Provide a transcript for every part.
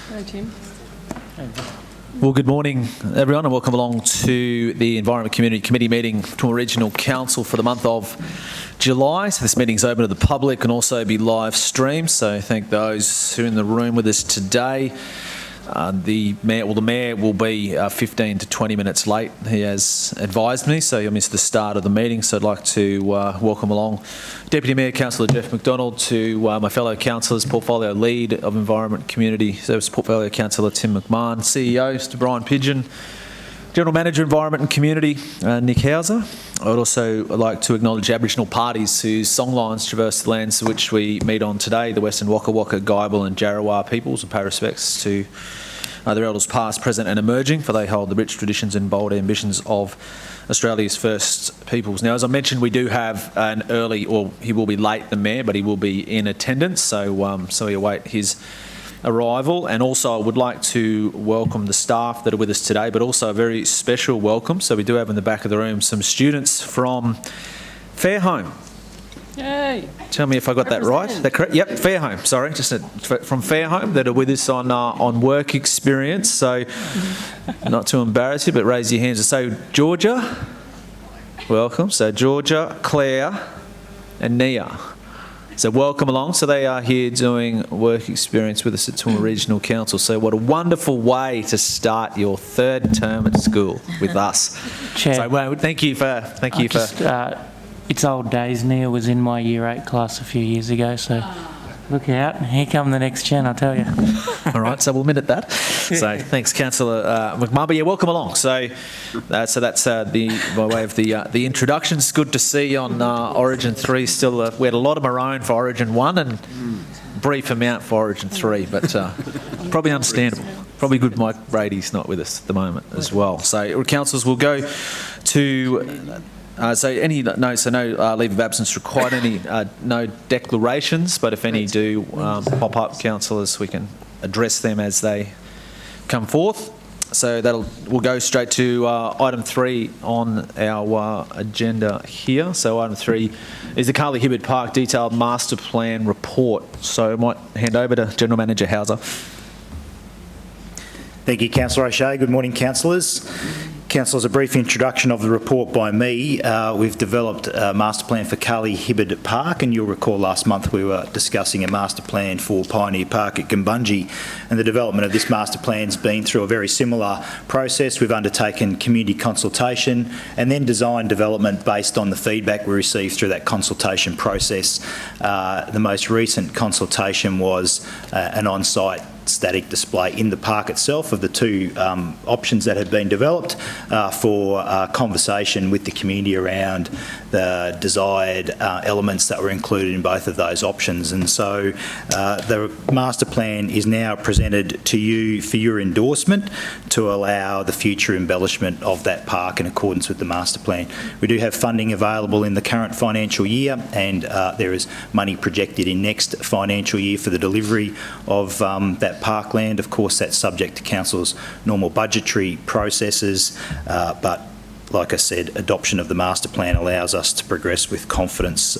Hello, Jim. Well, good morning, everyone, and welcome along to the Environment Community Committee meeting to Regional Council for the month of July. So this meeting is open to the public and also be live streamed. So thank those who are in the room with us today. The mayor will be 15 to 20 minutes late. He has advised me, so you'll miss the start of the meeting. So I'd like to welcome along Deputy Mayor Councillor Jeff McDonald, to my fellow councillors, Portfolio Lead of Environment Community Service Portfolio Councillor Tim McMahon, CEO Mr Brian Pigeon, General Manager Environment and Community Nick Hauser. I would also like to acknowledge Aboriginal parties whose songlines traverse the lands which we meet on today, the Western Waka Waka, Guyabal and Jarrawa peoples, and pay respects to their elders past, present and emerging, for they hold the rich traditions and bold ambitions of Australia's First Peoples. Now, as I mentioned, we do have an early, or he will be late, the Mayor, but he will be in attendance, so we await his arrival. And also I would like to welcome the staff that are with us today, but also a very special welcome. So we do have in the back of the room some students from Fairholme. Yay! Tell me if I got that right. That correct? Yep, Fairholme. Sorry, just from Fairholme, that are with us on work experience. So, not to embarrass you, but raise your hands. So, Georgia, welcome. So, Georgia, Claire, and Nia. So, welcome along. So, they are here doing work experience with us at Toowoomba Regional Council. So, what a wonderful way to start your third term at school with us. Chair, so, well, thank you for. It's old days. Nia was in my Year 8 class a few years ago, so look out. Here come the next gen, I'll tell you. All right, so we'll minute that. So thanks, Councillor McMahon. But yeah, welcome along. So that's by way of the introductions. Good to see you on Origin 3 still. We had a lot of maroon for Origin 1 and brief amount for Origin 3, but probably understandable. Probably good Mike Brady's not with us at the moment as well. So councillors will go to... so any notes, so no leave of absence required, no declarations, but if any do pop up, councillors, we can address them as they come forth. So we'll go straight to item 3 on our agenda here. So item 3 is the Carly Hibberd Park Detailed Master Plan Report. So I might hand over to General Manager Hauser. Thank you, Councillor O'Shea. Good morning, councillors. Councillors, a brief introduction of the report by me. We've developed a master plan for Carly Hibberd Park, and you'll recall last month we were discussing a master plan for Pioneer Park at Gumbunji, and the development of this master plan's been through a very similar process. We've undertaken community consultation and then design development based on the feedback we received through that consultation process. The most recent consultation was an on-site static display in the park itself of the two options that had been developed for conversation with the community around the desired elements that were included in both of those options. And so the master plan is now presented to you for your endorsement to allow the future embellishment of that park in accordance with the master plan. We do have funding available in the current financial year, and there is money projected in next financial year for the delivery of that parkland. Of course, that's subject to Council's normal budgetary processes, but like I said, adoption of the master plan allows us to progress with confidence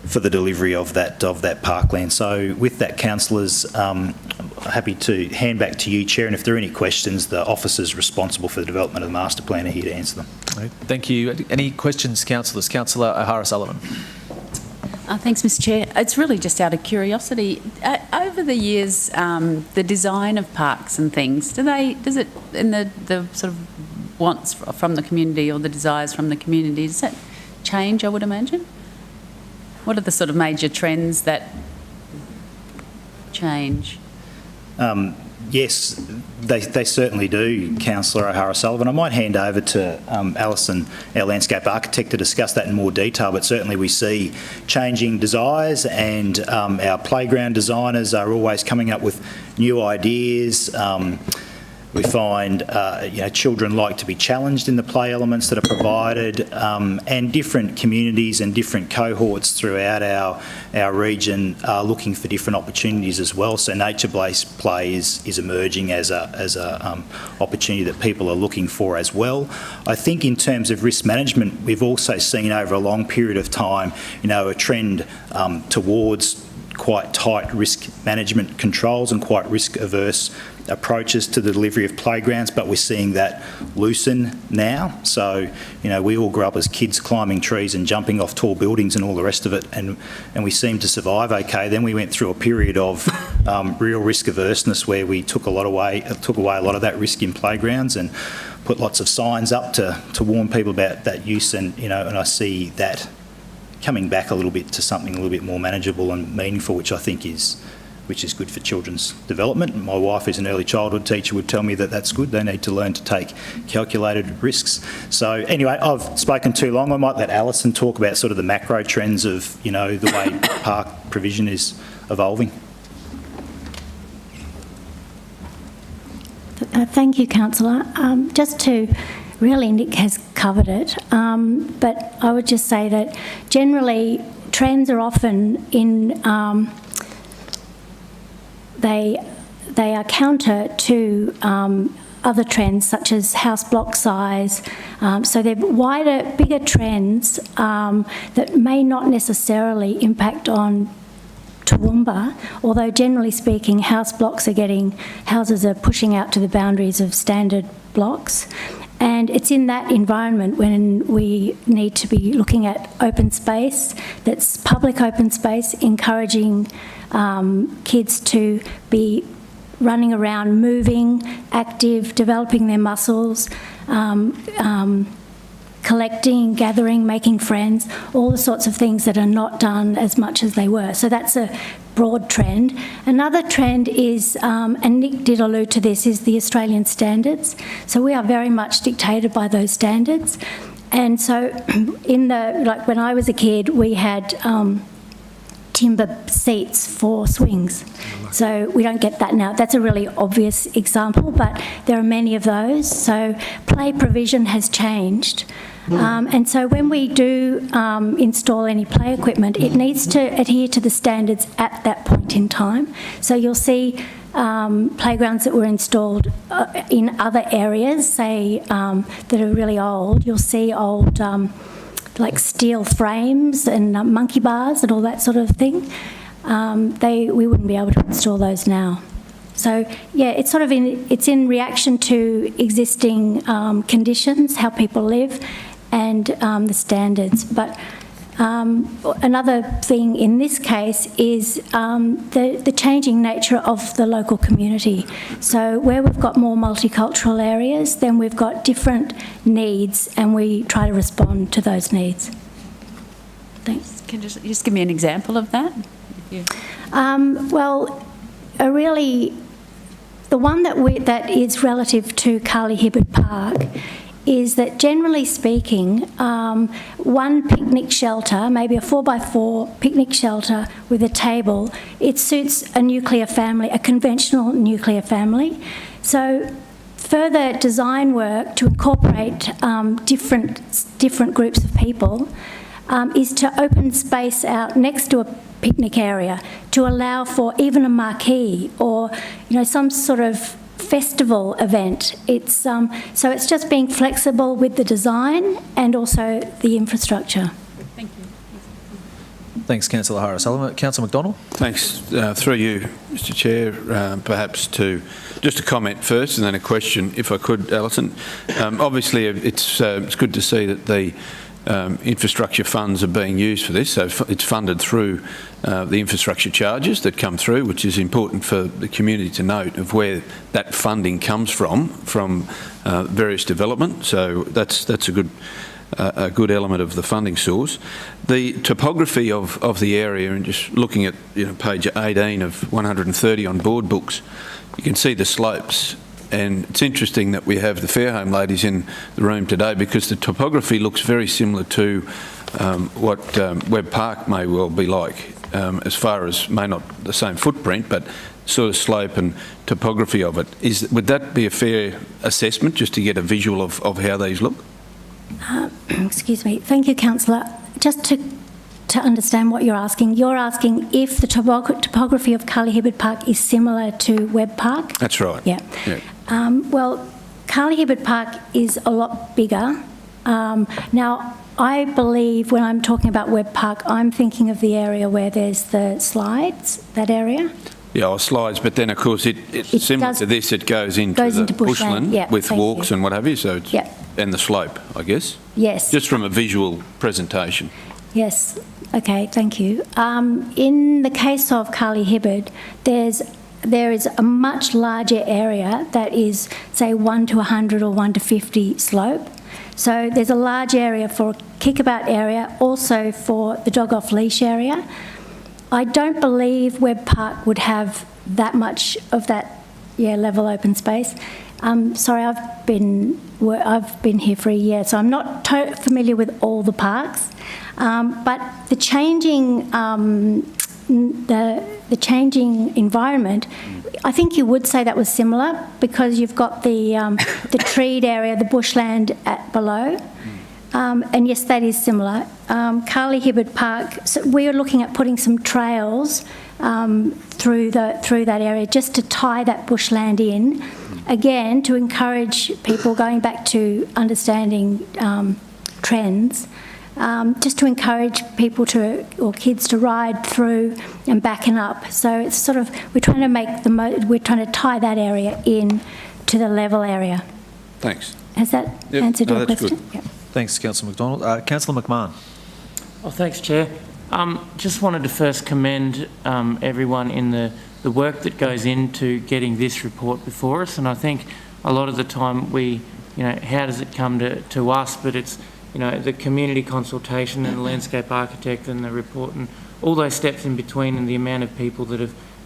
for the delivery of that parkland. So with that, councillors, I'm happy to hand back to you, Chair, and if there are any questions, the officers responsible for the development of the master plan are here to answer them. Thank you. Any questions, councillors? Councillor O'Hara-Sullivan. Thanks, Mr Chair. It's really just out of curiosity. Over the years, the design of parks and things, does it in the sort of wants from the community or the desires from the community, does that change, I would imagine? What are the sort of major trends that change? Yes, they certainly do, Councillor O'Hara-Sullivan. I might hand over to Alison, our landscape architect, to discuss that in more detail, but certainly we see changing desires, and our playground designers are always coming up with new ideas. We find children like to be challenged in the play elements that are provided, and different communities and different cohorts throughout our region are looking for different opportunities as well. So nature-based play is emerging as a opportunity that people are looking for as well. I think in terms of risk management, we've also seen over a long period of time, a trend towards quite tight risk management controls and quite risk-averse approaches to the delivery of playgrounds, but we're seeing that loosen now. So, we all grew up as kids climbing trees and jumping off tall buildings and all the rest of it, and we seemed to survive okay. Then we went through a period of real risk averseness where we took away a lot of that risk in playgrounds and put lots of signs up to warn people about that use, and I see that coming back a little bit to something a little bit more manageable and meaningful, which I think is good for children's development. My wife, who's an early childhood teacher, would tell me that that's good. They need to learn to take calculated risks. So anyway, I've spoken too long. I might let Alison talk about sort of the macro trends of, the way park provision is evolving. Thank you, Councillor. Just to really, Nick has covered it, but I would just say that generally trends are often in they are counter to other trends such as house block size. So they're wider, bigger trends that may not necessarily impact on Toowoomba, although generally speaking, houses are pushing out to the boundaries of standard blocks. And it's in that environment when we need to be looking at open space, that's public open space, encouraging kids to be running around, moving, active, developing their muscles, collecting, gathering, making friends, all the sorts of things that are not done as much as they were. So that's a broad trend. Another trend is, and Nick did allude to this, is the Australian standards. So we are very much dictated by those standards. And so when I was a kid, we had timber seats for swings. So we don't get that now. That's a really obvious example, but there are many of those. So play provision has changed. And so when we do install any play equipment, it needs to adhere to the standards at that point in time. So you'll see playgrounds that were installed in other areas, say that are really old. You'll see old like steel frames and monkey bars and all that sort of thing. We wouldn't be able to install those now. So yeah, it's sort of it's in reaction to existing conditions, how people live, and the standards. But another thing in this case is the changing nature of the local community. So where we've got more multicultural areas, then we've got different needs, and we try to respond to those needs. Thanks. Can you just give me an example of that? Well, the one that is relative to Carly Hibbard Park is that, generally speaking, one picnic shelter, maybe a 4x4 picnic shelter with a table, it suits a nuclear family, a conventional nuclear family. So further design work to incorporate different groups of people is to open space out next to a picnic area to allow for even a marquee or some sort of festival event. It's so it's just being flexible with the design and also the infrastructure. Thank you. Thanks, Councillor Harris-Sullivan. Councillor McDonald. Thanks. Through you, Mr Chair, perhaps just a comment first and then a question, if I could, Alison. Obviously, it's good to see that the infrastructure funds are being used for this, so it's funded through the infrastructure charges that come through, which is important for the community to note of where that funding comes from various development. So that's a good element of the funding source. The topography of the area, and just looking at page 18 of 130 on board books, you can see the slopes. And it's interesting that we have the Fairholme ladies in the room today, because the topography looks very similar to what Webb Park may well be like, as far as may not the same footprint, but sort of slope and topography of it. Would that be a fair assessment, just to get a visual of how these look? Excuse me. Thank you, Councillor. Just to understand what you're asking if the topography of Carly Hibbard Park is similar to Webb Park? That's right. Yeah. Well, Carly Hibbard Park is a lot bigger Now, I believe when I'm talking about Webb Park, I'm thinking of the area where there's the slides, that area. Yeah, or slides, but then of course it's similar to this, it goes into the bushland yeah, with walks and what have you, so it's, Yeah. and the slope, I guess. Yes. Just from a visual presentation. Yes. Okay, thank you. In the case of Carly Hibbard, there is a much larger area that is, say, 1 to 100 or 1 to 50 slope. So there's a large area for a kickabout area, also for the dog off leash area. I don't believe Webb Park would have that much of that, level open space. Sorry, I've been here for a year, so I'm not familiar with all the parks. But the changing the changing environment, I think you would say that was similar because you've got the treed area, the bushland below. And yes, that is similar. Carly Hibbard Park, so we are looking at putting some trails through that area just to tie that bushland in, again, to encourage people, going back to understanding trends, just to encourage people or kids to ride through and backing up. So it's sort of, we're trying to tie that area in to the level area. Thanks. Has that answered your that's question? good. Yep. Thanks, Councillor McDonald. Councillor McMahon. Oh, thanks, Chair. Just wanted to first commend everyone in the work that goes into getting this report before us, and I think a lot of the time how does it come to us, but it's, the community consultation and the landscape architect and the report and all those steps in between, and the amount of people that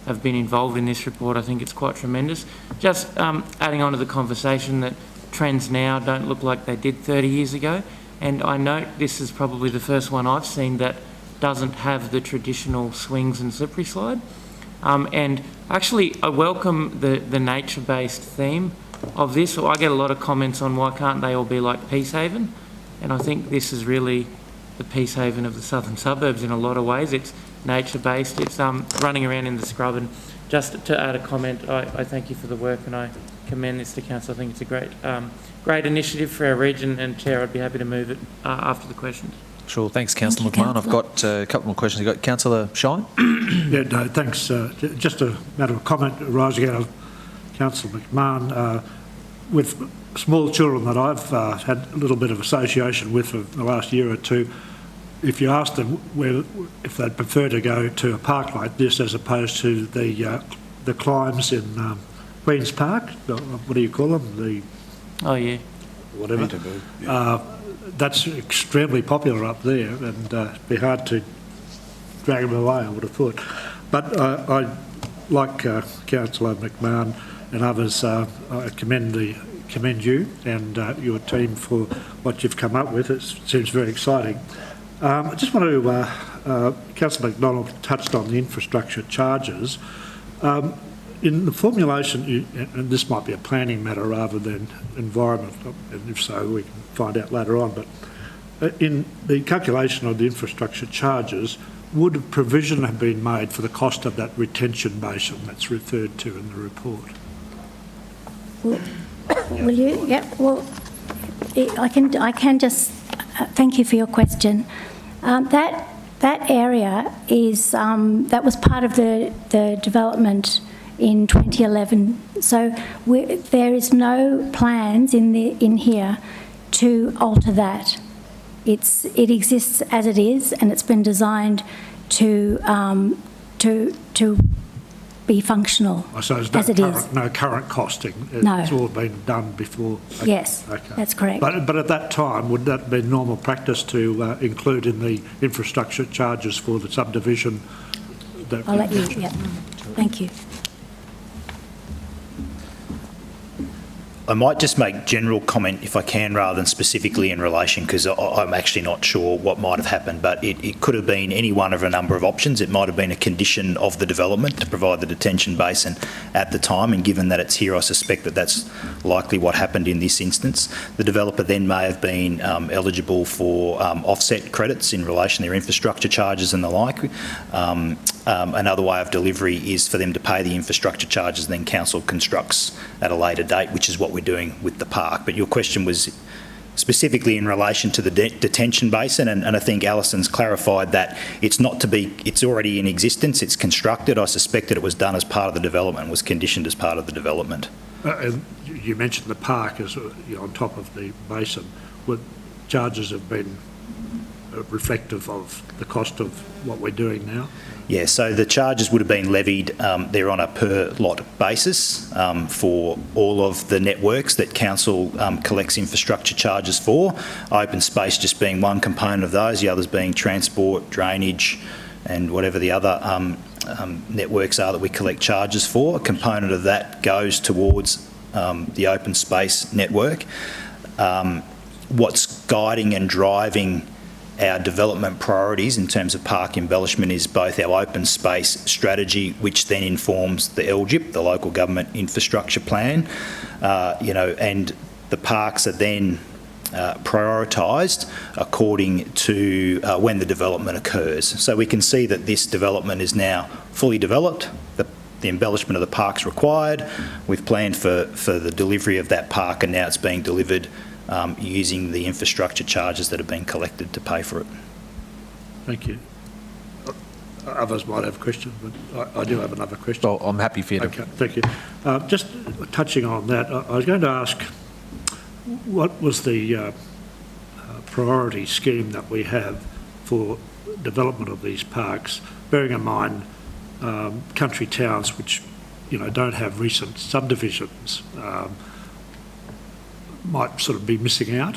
have been involved in this report, I think it's quite tremendous. Just adding on to the conversation that trends now don't look like they did 30 years ago, and I note this is probably the first one I've seen that doesn't have the traditional swings and slippery slide. And actually, I welcome the nature-based theme of this. I get a lot of comments on why can't they all be like Peacehaven, and I think this is really the Peacehaven of the southern suburbs in a lot of ways. It's nature-based, it's running around in the scrub, and just to add a comment, I thank you for the work and I commend this to Council. I think it's a great initiative for our region, and Chair, I'd be happy to move it after the questions. Sure, thanks, Councillor Thank you, McMahon. I've got a couple more questions. You've got Councillor Shine. Yeah, no, thanks. Just a matter of comment arising out of Councillor McMahon. With small children that I've had a little bit of association with for the last year or two, if you ask them if they'd prefer to go to a park like this as opposed to the climbs in Queen's Park, what do you call them? Oh, yeah. Whatever. That's extremely popular up there, and it'd be hard to drag them away, I would have thought. But I like Councillor McMahon and others. I commend you and your team for what you've come up with. It seems very exciting. I just want to, Councillor McDonald touched on the infrastructure charges. In the formulation, and this might be a planning matter rather than environment, and if so, we can find out later on, but in the calculation of the infrastructure charges, would a provision have been made for the cost of that retention basin that's referred to in the report? Will you? Yep. Well, I can just thank you for your question. That area is that was part of the development in 2011. So there is no plans in here to alter that. It exists as it is, and it's been designed to be functional So as it is. No current costing. No. It's all been done before. Okay. Yes, okay. that's correct. But at that time, would that be normal practice to include in the infrastructure charges for the subdivision? I'll let you. Yeah. Thank you. I might just make general comment, if I can, rather than specifically in relation, because I'm actually not sure what might have happened, but it could have been any one of a number of options. It might have been a condition of the development to provide the detention basin at the time, and given that it's here, I suspect that that's likely what happened in this instance. The developer then may have been eligible for offset credits in relation to their infrastructure charges and the like. Another way of delivery is for them to pay the infrastructure charges, and then council constructs at a later date, which is what we're doing with the park. But your question was specifically in relation to the detention basin, and I think Alison's clarified that it's already in existence, it's constructed. I suspect that it was done as part of the development, was conditioned as part of the development. And you mentioned the park as on top of the basin. Would charges have been reflective of the cost of what we're doing now? Yeah, so the charges would have been levied, they're on a per lot basis for all of the networks that council collects infrastructure charges for. Open space just being one component of those, the others being transport, drainage and whatever the other networks are that we collect charges for. A component of that goes towards the open space network. What's guiding and driving our development priorities in terms of park embellishment is both our open space strategy, which then informs the LGIP, the Local Government Infrastructure Plan, and the parks are then prioritised according to when the development occurs. So we can see that this development is now fully developed. The embellishment of the park's required. We've planned for the delivery of that park, and now it's being delivered using the infrastructure charges that have been collected to pay for it. Thank you. Others might have questions, but I do have another question. Well, I'm happy for you to... Okay, thank you. Just touching on that, I was going to ask, what was the priority scheme that we have for development of these parks, bearing in mind country towns which, don't have recent subdivisions, might sort of be missing out.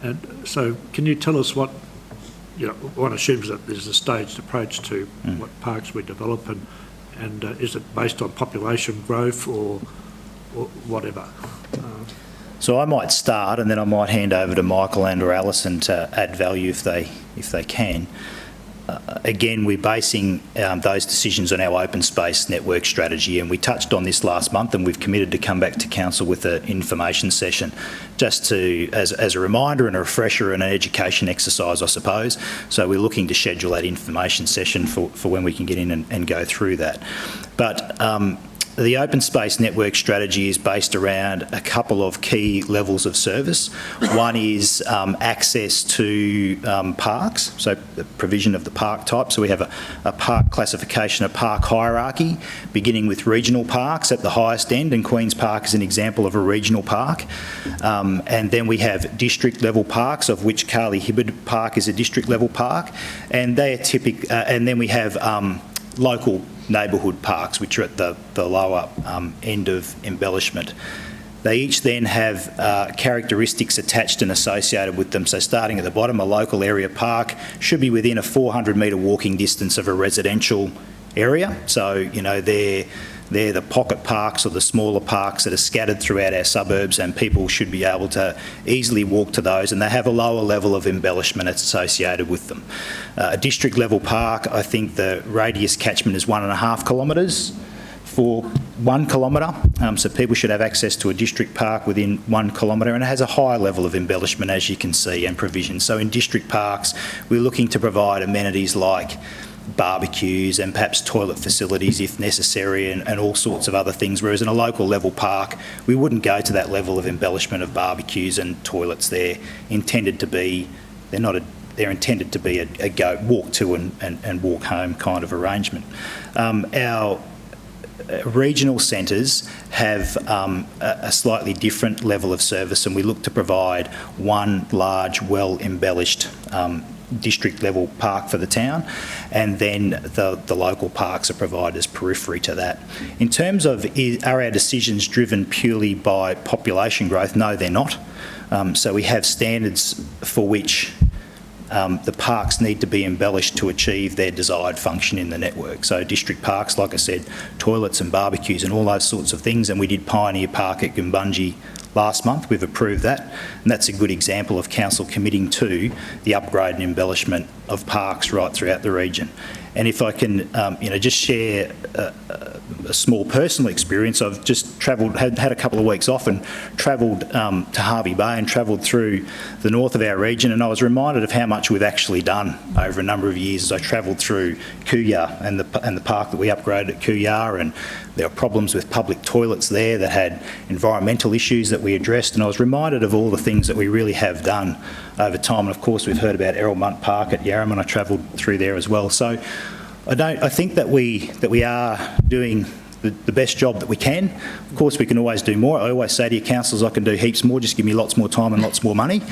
And so can you tell us what, one assumes that there's a staged approach to what parks we develop, and is it based on population growth or whatever? So I might start, and then I might hand over to Michael and or Alison to add value if they can. Again, we're basing those decisions on our open space network strategy, and we touched on this last month, and we've committed to come back to council with an information session just to, as a reminder and a refresher and an education exercise, I suppose. So we're looking to schedule that information session for when we can get in and go through that. But the open space network strategy is based around a couple of key levels of service. One is access to parks, so the provision of the park type. So we have a park classification, a park hierarchy, beginning with regional parks at the highest end, and Queen's Park is an example of a regional park. And then we have district level parks, of which Carly Hibbard Park is a district level park, and they are typical. And then we have local neighbourhood parks, which are at the lower end of embellishment. They each then have characteristics attached and associated with them. So starting at the bottom, a local area park should be within a 400 metre walking distance of a residential area. So, they're the pocket parks or the smaller parks that are scattered throughout our suburbs, and people should be able to easily walk to those, and they have a lower level of embellishment associated with them. A district level park, I think the radius catchment is 1.5 kilometres for 1 kilometre, so people should have access to a district park within 1 kilometre, and it has a high level of embellishment, as you can see, and provision. So in district parks, we're looking to provide amenities like barbecues and perhaps toilet facilities if necessary, and all sorts of other things, whereas in a local level park we wouldn't go to that level of embellishment of barbecues and toilets. They're intended to be a go walk to and walk home kind of arrangement. Our regional centres have a slightly different level of service, and we look to provide one large, well embellished district level park for the town, and then the local parks are provided as periphery to that. In terms of are our decisions driven purely by population growth? No, they're not. So we have standards for which the parks need to be embellished to achieve their desired function in the network. So district parks, like I said, toilets and barbecues and all those sorts of things, and we did Pioneer Park at Goombungie last month. We've approved that, and that's a good example of council committing to the upgrade and embellishment of parks right throughout the region. And if I can, just share a small personal experience, I've just travelled, had a couple of weeks off and travelled to Hervey Bay and travelled through the north of our region, and I was reminded of how much we've actually done over a number of years as I travelled through Kooya and the park that we upgraded at Kooya, and there were problems with public toilets there that had environmental issues that we addressed, and I was reminded of all the things that we really have done over time. And of course we've heard about Errol Munt Park at Yarram, and I travelled through there as well. So I think that we are doing the best job that we can. Of course we can always do more. I always say to your councillors, I can do heaps more, just give me lots more time and lots more money.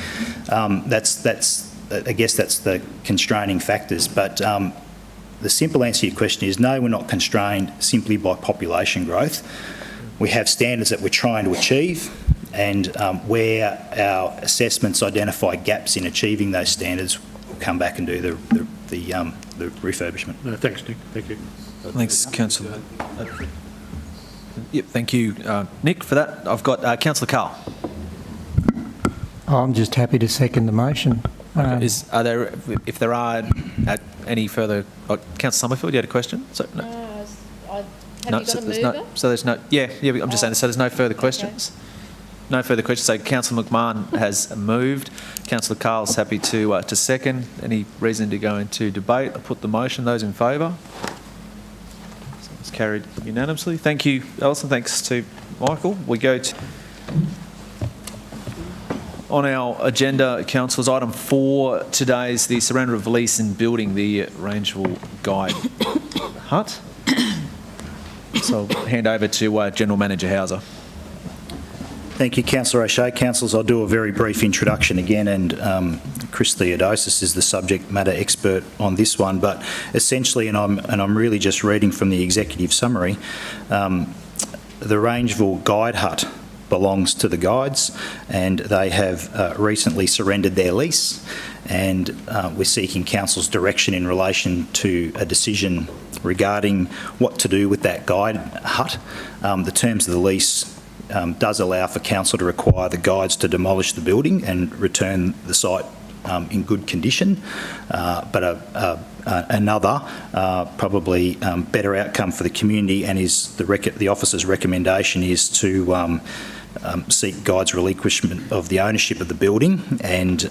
I guess that's the constraining factors, but the simple answer to your question is no, we're not constrained simply by population growth. We have standards that we're trying to achieve, and where our assessments identify gaps in achieving those standards, we'll come back and do the refurbishment. No, thanks, Nick. Thank you. Thanks, Councillor. Yep, thank you, Nick, for that. I've got Councillor Carl. I'm just happy to second the motion. Are there, if there are any further, Councillor Summerfield, you had a question? So, no. Have you got a mover? So there's no, yeah, I'm just saying, so there's no further questions? Okay. No further questions. So Councillor McMahon has moved. Councillor Carl's happy to second. Any reason to go into debate? I'll put the motion. Those in favour? So it's carried unanimously. Thank you, Alison. Thanks to Michael. We go to... On our agenda, councillors, item 4 today is the surrender of lease and building the Rangeville Guide Hut. So I'll hand over to General Manager Hauser. Thank you, Councillor O'Shea. Councillors, I'll do a very brief introduction again, and Chris Theodosis is the subject matter expert on this one, but essentially, and I'm really just reading from the executive summary, the Rangeville Guide Hut belongs to the Guides, and they have recently surrendered their lease, and we're seeking Council's direction in relation to a decision regarding what to do with that Guide Hut. The terms of the lease does allow for Council to require the Guides to demolish the building and return the site in good condition, but another probably better outcome for the community, and is the officer's recommendation is to seek Guides relinquishment of the ownership of the building, and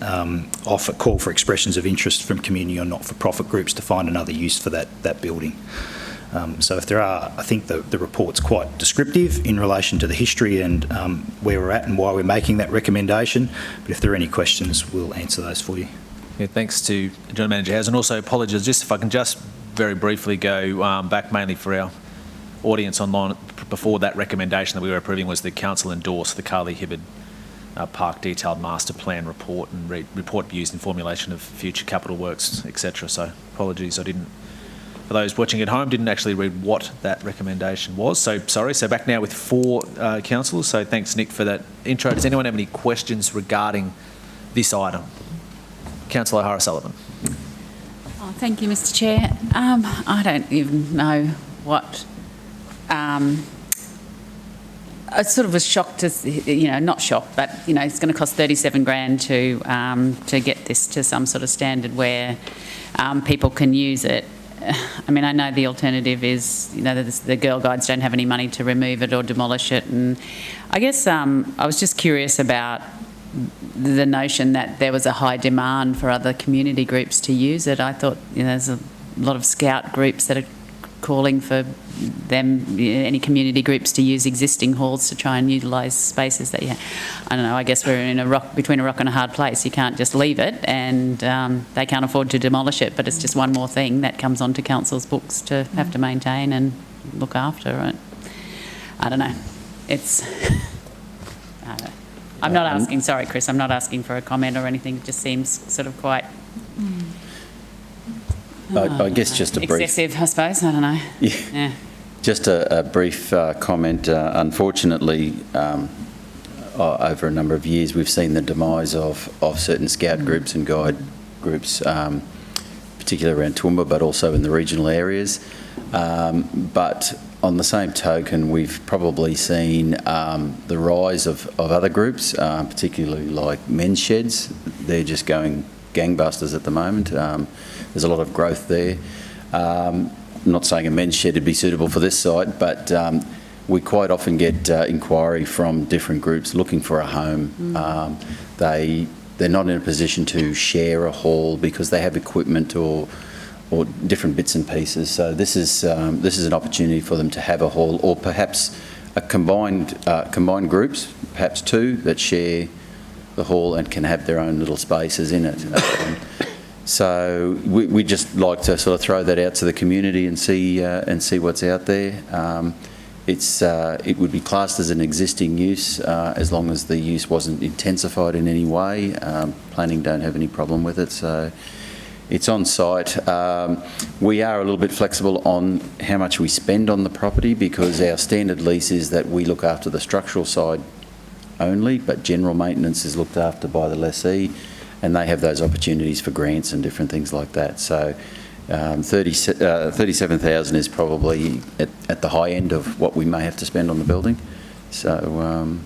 call for expressions of interest from community or not-for-profit groups to find another use for that building. So if there are, I think the report's quite descriptive in relation to the history and where we're at and why we're making that recommendation, but if there are any questions, we'll answer those for you. Yeah, thanks to General Manager Hauser, and also apologies, just if I can just very briefly go back mainly for our audience online. Before that recommendation that we were approving was the Council endorsed the Carly Hibbard Park Detailed Master Plan report and report used in formulation of future capital works, etc. So apologies, I didn't, for those watching at home, didn't actually read what that recommendation was. So sorry. So back now with 4 councillors. So thanks, Nick, for that intro. Does anyone have any questions regarding this item? Councillor O'Hara-Sullivan. Oh, thank you, Mr. Chair. I don't even know what... I sort of was shocked to, not shocked, but, it's going to cost 37 grand to get this to some sort of standard where people can use it. I mean, I know the alternative is, the Girl Guides don't have any money to remove it or demolish it. And I guess I was just curious about the notion that there was a high demand for other community groups to use it. I thought, there's a lot of scout groups that are calling for them, any community groups, to use existing halls to try and utilise spaces that you have. I don't know, I guess we're in between a rock and a hard place. You can't just leave it, and they can't afford to demolish it, but it's just one more thing that comes onto council's books to have to maintain and look after, right? I don't know. It's... I don't know. I'm not asking, sorry Chris, I'm not asking for a comment or anything. It just seems sort of quite... I guess just a brief... excessive, I suppose, I don't know. Yeah. Just a brief comment. Unfortunately, over a number of years, we've seen the demise of certain scout groups and guide groups, particularly around Toowoomba, but also in the regional areas. But on the same token, we've probably seen the rise of other groups, particularly like men's sheds. They're just going gangbusters at the moment. There's a lot of growth there. I'm not saying a men's shed would be suitable for this site, but we quite often get inquiry from different groups looking for a home. They're not in a position to share a hall because they have equipment or different bits and pieces. So this is an opportunity for them to have a hall, or perhaps a combined groups, perhaps two that share the hall and can have their own little spaces in it. So we just like to sort of throw that out to the community and see what's out there. It would be classed as an existing use as long as the use wasn't intensified in any way. Planning don't have any problem with it, so it's on site. We are a little bit flexible on how much we spend on the property because our standard lease is that we look after the structural side only, but general maintenance is looked after by the lessee, and they have those opportunities for grants and different things like that. So 37,000 is probably at the high end of what we may have to spend on the building. So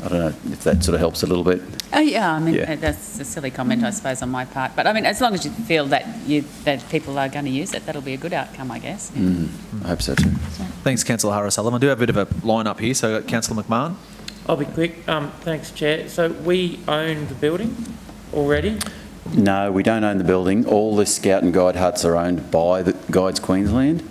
I don't know if that sort of helps a little bit. Oh yeah, I mean that's a silly comment, I suppose, on my part. But I mean, as long as you feel that people are going to use it, that'll be a good outcome, I guess. Yeah. I hope so too. Thanks, Councillor Harris-Sullivan. I do have a bit of a line-up here, so Councillor McMahon. I'll be quick. Thanks, Chair. So we own the building already? No, we don't own the building. All the Scout and Guide huts are owned by the Guides Queensland.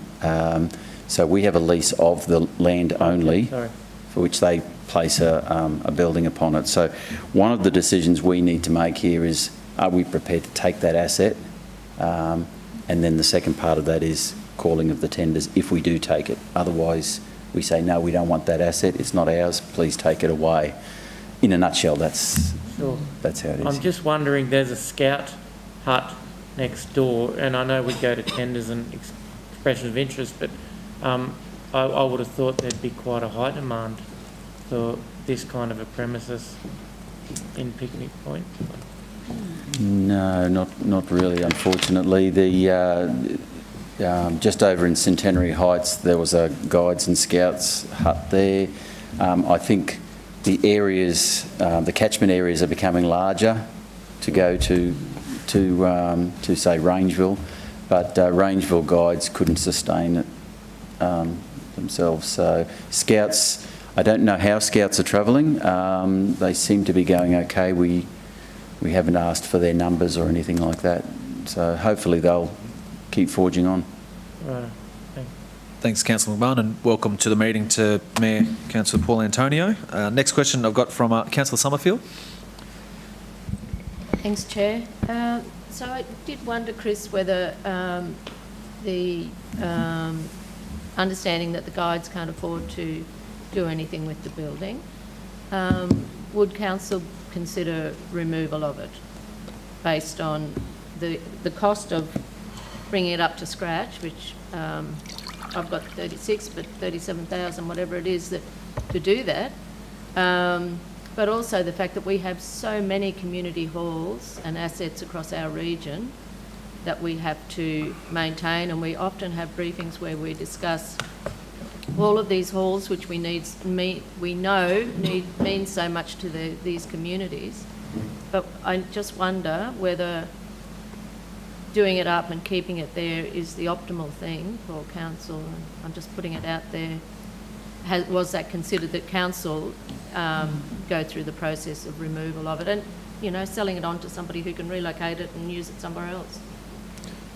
So we have a lease of the land only, for which they place a building upon it. So one of the decisions we need to make here is, are we prepared to take that asset? And then the second part of that is calling of the tenders if we do take it. Otherwise, we say, no, we don't want that asset. It's not ours. Please take it away. In a nutshell, that's how it is. I'm just wondering, there's a Scout hut next door, and I know we go to tenders and expression of interest, but I would have thought there'd be quite a high demand for this kind of a premises in Picnic Point. No, not really, unfortunately. Just over in Centenary Heights, there was a Guides and Scouts hut there. I think the areas, the catchment areas are becoming larger to go to say Rangeville, but Rangeville Guides couldn't sustain it themselves. So Scouts, I don't know how Scouts are travelling. They seem to be going okay. We haven't asked for their numbers or anything like that. So hopefully they'll keep forging on. Right. Thanks, Councillor McMahon, and welcome to the meeting to Mayor Councillor Paul Antonio. Next question I've got from Councillor Summerfield. Thanks, Chair. So I did wonder, Chris, whether the understanding that the Guides can't afford to do anything with the building, would Council consider removal of it based on the cost of bringing it up to scratch, which I've got 36, but 37,000, whatever it is, to do that. But also the fact that we have so many community halls and assets across our region that we have to maintain, and we often have briefings where we discuss all of these halls, which we know mean so much to these communities. But I just wonder whether doing it up and keeping it there is the optimal thing for Council. I'm just putting it out there. Was that considered that Council go through the process of removal of it and, selling it on to somebody who can relocate it and use it somewhere else?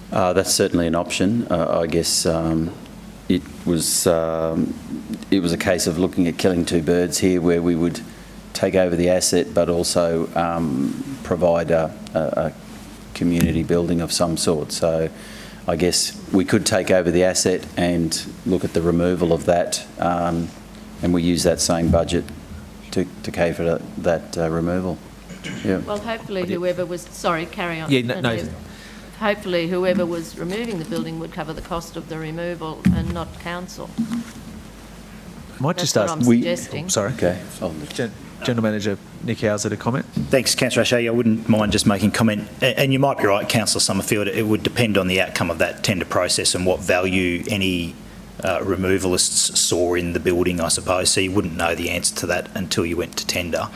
That's certainly an option. I guess it was a case of looking at killing two birds here, where we would take over the asset but also provide a community building of some sort. So I guess we could take over the asset and look at the removal of that, and we use that same budget to pay for that removal. Yeah. Well, hopefully whoever was... Sorry, carry on. Yeah, no. Hopefully whoever was removing the building would cover the cost of the removal and not Council. I might just ask... I'm suggesting. Sorry. Okay. General Manager Nick Hauser to comment. Thanks, Councillor O'Shea. I wouldn't mind just making comment, and you might be right, Councillor Summerfield, it would depend on the outcome of that tender process and what value any removalists saw in the building, I suppose, so you wouldn't know the answer to that until you went to tender.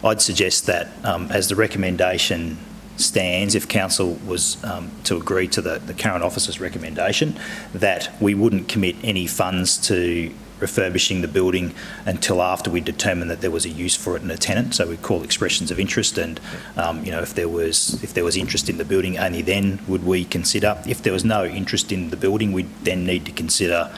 I'd suggest that, as the recommendation stands, if council was to agree to the current officer's recommendation, that we wouldn't commit any funds to refurbishing the building until after we determined that there was a use for it and a tenant. So we'd call expressions of interest, and if there was interest in the building, only then would we consider. If there was no interest in the building, we'd then need to consider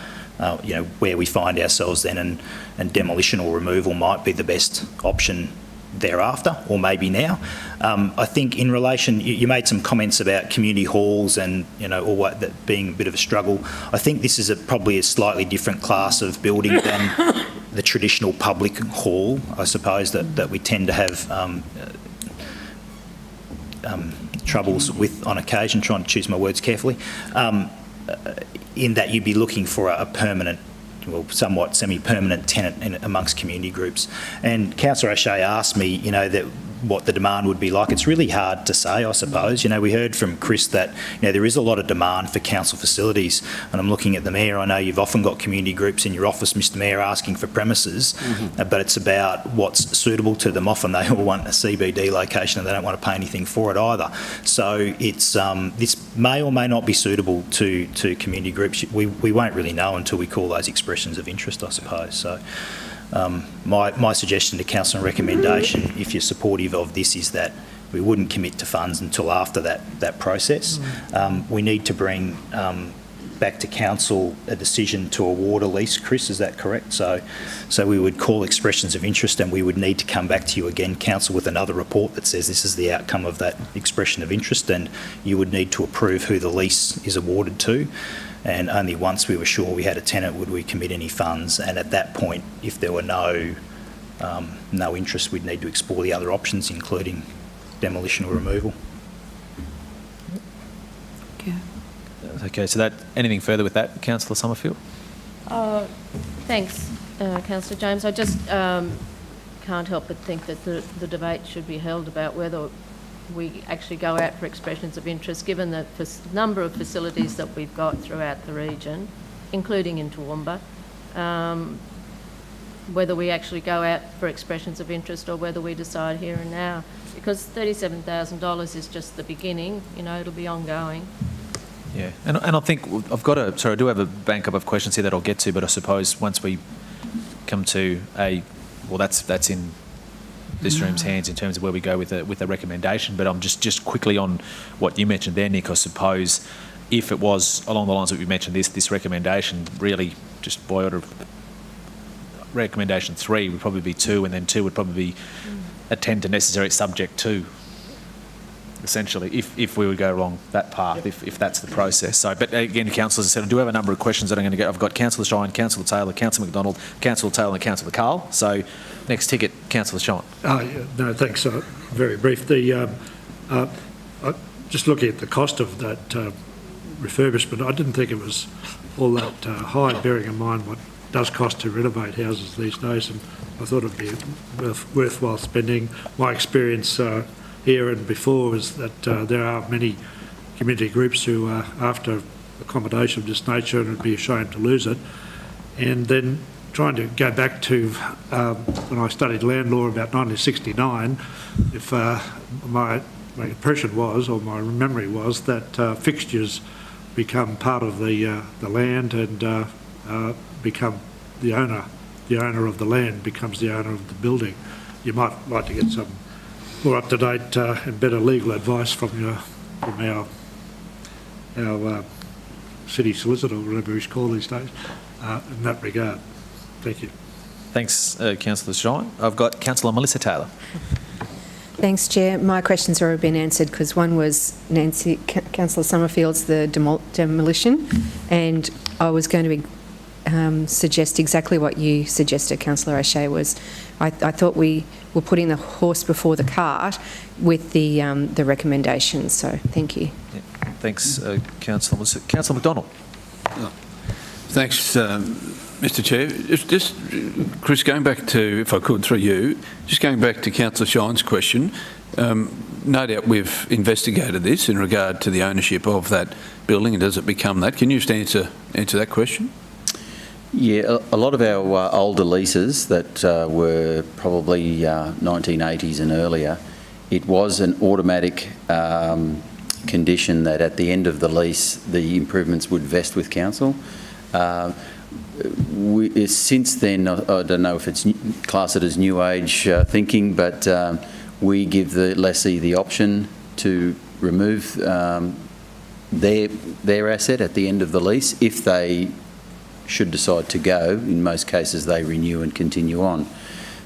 where we find ourselves then, and demolition or removal might be the best option thereafter, or maybe now. I think in relation, you made some comments about community halls and all that being a bit of a struggle. I think this is probably a slightly different class of building than the traditional public hall. I suppose that we tend to have troubles with on occasion, trying to choose my words carefully, in that you'd be looking for a permanent, well, somewhat semi-permanent tenant amongst community groups. And Councillor O'Shea asked me, that what the demand would be like. It's really hard to say, I suppose. We heard from Chris that, there is a lot of demand for council facilities, and I'm looking at the Mayor. I know you've often got community groups in your office, Mr Mayor, asking for premises, but it's about what's suitable to them. Often they all want a CBD location and they don't want to pay anything for it either. So it's this may or may not be suitable to community groups. We won't really know until we call those expressions of interest, I suppose. So my suggestion to council and recommendation, if you're supportive of this, is that we wouldn't commit to funds until after that process. We need to bring back to council a decision to award a lease. Chris, is that correct? So we would call expressions of interest, and we would need to come back to you again, council, with another report that says this is the outcome of that expression of interest, and you would need to approve who the lease is awarded to. And only once we were sure we had a tenant would we commit any funds. And at that point, if there were no interest, we'd need to explore the other options, including demolition or removal. Okay, so anything further with that, Councillor Summerfield? Thanks, Councillor James. I just can't help but think that the debate should be held about whether we actually go out for expressions of interest, given the number of facilities that we've got throughout the region, including in Toowoomba, whether we actually go out for expressions of interest or whether we decide here and now. Because $37,000 is just the beginning, it'll be ongoing. Yeah, and I think I do have a bank up of questions here that I'll get to, but I suppose once we come to that's in this room's hands in terms of where we go with a recommendation. But I'm just quickly on what you mentioned there, Nick. I suppose if it was along the lines that we mentioned, this recommendation, really just by order of recommendation 3 would probably be 2, and then 2 would probably be attend to necessary subject to, essentially, if we would go along that path, if that's the process. So, but again, councillors, I said, I do have a number of questions that I'm going to get. I've got Councillor Shine, Councillor Taylor, Councillor McDonald, Councillor Taylor and Councillor Carl. So next ticket, Councillor Shine. No, thanks. Very brief. Just looking at the cost of that refurbishment, I didn't think it was all that high, bearing in mind what it does cost to renovate houses these days, and I thought it'd be worthwhile spending. My experience here and before is that there are many community groups who are after accommodation of this nature and would be ashamed to lose it. And then trying to go back to when I studied land law about 1969, if my impression was, or my memory was, that fixtures become part of the land and become the owner of the land becomes the owner of the building. You might like to get some more up-to-date and better legal advice from our city solicitor, or whatever he's called these days, in that regard. Thank you. Thanks, Councillor Shine. I've got Councillor Melissa Taylor. Thanks, Chair. My questions have already been answered because one was Councillor Summerfield's the demolition, and I was going to suggest exactly what you suggested, Councillor O'Shea, was I thought we were putting the horse before the cart with the recommendations. So thank you. Yeah. Thanks, Councillor Melissa. Councillor McDonald. Thanks, Mr Chair. Just, Chris, going back to, if I could, through you, just going back to Councillor Shine's question, no doubt we've investigated this in regard to the ownership of that building, and does it become that? Can you just answer that question? Yeah, a lot of our older leases that were probably 1980s and earlier it was an automatic condition that at the end of the lease, the improvements would vest with council. Since then, I don't know if it's class it as new age thinking, but we give the lessee the option to remove their asset at the end of the lease if they should decide to go. In most cases, they renew and continue on.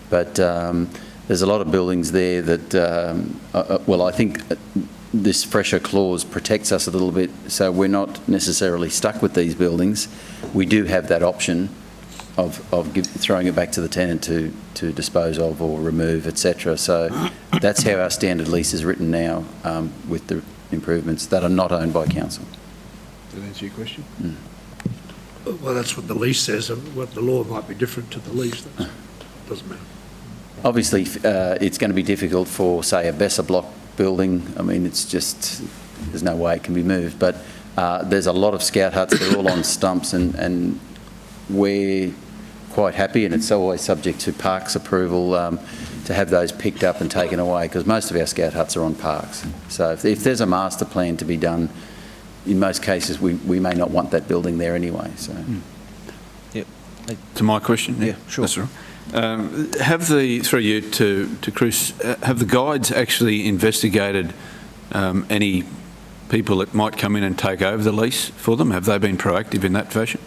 But there's a lot of buildings there that, well, I think this fresher clause protects us a little bit, so we're not necessarily stuck with these buildings. We do have that option of throwing it back to the tenant to dispose of or remove, etc. So that's how our standard lease is written now, with the improvements that are not owned by council. Does that answer your question? Well, that's what the lease says, and what the law might be different to the lease. That doesn't matter. Obviously, it's going to be difficult for, say, a Besser block building. I mean, it's just, there's no way it can be moved. But there's a lot of scout huts. They're all on stumps, and we're quite happy, and it's always subject to parks approval, to have those picked up and taken away, because most of our scout huts are on parks. So if there's a master plan to be done, in most cases we may not want that building there anyway. So. Yep. To my question? Yeah, sure. That's all right. Have the, through you to Chris, have the guides actually investigated any people that might come in and take over the lease for them? Have they been proactive in that fashion?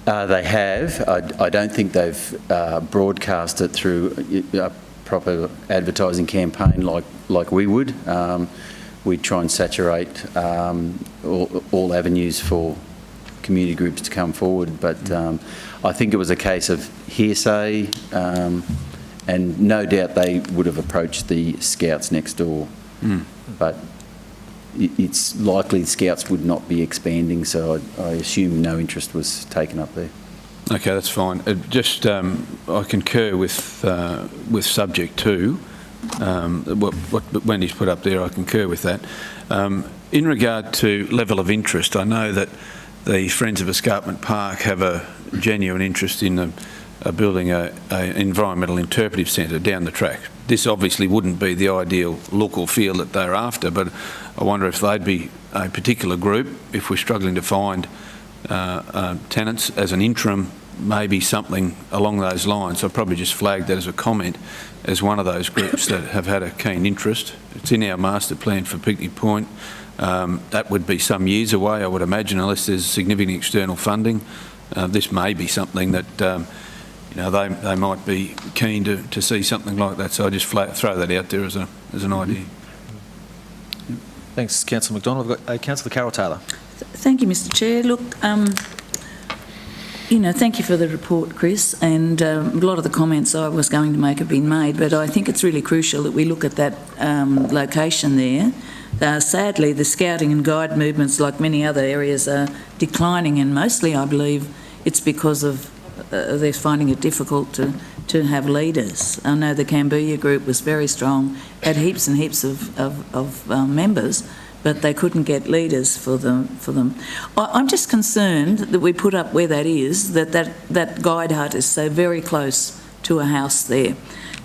They have. I don't think they've broadcast it through a proper advertising campaign like we would. We try and saturate all avenues for community groups to come forward, but I think it was a case of hearsay, and no doubt they would have approached the scouts next door, but it's likely the scouts would not be expanding, so I assume no interest was taken up there. Okay, that's fine. Just, I concur with subject to what Wendy's put up there. I concur with that. In regard to level of interest, I know that the Friends of Escarpment Park have a genuine interest in building an environmental interpretive centre down the track. This obviously wouldn't be the ideal look or feel that they're after, but I wonder if they'd be a particular group, if we're struggling to find tenants as an interim, maybe something along those lines. I'd probably just flag that as a comment as one of those groups that have had a keen interest. It's in our master plan for Picnic Point. That would be some years away, I would imagine, unless there's significant external funding. This may be something that you know, they might be keen to see something like that. So I just throw that out there as an idea. Thanks, Councillor McDonald. I've got Councillor Carol Taylor. Thank you, Mr. Chair. Look, you know, thank you for the report, Chris, and a lot of the comments I was going to make have been made, but I think it's really crucial that we look at that location there. Sadly, the scouting and guide movements, like many other areas, are declining, and mostly, I believe, it's because of they're finding it difficult to have leaders. I know the Cambodia group was very strong, had heaps and heaps of members, but they couldn't get leaders for them. I'm just concerned that we put up where that is, that guide hut is so very close to a house there.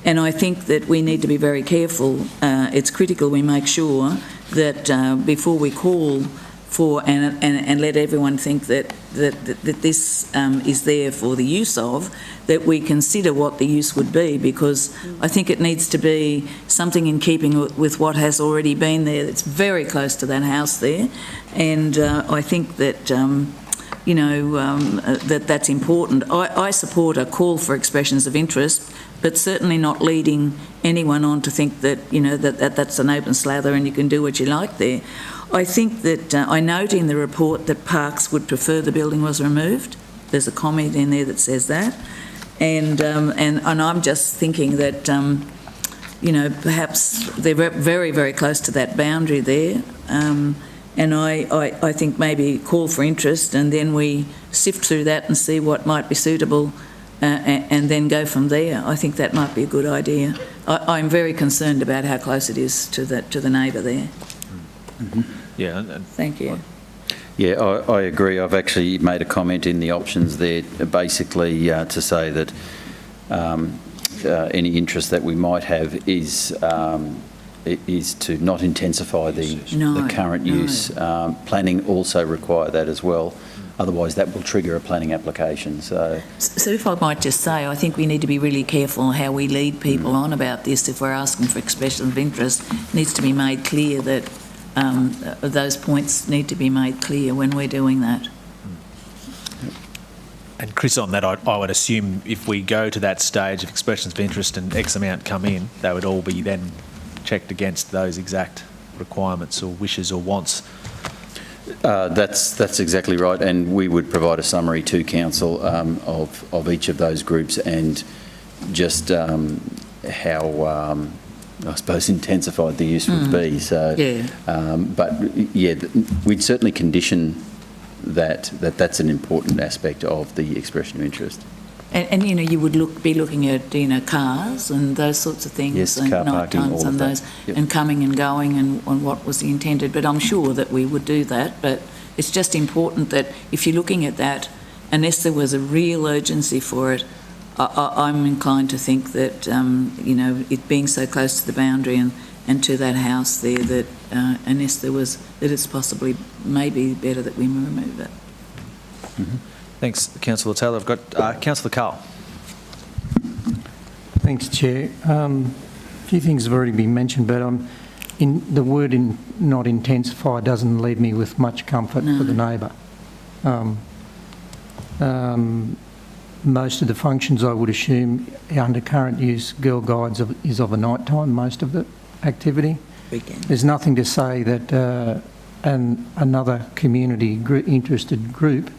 And I think that we need to be very careful. It's critical we make sure that before we call for and let everyone think that this is there for the use of, that we consider what the use would be, because I think it needs to be something in keeping with what has already been there. It's very close to that house there, and I think that you know, that's important. I support a call for expressions of interest, but certainly not leading anyone on to think that, you know, that's an open slather and you can do what you like there. I think that I note in the report that Parks would prefer the building was removed. There's a comment in there that says that, and I'm just thinking that you know, perhaps they're very, very close to that boundary there. And I think maybe call for interest, and then we sift through that and see what might be suitable, and then go from there. I think that might be a good idea. I'm very concerned about how close it is to the neighbour there. Mm-hmm. Yeah. Thank you. Yeah, I agree. I've actually made a comment in the options there, basically to say that any interest that we might have is is to not intensify the No, current no. use. Planning also require that as well. Otherwise, that will trigger a planning application. So if I might just say, I think we need to be really careful how we lead people on about this. If we're asking for expression of interest, it needs to be made clear that those points need to be made clear when we're doing that. And Chris, on that, I would assume if we go to that stage of expressions of interest and X amount come in, they would all be then checked against those exact requirements or wishes or wants. that's exactly right, and we would provide a summary to council of each of those groups and just how I suppose intensified the use would be. So, but yeah, we'd certainly condition that's an important aspect of the expression of interest. And you know, you would be looking at, you know, cars and those sorts of things, Yes, and car night parking, times all and of those, that. Yep. and coming and going and what was the intended. But I'm sure that we would do that. But it's just important that if you're looking at that, unless there was a real urgency for it, I'm inclined to think that, you know, it being so close to the boundary and to that house there, that unless there was, that it's possibly maybe better that we remove it. Mm-hmm. Thanks, Councillor Taylor. I've got Councillor Carl. Thanks, Chair. A few things have already been mentioned, but the word not intensify doesn't leave me with much comfort for the neighbour. Most of the functions, I would assume, under current use, Girl Guides is of a night time, most of the activity. Weekend. There's nothing to say that another community interested group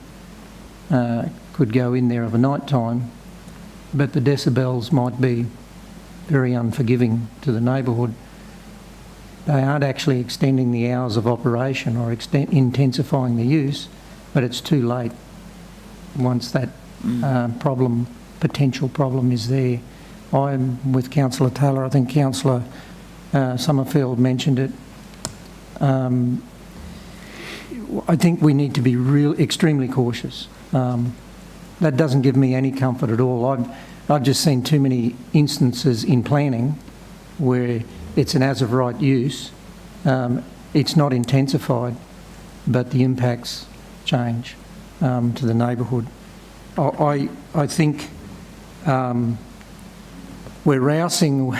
could go in there of a night time, but the decibels might be very unforgiving to the neighbourhood. They aren't actually extending the hours of operation or intensifying the use, but it's too late once that potential problem is there. I'm with Councillor Taylor. I think Councillor Summerfield mentioned it. I think we need to be extremely cautious. That doesn't give me any comfort at all. I've just seen too many instances in planning where it's an as-of-right use. It's not intensified, but the impacts change to the neighbourhood. I think we're rousing,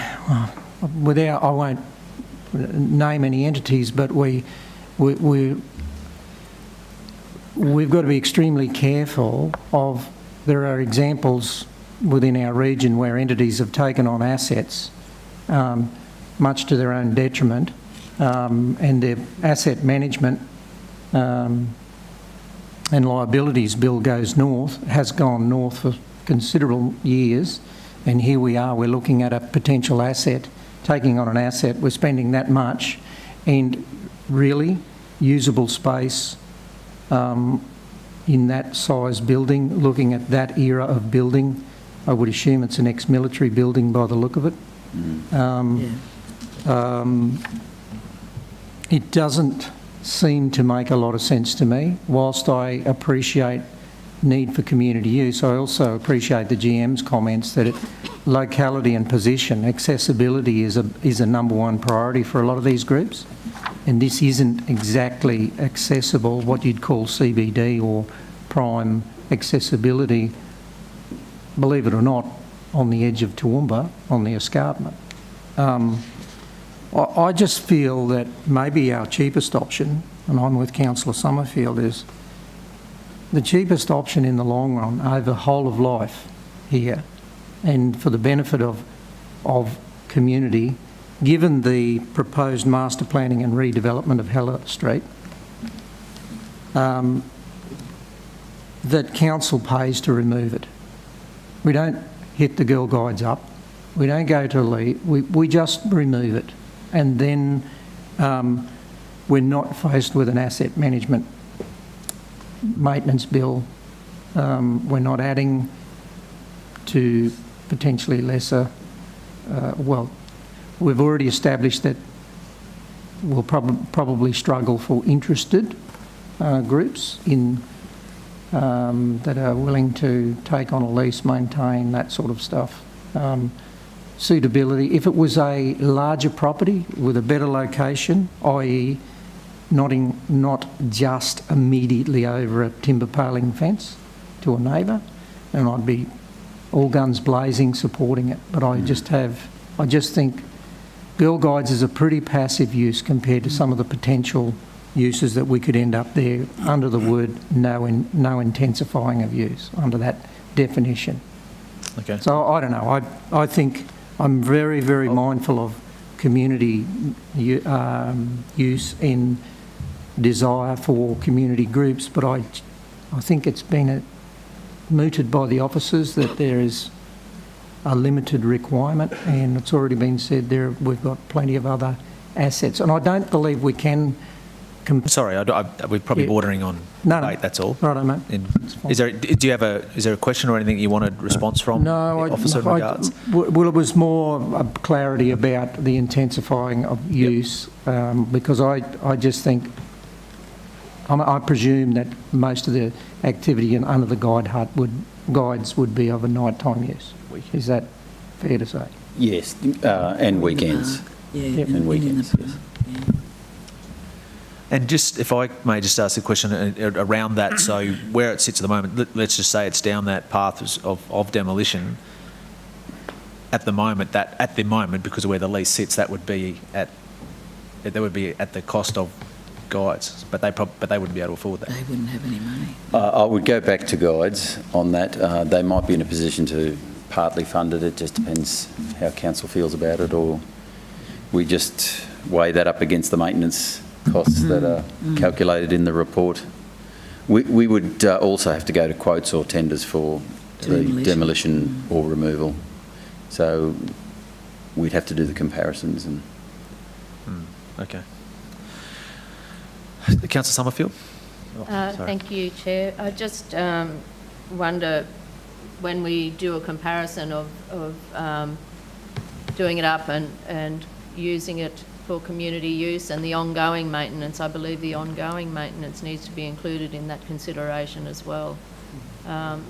without, I won't name any entities, but we've got to be extremely careful of, there are examples within our region where entities have taken on assets much to their own detriment, and their asset management and liabilities bill has gone north for considerable years, and here we are, we're looking at a potential asset, taking on an asset, we're spending that much, and really usable space in that size building, looking at that era of building, I would assume it's an ex-military building by the look of it. It doesn't seem to make a lot of sense to me. Whilst I appreciate need for community use, I also appreciate the GM's comments that locality and position, accessibility is a number one priority for a lot of these groups. And this isn't exactly accessible, what you'd call CBD or prime accessibility, believe it or not, on the edge of Toowoomba, on the escarpment. I just feel that maybe our cheapest option, and I'm with Councillor Summerfield, is the cheapest option in the long run over whole of life here, and for the benefit of community, given the proposed master planning and redevelopment of Heller Street, that council pays to remove it. We don't hit the Girl Guides up. We don't go to lead. We just remove it. And then we're not faced with an asset management maintenance bill. We're not adding to potentially lesser, well, we've already established that we'll probably struggle for interested groups in that are willing to take on a lease, maintain, that sort of stuff. suitability. If it was a larger property with a better location, i.e. not just immediately over a timber paling fence to a neighbour, then I'd be all guns blazing supporting it. But I just think Girl Guides is a pretty passive use compared to some of the potential uses that we could end up there under the word no intensifying of use, under that definition. Okay. So I don't know. I think I'm very, very mindful of community use in desire for community groups, but I think it's been mooted by the officers that there is a limited requirement, and it's already been said there we've got plenty of other assets, and I don't believe we can. Sorry, we're probably bordering on debate, that's all. Right, mate. Is there a question or anything you wanted response from the officer in regards? Well, it was more clarity about the intensifying of use, because I just think, I presume that most of the activity under the guides would be of a nighttime use. Is that fair to say? Yes, and weekends. Yeah, and weekends, yes. Yeah. And just, if I may just ask a question around that, so where it sits at the moment, let's just say it's down that path of demolition. At the moment, because of where the lease sits, that would be at the cost of guides, but they wouldn't be able to afford that. They wouldn't have any money. I would go back to guides on that. They might be in a position to partly fund it. It just depends how council feels about it, or we just weigh that up against the maintenance costs that are calculated in the report. We would also have to go to quotes or tenders for the demolition or removal. So we'd have to do the comparisons. And Okay. Councillor Summerfield? Thank you, Chair. I just wonder, when we do a comparison of doing it up and using it for community use and the ongoing maintenance, I believe the ongoing maintenance needs to be included in that consideration as well.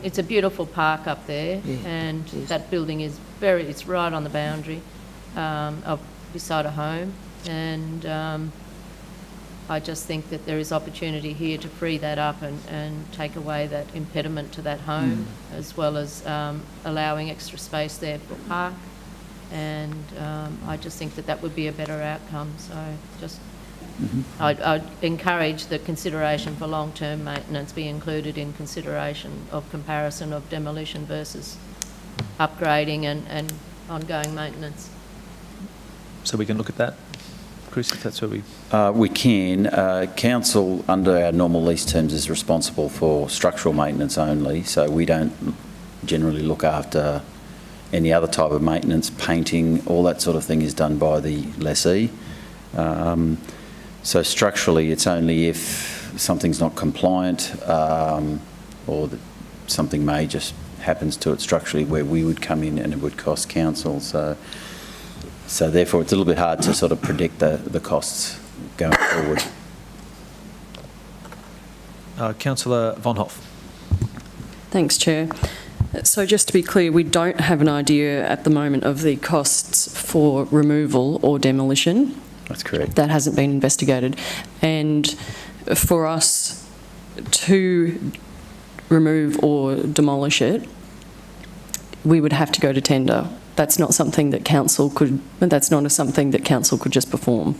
It's a beautiful park up there, and that building is it's right on the boundary of beside a home, and I just think that there is opportunity here to free that up and take away that impediment to that home, as well as allowing extra space there for park. And I just think that would be a better outcome. So just, I'd encourage the consideration for long-term maintenance be included in consideration of comparison of demolition versus upgrading and ongoing maintenance. So we can look at that, Chris, if that's what we... We can. Council, under our normal lease terms, is responsible for structural maintenance only, so we don't generally look after any other type of maintenance. Painting, all that sort of thing is done by the lessee. So structurally, it's only if something's not compliant or that something major happens to it structurally where we would come in and it would cost council. So therefore, it's a little bit hard to sort of predict the costs going forward. Councillor Von Hoff. Thanks, Chair. So just to be clear, we don't have an idea at the moment of the costs for removal or demolition. That's correct. That hasn't been investigated. And for us to remove or demolish it, we would have to go to tender. That's not something that council could just perform.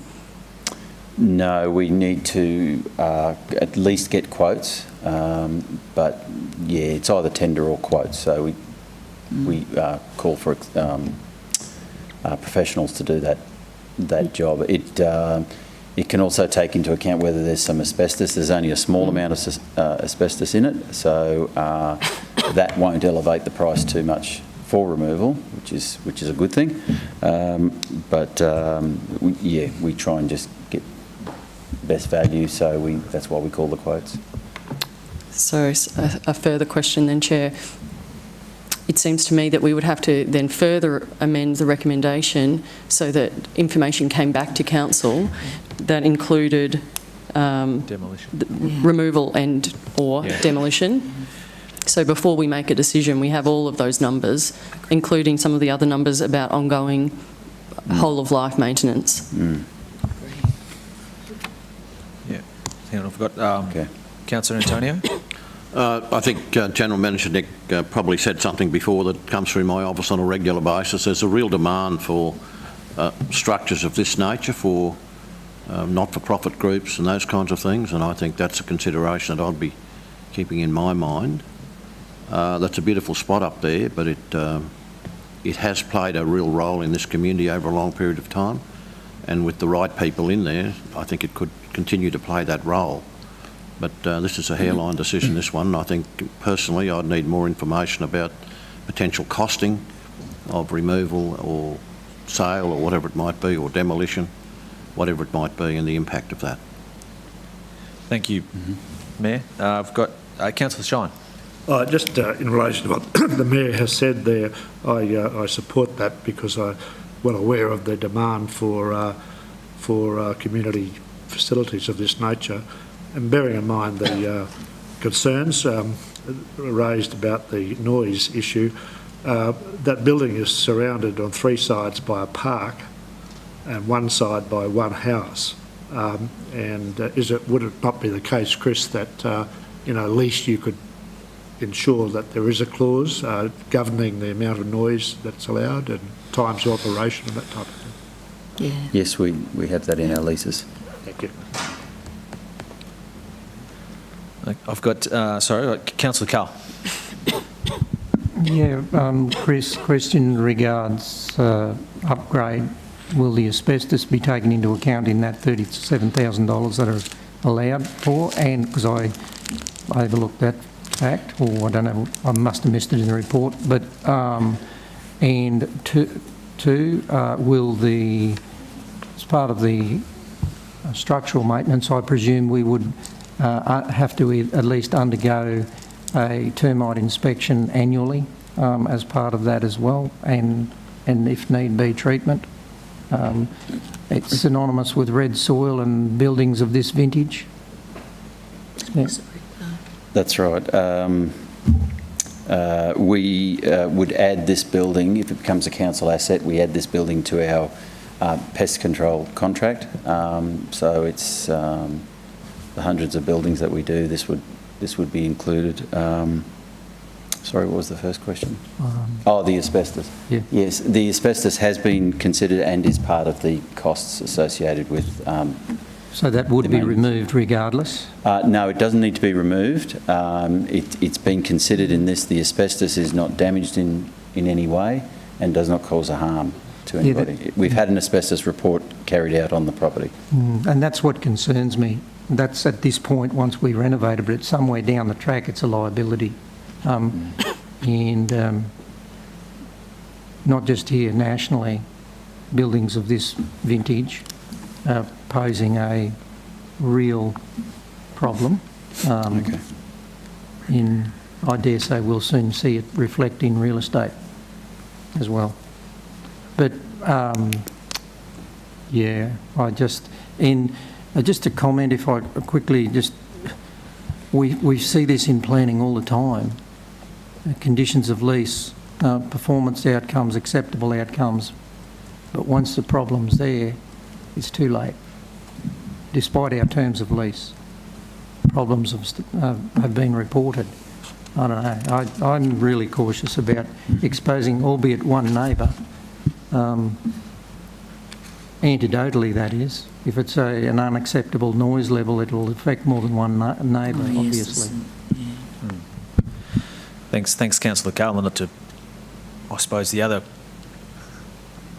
No, we need to at least get quotes, but yeah, it's either tender or quotes. So we call for professionals to do that job. It can also take into account whether there's some asbestos. There's only a small amount of asbestos in it, so that won't elevate the price too much for removal, which is a good thing. We try and just get best value, so that's why we call the quotes. So a further question then, Chair. It seems to me that we would have to then further amend the recommendation so that information came back to council that included Demolition. removal and or demolition. So before we make a decision, we have all of those numbers, including some of the other numbers about ongoing whole-of-life maintenance. Yeah. Hang on, I've got Councillor Antonio. I think General Manager Nick probably said something before that comes through my office on a regular basis. There's a real demand for structures of this nature for not-for-profit groups and those kinds of things, and I think that's a consideration that I'd be keeping in my mind. That's a beautiful spot up there, but it has played a real role in this community over a long period of time, and with the right people in there, I think it could continue to play that role. But this is a hairline decision, this one. I think, personally, I'd need more information about potential costing of removal or sale or whatever it might be, or demolition, whatever it might be, and the impact of that. Thank you, Mayor. I've got Councillor Shine. Just in relation to what the Mayor has said there, I support that because I'm well aware of the demand for community facilities of this nature, and bearing in mind the concerns raised about the noise issue. That building is surrounded on 3 sides by a park and 1 side by 1 house. Would it not be the case, Chris, that in a lease you could ensure that there is a clause governing the amount of noise that's allowed and times of operation and that type of thing? Yeah. Yes, we have that in our leases. Thank you. I've got, Councillor Carl. Yeah, Chris, question regards upgrade. Will the asbestos be taken into account in that $37,000 that are allowed for? And because I overlooked that fact, or I don't know, I must have missed it in the report. But and two, will as part of the structural maintenance, I presume we would have to at least undergo a termite inspection annually as part of that as well, and if need be, treatment. It's synonymous with red soil and buildings of this vintage. Yes. That's right. We would add this building, if it becomes a council asset, we add this building to our pest control contract. So it's the hundreds of buildings that we do, this would be included. Sorry, what was the first question? The asbestos. Yeah. Yes, the asbestos has been considered and is part of the costs associated with. So that would be removed regardless? No, it doesn't need to be removed. It's been considered in this. The asbestos is not damaged in any way and does not cause a harm to anybody. We've had an asbestos report carried out on the property. And that's what concerns me. That's at this point, once we renovate it, but it's somewhere down the track, it's a liability. And not just here, nationally, buildings of this vintage posing a real problem. I dare say we'll soon see it reflect in real estate as well. But yeah, just to comment, if I quickly we see this in planning all the time. Conditions of lease, performance outcomes, acceptable outcomes. But once the problem's there, it's too late. Despite our terms of lease, problems have been reported. I don't know. I'm really cautious about exposing, albeit one neighbour, antidotally that is. If it's an unacceptable noise level, it'll affect more than one neighbour, obviously. Thanks, Councillor Carl. I suppose the other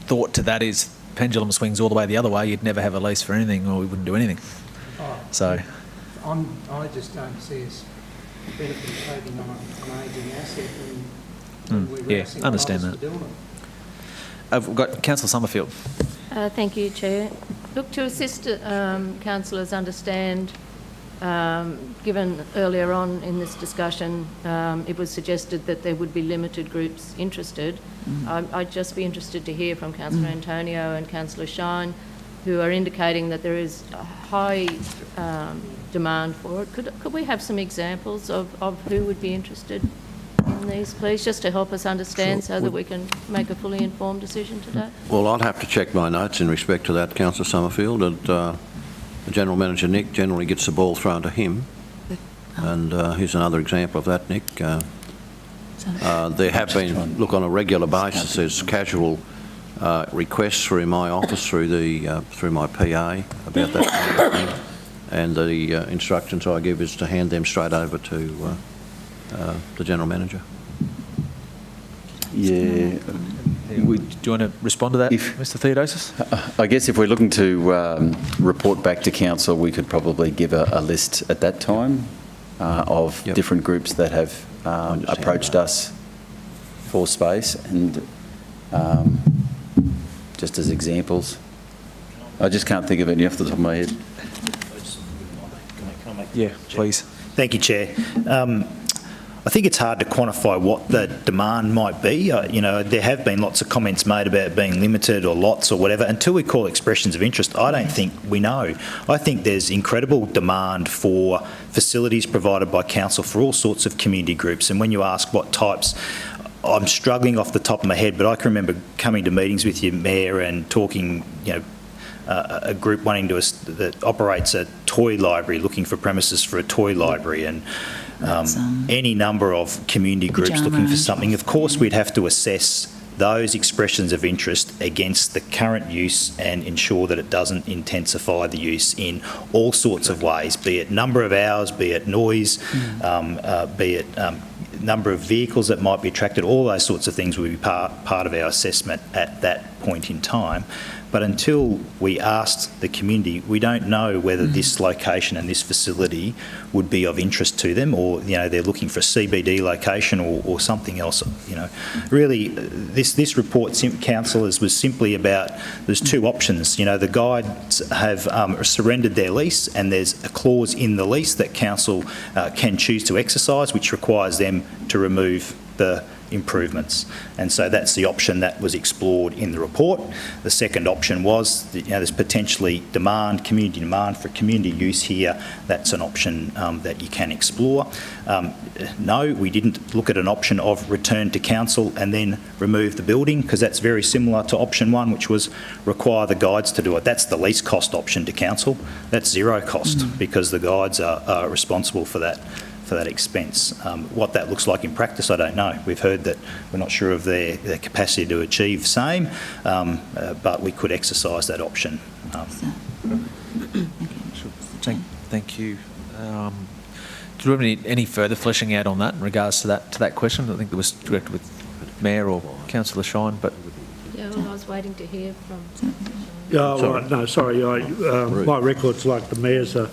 thought to that is pendulum swings all the way the other way. You'd never have a lease for anything, or we wouldn't do anything. So, I just don't see us benefiting taking on an ageing asset and we're understand that. We've got Councillor Summerfield. Thank you, Chair. Look, to assist councillors understand, given earlier on in this discussion, it was suggested that there would be limited groups interested. I'd just be interested to hear from Councillor Antonio and Councillor Shine who are indicating that there is a high demand for it. Could we have some examples of who would be interested in these, please, just to help us understand so that we can make a fully informed decision today? Well, I'd have to check my notes in respect to that, Councillor Summerfield. And, the General Manager, Nick, generally gets the ball thrown to him. And here's another example of that, Nick. There have been, look, on a regular basis, there's casual requests through my office, through my PA about that kind of thing. And the instructions I give is to hand them straight over to the General Manager. Yeah. Do you want to respond to that, Mr. Theodosis? I guess if we're looking to report back to council, we could probably give a list at that time of different groups that have approached us for space, and just as examples. I just can't think of any off the top of my head. Yeah, please. Thank you, Chair. I think it's hard to quantify what the demand might be. You know, there have been lots of comments made about being limited or lots or whatever. Until we call expressions of interest, I don't think we know. I think there's incredible demand for facilities provided by council for all sorts of community groups. And when you ask what types, I'm struggling off the top of my head, but I can remember coming to meetings with you, Mayor, and talking, you know, a group wanting to that operates a toy library, looking for premises for a toy library, and any number of community groups looking for something. Of course, we'd have to assess those expressions of interest against the current use and ensure that it doesn't intensify the use in all sorts of ways, be it number of hours, be it noise, be it number of vehicles that might be attracted. All those sorts of things will be part of our assessment at that point in time. But until we asked the community, we don't know whether this location and this facility would be of interest to them, or, you know, they're looking for a CBD location or something else. You know, really, this report, councillors, was simply about, there's two options. You know, the guides have surrendered their lease, and there's a clause in the lease that council can choose to exercise, which requires them to remove the improvements. And so that's the option that was explored in the report. The second option was that, you know, there's potentially community demand for community use here. That's an option that you can explore. No, we didn't look at an option of return to council and then remove the building, because that's very similar to option one, which was require the guides to do it. That's the least cost option to council. That's zero cost because the guides are responsible for that expense. What that looks like in practice, I don't know. We've heard that we're not sure of their capacity to achieve same, but we could exercise that option. Thank you. Do you have any further fleshing out on that in regards to that question? I think that was directed with Mayor or Councillor Shine, but... Yeah, well, I was waiting to hear from... Yeah, well, no, sorry. My records, like the Mayor's, are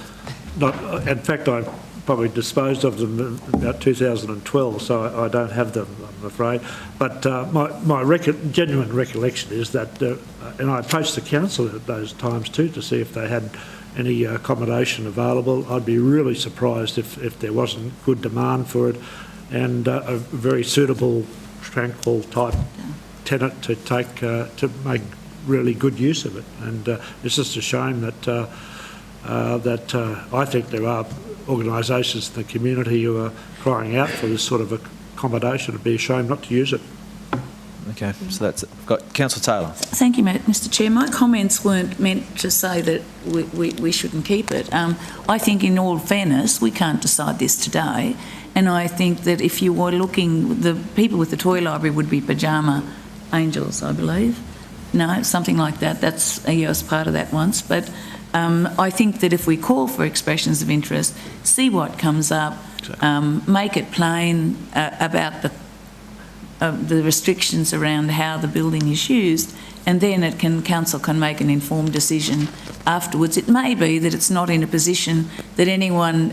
not... In fact, I probably disposed of them in about 2012, so I don't have them, I'm afraid. But my genuine recollection is that, and I approached the council at those times too to see if they had any accommodation available. I'd be really surprised if there wasn't good demand for it, and a very suitable, tranquil type tenant to take to make really good use of it. And it's just a shame that I think there are organisations in the community who are crying out for this sort of accommodation. It'd be a shame not to use it. Okay, so that's it. We've got Councillor Taylor. Thank you, Mr Chair. My comments weren't meant to say that we shouldn't keep it. I think, in all fairness, we can't decide this today, and I think that if you were looking, the people with the toy library would be pyjama angels, I believe. No, something like that. That's, I was part of that once, but I think that if we call for expressions of interest, see what comes up, make it plain about the restrictions around how the building is used, and then council can make an informed decision afterwards. It may be that it's not in a position that anyone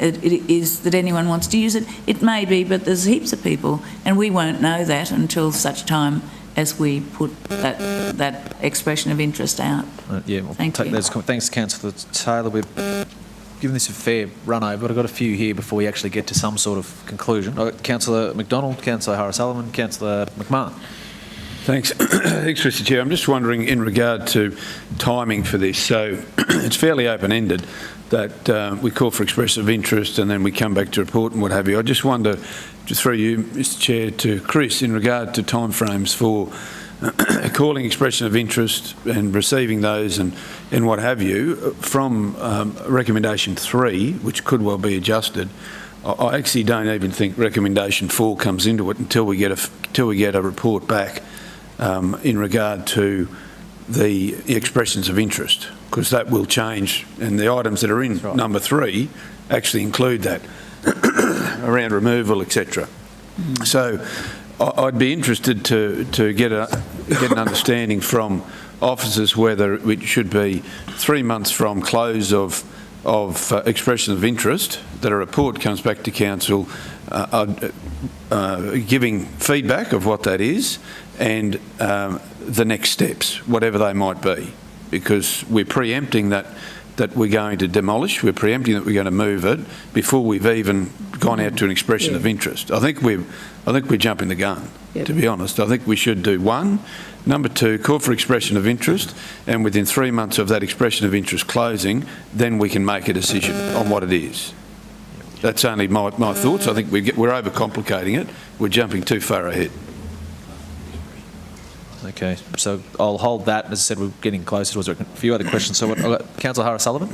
wants to use it. It may be, but there's heaps of people, and we won't know that until such time as we put that expression of interest out. Yeah, we'll Thank you. Thanks, Councillor Taylor. We've given this a fair run over, but I've got a few here before we actually get to some sort of conclusion. I've got Councillor McDonald, Councillor O'Hara-Sullivan, Councillor McMahon. Thanks. Thanks, Mr Chair. I'm just wondering in regard to timing for this. So it's fairly open-ended that we call for expression of interest and then we come back to report and what have you. I just wonder, just through you, Mr Chair, to Chris, in regard to timeframes for calling expression of interest and receiving those and what have you, from recommendation 3, which could well be adjusted, I actually don't even think recommendation 4 comes into it until we get a report back in regard to the expressions of interest, because that will change, and the items that are in number 3 actually include that around removal, etc. So I'd be interested to get an understanding from officers whether it should be 3 months from close of expression of interest that a report comes back to council giving feedback of what that is and the next steps, whatever they might be, because we're preempting that we're going to demolish, we're preempting that we're going to move it before we've even gone out to an expression of interest. I think we're jumping the gun, to be honest. I think we should do 1. Number 2, call for expression of interest, and within 3 months of that expression of interest closing, then we can make a decision on what it is. That's only my thoughts. I think we're overcomplicating it. We're jumping too far ahead. Okay, so I'll hold that. As I said, we're getting closer. Was there a few other questions? So, Councillor Harris-Sullivan?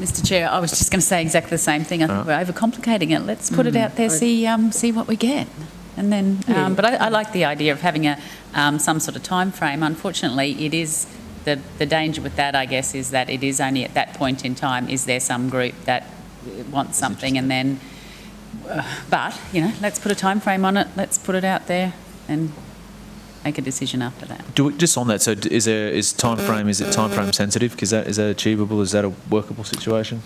Mr Chair, I was just going to say exactly the same thing. I think we're overcomplicating it. Let's put it out there, see what we get. And then, but I like the idea of having some sort of time frame. Unfortunately, it is the danger with that, I guess, is that it is only at that point in time is there some group that wants something, and then, but let's put a time frame on it. Let's put it out there and make a decision after that. Just on that, so is it time frame sensitive? Because is that achievable? Is that a workable situation?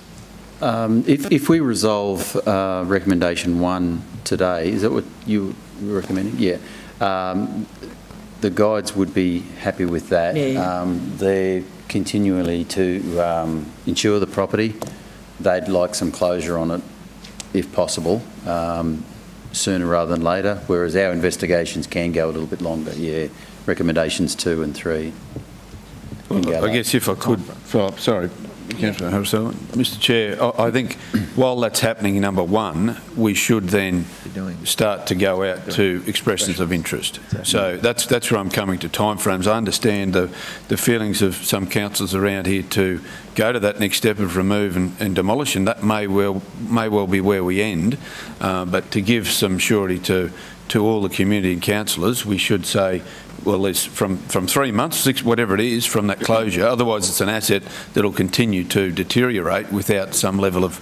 If we resolve recommendation 1 today, is that what you were recommending? Yeah. The guides would be happy with that. Yeah. They're continually to insure the property. They'd like some closure on it, if possible, sooner rather than later, whereas our investigations can go a little bit longer. Yeah, recommendations 2 and 3. I guess if I could follow up, sorry, Councillor Harris-Sullivan. Mr Chair, I think while that's happening, number 1, we should then start to go out to expressions of interest. So that's where I'm coming to timeframes. I understand the feelings of some councillors around here to go to that next step of remove and demolish, and that may well be where we end. But to give some surety to all the community and councillors, we should say, well, there's from 3 months, 6, whatever it is, from that closure. Otherwise, it's an asset that will continue to deteriorate without some level of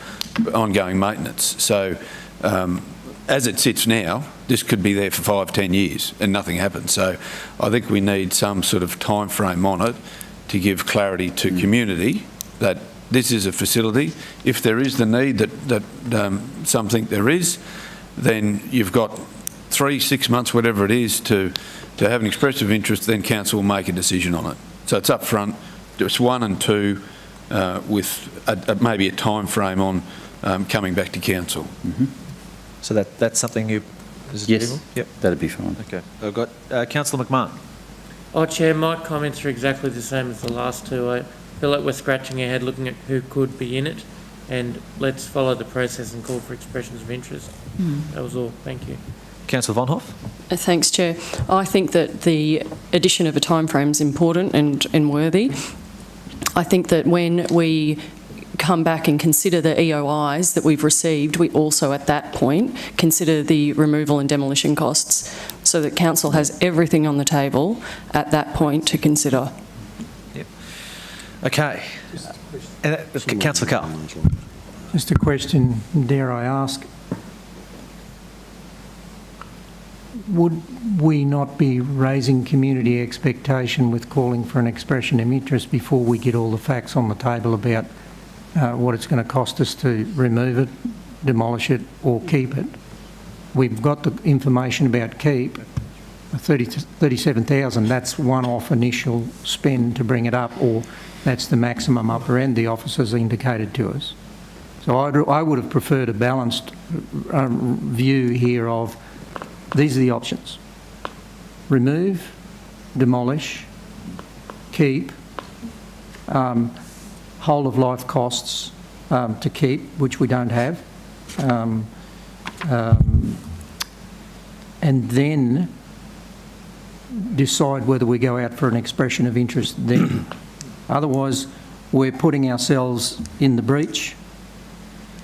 ongoing maintenance. So, as it sits now, this could be there for 5, 10 years and nothing happens. So, I think we need some sort of time frame on it to give clarity to community that this is a facility. If there is the need that some think there is, then you've got 3, 6 months, whatever it is, to have an expression of interest, then council will make a decision on it. So it's up front, it's 1 and 2 with maybe a time frame on coming back to council. Mm-hmm. So that's something you... Yes, yep, that'd be fine. Okay. I've got Councillor McMahon. Chair, my comments are exactly the same as the last 2. I feel like we're scratching our head looking at who could be in it, and let's follow the process and call for expressions of interest. That was all. Thank you. Councillor Von Hoff? Thanks, Chair. I think that the addition of a timeframe is important and worthy. I think that when we come back and consider the EOIs that we've received, we also at that point consider the removal and demolition costs, so that council has everything on the table at that point to consider. Yep. Okay. Councillor Carr. Just a question, dare I ask? Would we not be raising community expectation with calling for an expression of interest before we get all the facts on the table about what it's going to cost us to remove it, demolish it or keep it? We've got the information about keep, 37,000, that's one-off initial spend to bring it up, or that's the maximum upper end the officers indicated to us. So I would have preferred a balanced view here of these are the options. remove, demolish, keep, whole of life costs to keep, which we don't have, and then decide whether we go out for an expression of interest then. Otherwise, we're putting ourselves in the breach,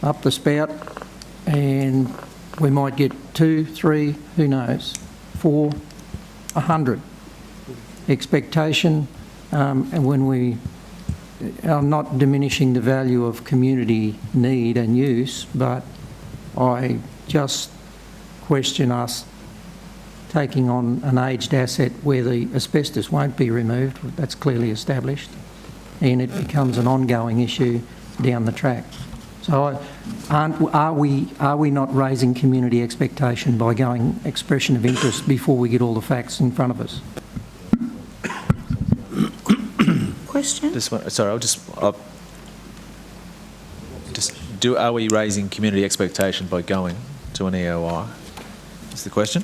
up the spout, and we might get 2, 3, who knows, 4, 100. Expectation, and when we are not diminishing the value of community need and use, but I just question us taking on an aged asset where the asbestos won't be removed, that's clearly established, and it becomes an ongoing issue down the track. So are we not raising community expectation by going expression of interest before we get all the facts in front of us? Question? Are we raising community expectation by going to an EOI? Is the question?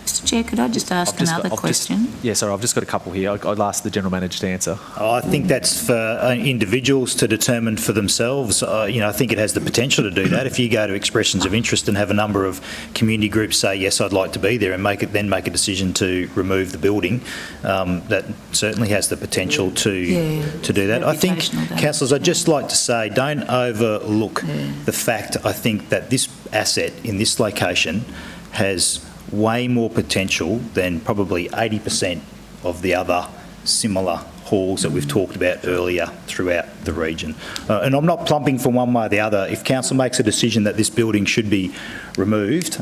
Mr Chair, could I just ask another question? I've just got a couple here. I'd ask the General Manager to answer. I think that's for individuals to determine for themselves. I think it has the potential to do that. If you go to expressions of interest and have a number of community groups say, yes, I'd like to be there, and make a decision to remove the building, that certainly has the potential to do that. I think, councillors, I'd just like to say, don't overlook the fact, I think, that this asset in this location has way more potential than probably 80% of the other similar halls that we've talked about earlier throughout the region. And I'm not plumping for one way or the other. If council makes a decision that this building should be removed,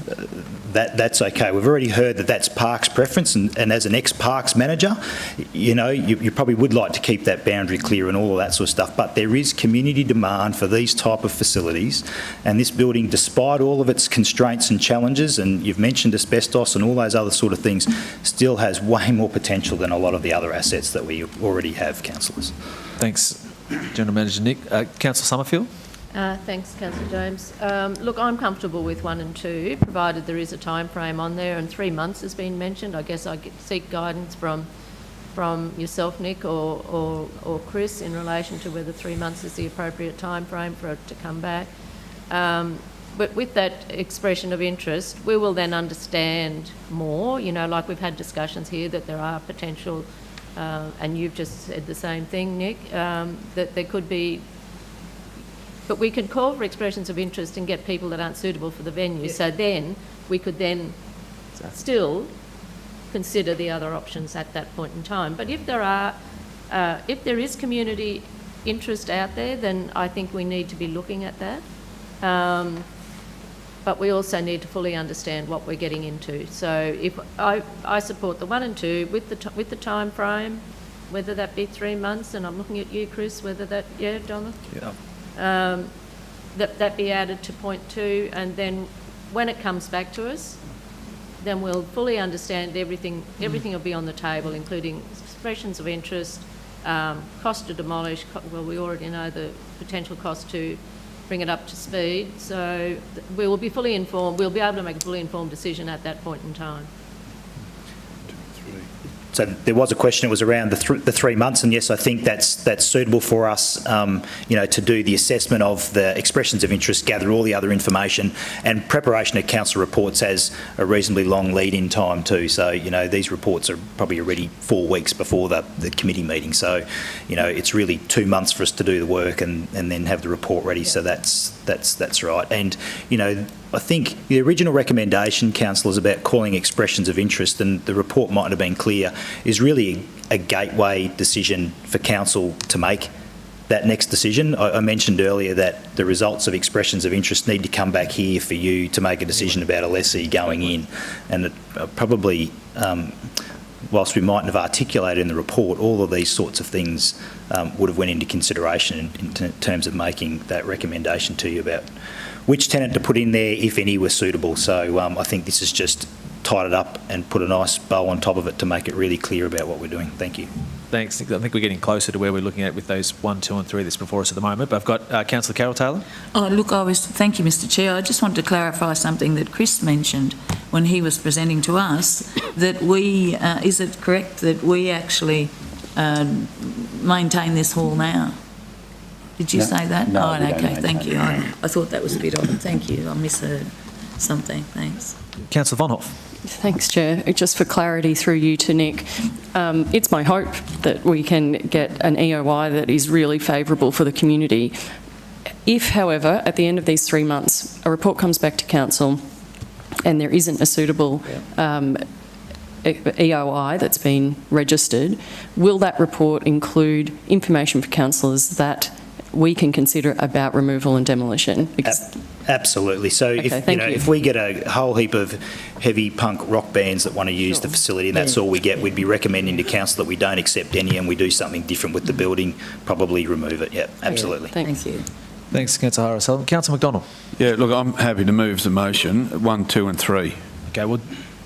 that's okay. We've already heard that that's Parks' preference, and as an ex-Parks manager, you probably would like to keep that boundary clear and all of that sort of stuff, but there is community demand for these type of facilities, and this building, despite all of its constraints and challenges, and you've mentioned asbestos and all those other sort of things, still has way more potential than a lot of the other assets that we already have, councillors. Thanks, General Manager Nick. Councillor Summerfield? Thanks, Councillor James. Look, I'm comfortable with 1 and 2, provided there is a time frame on there, and 3 months has been mentioned. I guess I seek guidance from yourself, Nick, or Chris, in relation to whether 3 months is the appropriate time frame for it to come back. But with that expression of interest, we will then understand more. Like we've had discussions here that there are potential, and you've just said the same thing, Nick, that there could be. But we can call for expressions of interest and get people that aren't suitable for the venue. So then we could then still consider the other options at that point in time. But if there is community interest out there, then I think we need to be looking at that. But we also need to fully understand what we're getting into. So if I support the 1 and 2 with the time frame, whether that be 3 months, and I'm looking at you, Chris, whether that, Donna? Yeah. That be added to point 2, and then when it comes back to us, then we'll fully understand everything. Everything will be on the table, including expressions of interest, cost to demolish. Well, we already know the potential cost to bring it up to speed. So we will be fully informed. We'll be able to make a fully informed decision at that point in time. So there was a question, it was around the 3 months, and yes, I think that's suitable for us, to do the assessment of the expressions of interest, gather all the other information, and preparation of council reports has a reasonably long lead-in time too. So, these reports are probably already 4 weeks before the committee meeting. So, it's really 2 months for us to do the work and then have the report ready. So that's right. And, I think the original recommendation, councillors, about calling expressions of interest, and the report mightn't have been clear, is really a gateway decision for council to make that next decision. I mentioned earlier that the results of expressions of interest need to come back here for you to make a decision about a lessee going in. And it probably, whilst we mightn't have articulated in the report, all of these sorts of things would have went into consideration in terms of making that recommendation to you about which tenant to put in there, if any, were suitable. So I think this has just tied it up and put a nice bow on top of it to make it really clear about what we're doing. Thank you. Thanks. I think we're getting closer to where we're looking at with those 1, 2 and 3 that's before us at the moment. But I've got Councillor Carroll-Taylor. Oh, look, thank you, Mr Chair. I just wanted to clarify something that Chris mentioned when he was presenting to us, that is it correct that we actually maintain this hall now? Did you say that? No, oh, we don't okay, thank maintain you. I thought that was a bit odd. Thank you. I misheard something. Thanks. Councillor Von Hoff. Thanks, Chair. Just for clarity through you to Nick, it's my hope that we can get an EOI that is really favourable for the community. If, however, at the end of these 3 months, a report comes back to Council and there isn't a suitable EOI that's been registered, will that report include information for councillors that we can consider about removal and demolition? Absolutely. So if we get a whole heap of heavy punk rock bands that want to use the facility and that's all we get, we'd be recommending to council that we don't accept any and we do something different with the building, probably remove it. Yeah, absolutely. Thank you. Thanks, Councillor Harris. Councillor McDonald. Yeah, look, I'm happy to move the motion, 1, 2 and 3. Okay, well,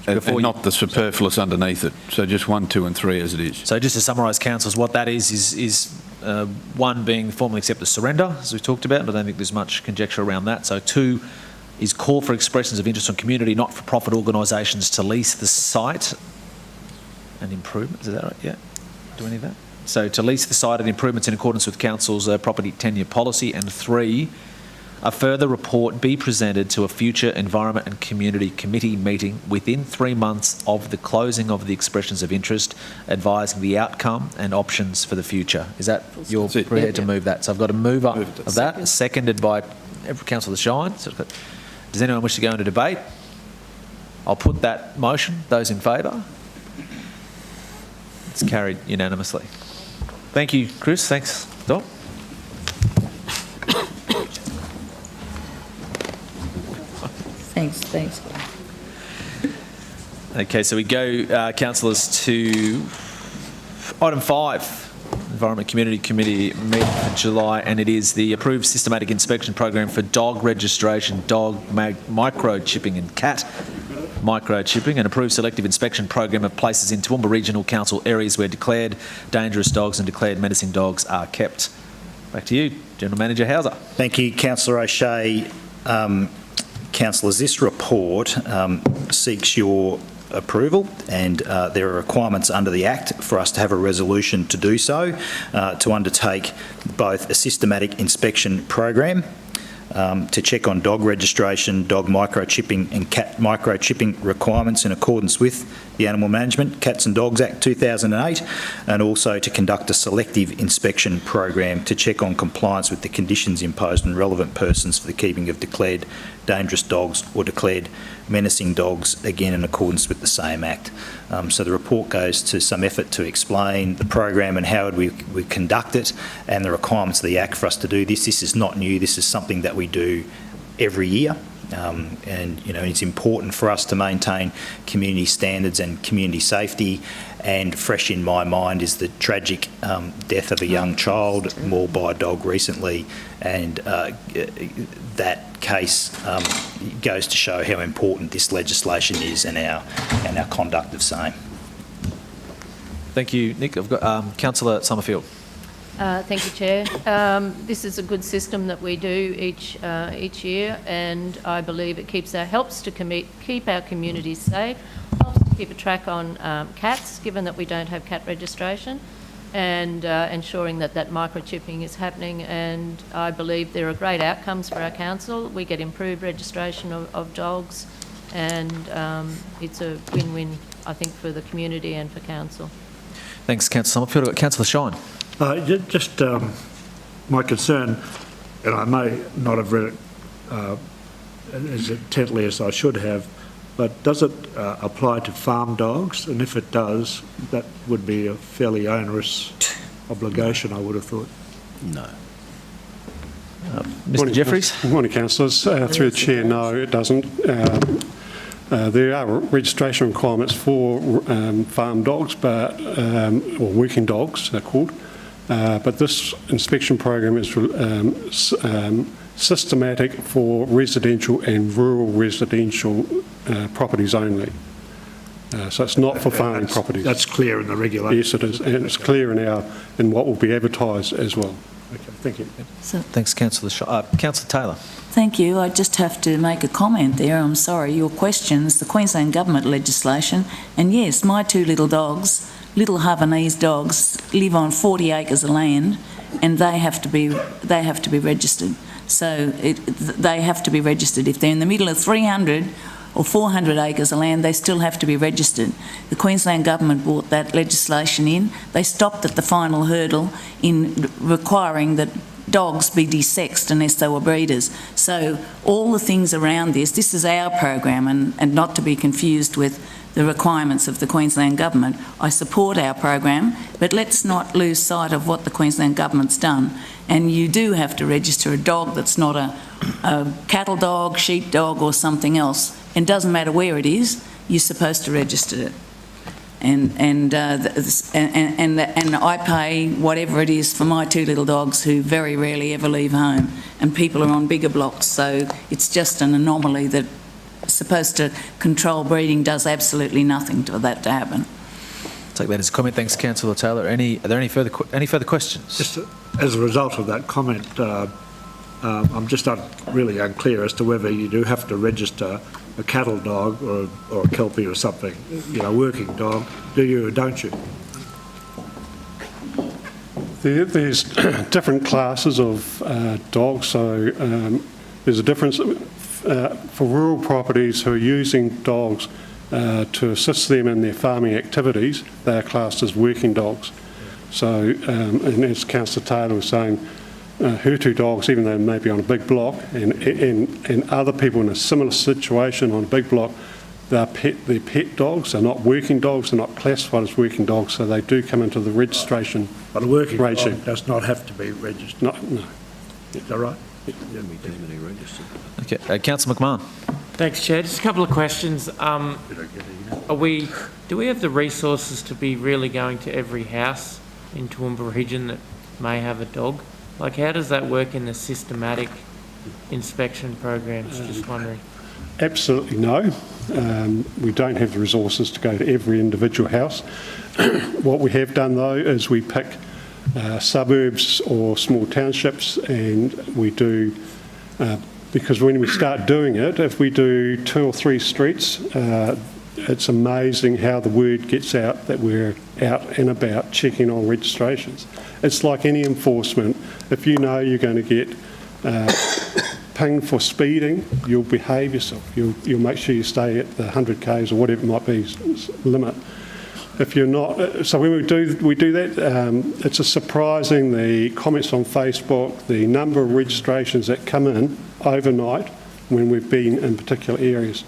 and not the superfluous underneath it. So just 1, 2 and 3 as it is. So just to summarise, councillors, what that is 1 being formally accept the surrender, as we talked about, and I don't think there's much conjecture around that. So 2 is call for expressions of interest from community, not-for-profit organisations to lease the site and improvements. Is that right? Yeah. Do any of that? So to lease the site and improvements in accordance with council's property tenure policy. And 3, a further report be presented to a future Environment and Community Committee meeting within 3 months of the closing of the expressions of interest, advising the outcome and options for the future. Is that you're prepared to move that? So I've got a mover of that, seconded by Councillor Shine. So does anyone wish to go into debate? I'll put that motion. Those in favour? It's carried unanimously. Thank you, Chris. Thanks, Doc. Thanks. Okay, so we go, councillors, to item 5, Environment Community Committee meeting for July, and it is the approved systematic inspection program for dog registration, dog microchipping and cat microchipping, and approved selective inspection program of places in Toowoomba Regional Council areas where declared dangerous dogs and declared menacing dogs are kept. Back to you, General Manager Hauser. Thank you, Councillor O'Shea. Councillors, this report seeks your approval, and there are requirements under the Act for us to have a resolution to do so, to undertake both a systematic inspection program to check on dog registration, dog microchipping and cat microchipping requirements in accordance with the Animal Management Cats and Dogs Act 2008, and also to conduct a selective inspection program to check on compliance with the conditions imposed on relevant persons for the keeping of declared dangerous dogs or declared menacing dogs, again in accordance with the same Act. So the report goes to some effort to explain the program and how we conduct it and the requirements of the Act for us to do this. This is not new. This is something that we do every year. And it's important for us to maintain community standards and community safety, and fresh in my mind is the tragic death of a young child mauled by a dog recently, and that case goes to show how important this legislation is and our conduct of same. Thank you, Nick. I've got Councillor Summerfield. Thank you, Chair. This is a good system that we do each year, and I believe it helps to keep our communities safe, helps to keep a track on cats, given that we don't have cat registration, and ensuring that microchipping is happening. And I believe there are great outcomes for our council. We get improved registration of dogs, and it's a win-win, I think, for the community and for council. Thanks, Councillor Summerfield. I've got Councillor Shine. Just my concern, and I may not have read it as intently as I should have, but does it apply to farm dogs? And if it does, that would be a fairly onerous obligation, I would have thought. No. Mr Jeffries. Good morning, councillors. Through the Chair, no, it doesn't. There are registration requirements for farm dogs, or working dogs, they're called. But this inspection program is systematic for residential and rural residential properties only. So it's not for farming properties. That's clear in the regulation? Yes, it is, and it's clear in what will be advertised as well. Okay, thank you. Thanks, Councillor Councillor Taylor. Thank you. I just have to make a comment there. I'm sorry. Your question's the Queensland Government legislation, and yes, my two little dogs, little Havanese dogs, live on 40 acres of land, and they have to be registered. So they have to be registered. If they're in the middle of 300 or 400 acres of land, they still have to be registered. The Queensland Government brought that legislation in. They stopped at the final hurdle in requiring that dogs be desexed unless they were breeders. So all the things around this is our program, and not to be confused with the requirements of the Queensland Government. I support our program, but let's not lose sight of what the Queensland Government's done. And you do have to register a dog that's not a cattle dog, sheep dog or something else. It doesn't matter where it is, you're supposed to register it. And I pay whatever it is for my two little dogs who very rarely ever leave home, and people are on bigger blocks, so it's just an anomaly that supposed to control breeding does absolutely nothing for that to happen. Take that as a comment. Thanks, Councillor Taylor. Are there any further questions? Just as a result of that comment, I'm just really unclear as to whether you do have to register a cattle dog or a kelpie or something, working dog. Do you or don't you? There's different classes of dogs, so there's a difference for rural properties who are using dogs to assist them in their farming activities. They are classed as working dogs. So, and as Councillor Taylor was saying, her two dogs, even though they may be on a big block, and other people in a similar situation on a big block, they're pet dogs. They're not working dogs. They're not classified as working dogs, so they do come into the registration. But a working regime dog does not have to be registered. No. Is that right? Okay, Councillor McMahon. Thanks, Chair. Just a couple of questions. Do we have the resources to be really going to every house in Toowoomba region that may have a dog? Like, how does that work in the systematic inspection programs? Just wondering. Absolutely no. We don't have the resources to go to every individual house. What we have done, though, is we pick suburbs or small townships, and we do, because when we start doing it, if we do 2 or 3 streets, it's amazing how the word gets out that we're out and about checking on registrations. It's like any enforcement. If you know you're going to get pinged for speeding, you'll behave yourself. You'll make sure you stay at the 100 k's or whatever it might be limit. If you're not, so when we do that, it's surprising the comments on Facebook, the number of registrations that come in overnight when we've been in particular areas.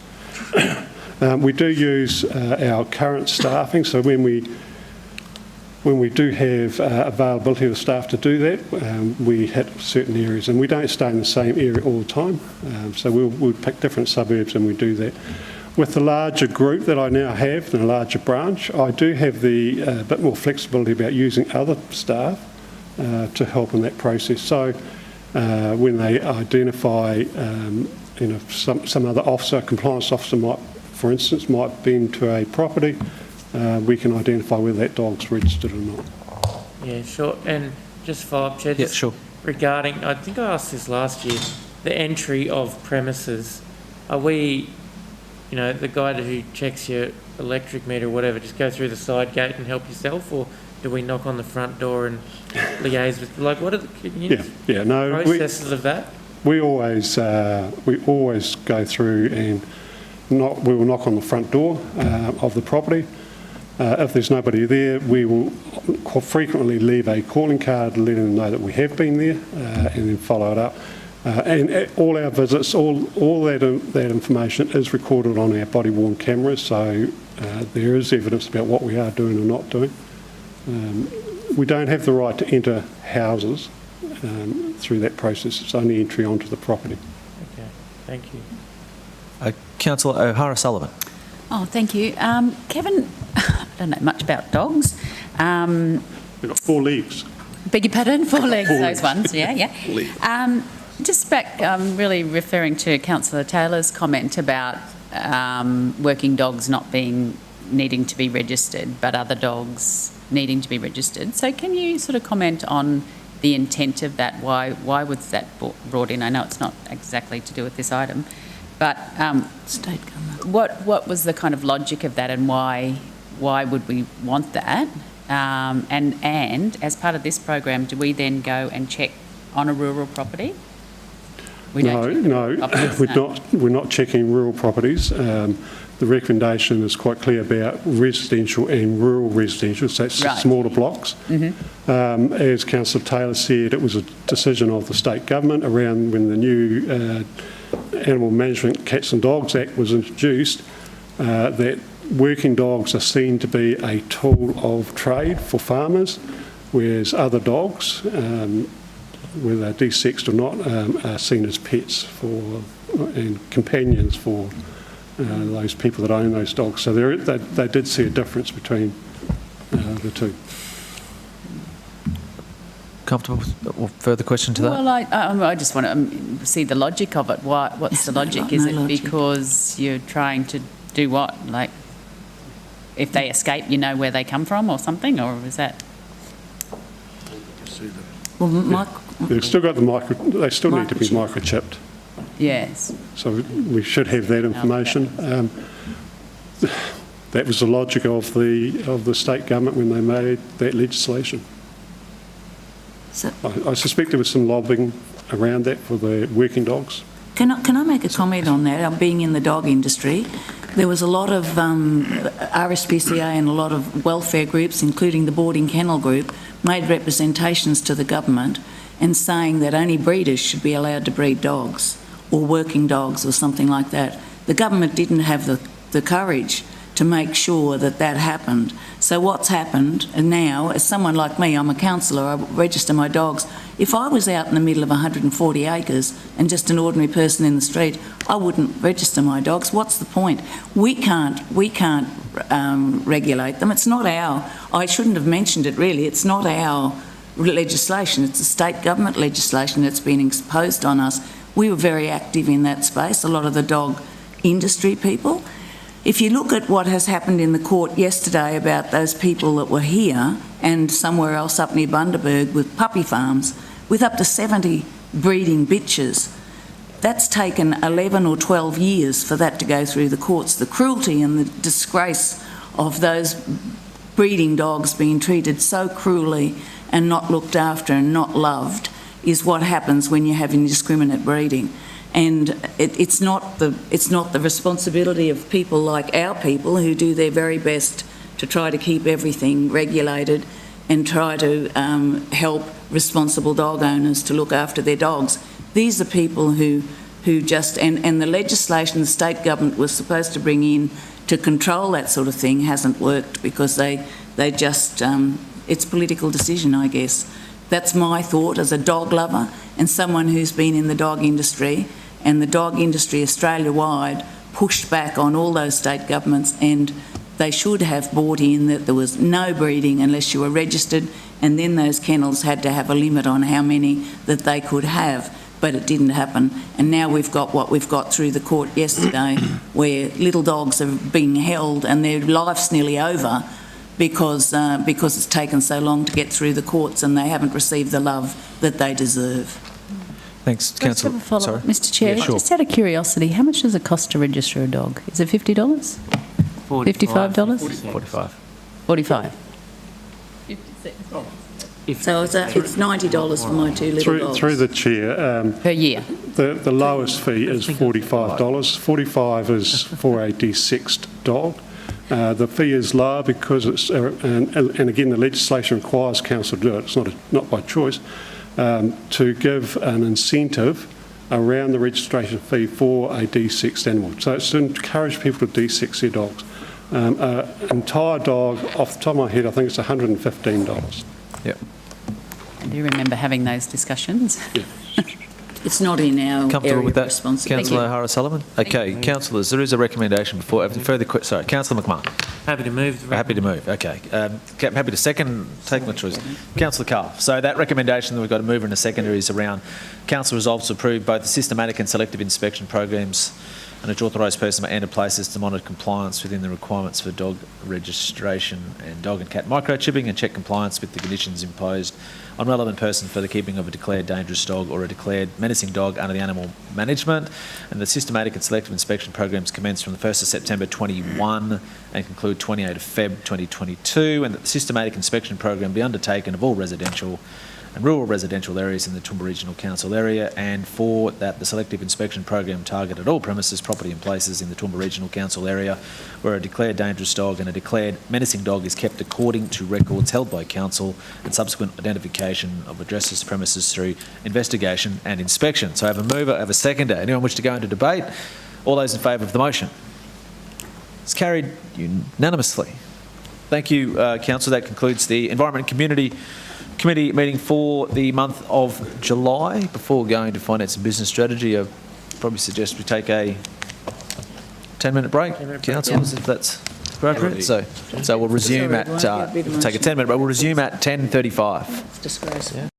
We do use our current staffing, so when we do have availability of staff to do that, we hit certain areas, and we don't stay in the same area all the time. So we'll pick different suburbs and we do that. With the larger group that I now have, the larger branch, I do have the bit more flexibility about using other staff to help in that process. So when they identify, some other officer, compliance officer might, for instance, might have been to a property, we can identify whether that dog's registered or not. Yeah, sure. And just follow up, Chair. Yeah, sure. Regarding, I think I asked this last year, the entry of premises, are we, the guy who checks your electric meter or whatever, just go through the side gate and help yourself, or do we knock on the front door and liaise with, what are the processes of that? We always go through and we will knock on the front door of the property. If there's nobody there, we will frequently leave a calling card letting them know that we have been there, and then follow it up. And all our visits, all that information is recorded on our body-worn cameras, so there is evidence about what we are doing or not doing. We don't have the right to enter houses through that process. It's only entry onto the property. Okay, thank you. Councillor O'Hara-Sullivan. Oh, thank you. Kevin, I don't know much about dogs. We've got 4 legs. Beg your pardon? 4 legs, Four those legs. ones, yeah. Just back, really referring to Councillor Taylor's comment about working dogs not being needing to be registered, but other dogs needing to be registered. So can you sort of comment on the intent of that? Why was that brought in? I know it's not exactly to do with this item, but State government. what was the kind of logic of that, and why would we want that? And as part of this program, do we then go and check on a rural property? We don't We're not checking rural properties. The recommendation is quite clear about residential and rural residential, so that's Right. smaller blocks. As Councillor Taylor said, it was a decision of the state government around when the new Animal Management Cats and Dogs Act was introduced, that working dogs are seen to be a tool of trade for farmers, whereas other dogs, whether they're desexed or not, are seen as pets and companions for those people that own those dogs. So they did see a difference between the two. Comfortable with or further question to that? Well, I just want to see the logic of it. What's the logic? Is it because you're trying to do what? Like, if they escape, you know where they come from or something, or is that? Well, They've still got they still need to be microchipped. Yes. So we should have that information. That was the logic of the state government when they made that legislation. So, I suspect there was some lobbying around that for the working dogs. Can I make a comment on that? Being in the dog industry, there was a lot of RSPCA and a lot of welfare groups, including the Boarding Kennel Group, made representations to the government and saying that only breeders should be allowed to breed dogs or working dogs or something like that. The government didn't have the courage to make sure that happened. So what's happened now, as someone like me, I'm a counsellor, I register my dogs. If I was out in the middle of 140 acres and just an ordinary person in the street, I wouldn't register my dogs. What's the point? We can't regulate them. It's not I shouldn't have mentioned it really, it's not our legislation, it's a state government legislation that's been imposed on us. We were very active in that space, a lot of the dog industry people. If you look at what has happened in the court yesterday about those people that were here and somewhere else up near Bundaberg with puppy farms with up to 70 breeding bitches, that's taken 11 or 12 years for that to go through the courts. The cruelty and the disgrace of those breeding dogs being treated so cruelly and not looked after and not loved is what happens when you have indiscriminate breeding. And it's not the responsibility of people like our people who do their very best to try to keep everything regulated and try to help responsible dog owners to look after their dogs. These are people who just, and the legislation the state government was supposed to bring in to control that sort of thing hasn't worked because they just, it's a political decision, I guess. That's my thought as a dog lover and someone who's been in the dog industry, and the dog industry Australia-wide pushed back on all those state governments, and they should have brought in that there was no breeding unless you were registered, and then those kennels had to have a limit on how many that they could have, but it didn't happen. And now we've got what we've got through the court yesterday where little dogs are being held and their life's nearly over because it's taken so long to get through the courts and they haven't received the love that they deserve. Thanks, Can I just Councillor. have a follow-up, Sorry. Mr Chair? Yeah, sure. Just out of curiosity, how much does it cost to register a dog? Is it $50? $55? 45. 45. So it's $90 for my two little dogs. Through the chair, Per year? the lowest fee is $45. $45 is for a desexed dog. The fee is lower because it's, and again, the legislation requires council to do it. It's not by choice. To give an incentive around the registration fee for a desexed animal. So it's to encourage people to desex their dogs. An entire dog, off the top of my head, I think it's $115. Yep. I do remember having those discussions. Yeah. It's not in our Comfortable area with of that, responsibility. Councillor O'Hara-Sullivan? Okay, councillors, there is a recommendation before. Further, sorry, Councillor McMahon. Happy to move. Happy to move, okay. Happy to second, take my choice. Councillor Carr. So that recommendation that we've got to move in a secondary is around council resolves to approve both the systematic and selective inspection programs and each authorised person may enter places to monitor compliance within the requirements for dog registration and dog and cat microchipping and check compliance with the conditions imposed on relevant person for the keeping of a declared dangerous dog or a declared menacing dog under the Animal Management. And the systematic and selective inspection programs commence from the 1st of September 21 and conclude 28 of Feb 2022, and that the systematic inspection program be undertaken of all residential and rural residential areas in the Toowoomba Regional Council area, and for that the selective inspection program targeted all premises, property and places in the Toowoomba Regional Council area where a declared dangerous dog and a declared menacing dog is kept according to records held by council and subsequent identification of addresses, premises through investigation and inspection. So I have a mover, I have a seconder. Anyone wish to go into debate? All those in favour of the motion? It's carried unanimously. Thank you, Councillor. That concludes the Environment and Committee meeting for the month of July. Before going to Finance and Business Strategy, I probably suggest we take a 10-minute break, councillors, if that's appropriate. So we'll resume at, take a 10-minute break. We'll resume at 10:35. It's disgraceful.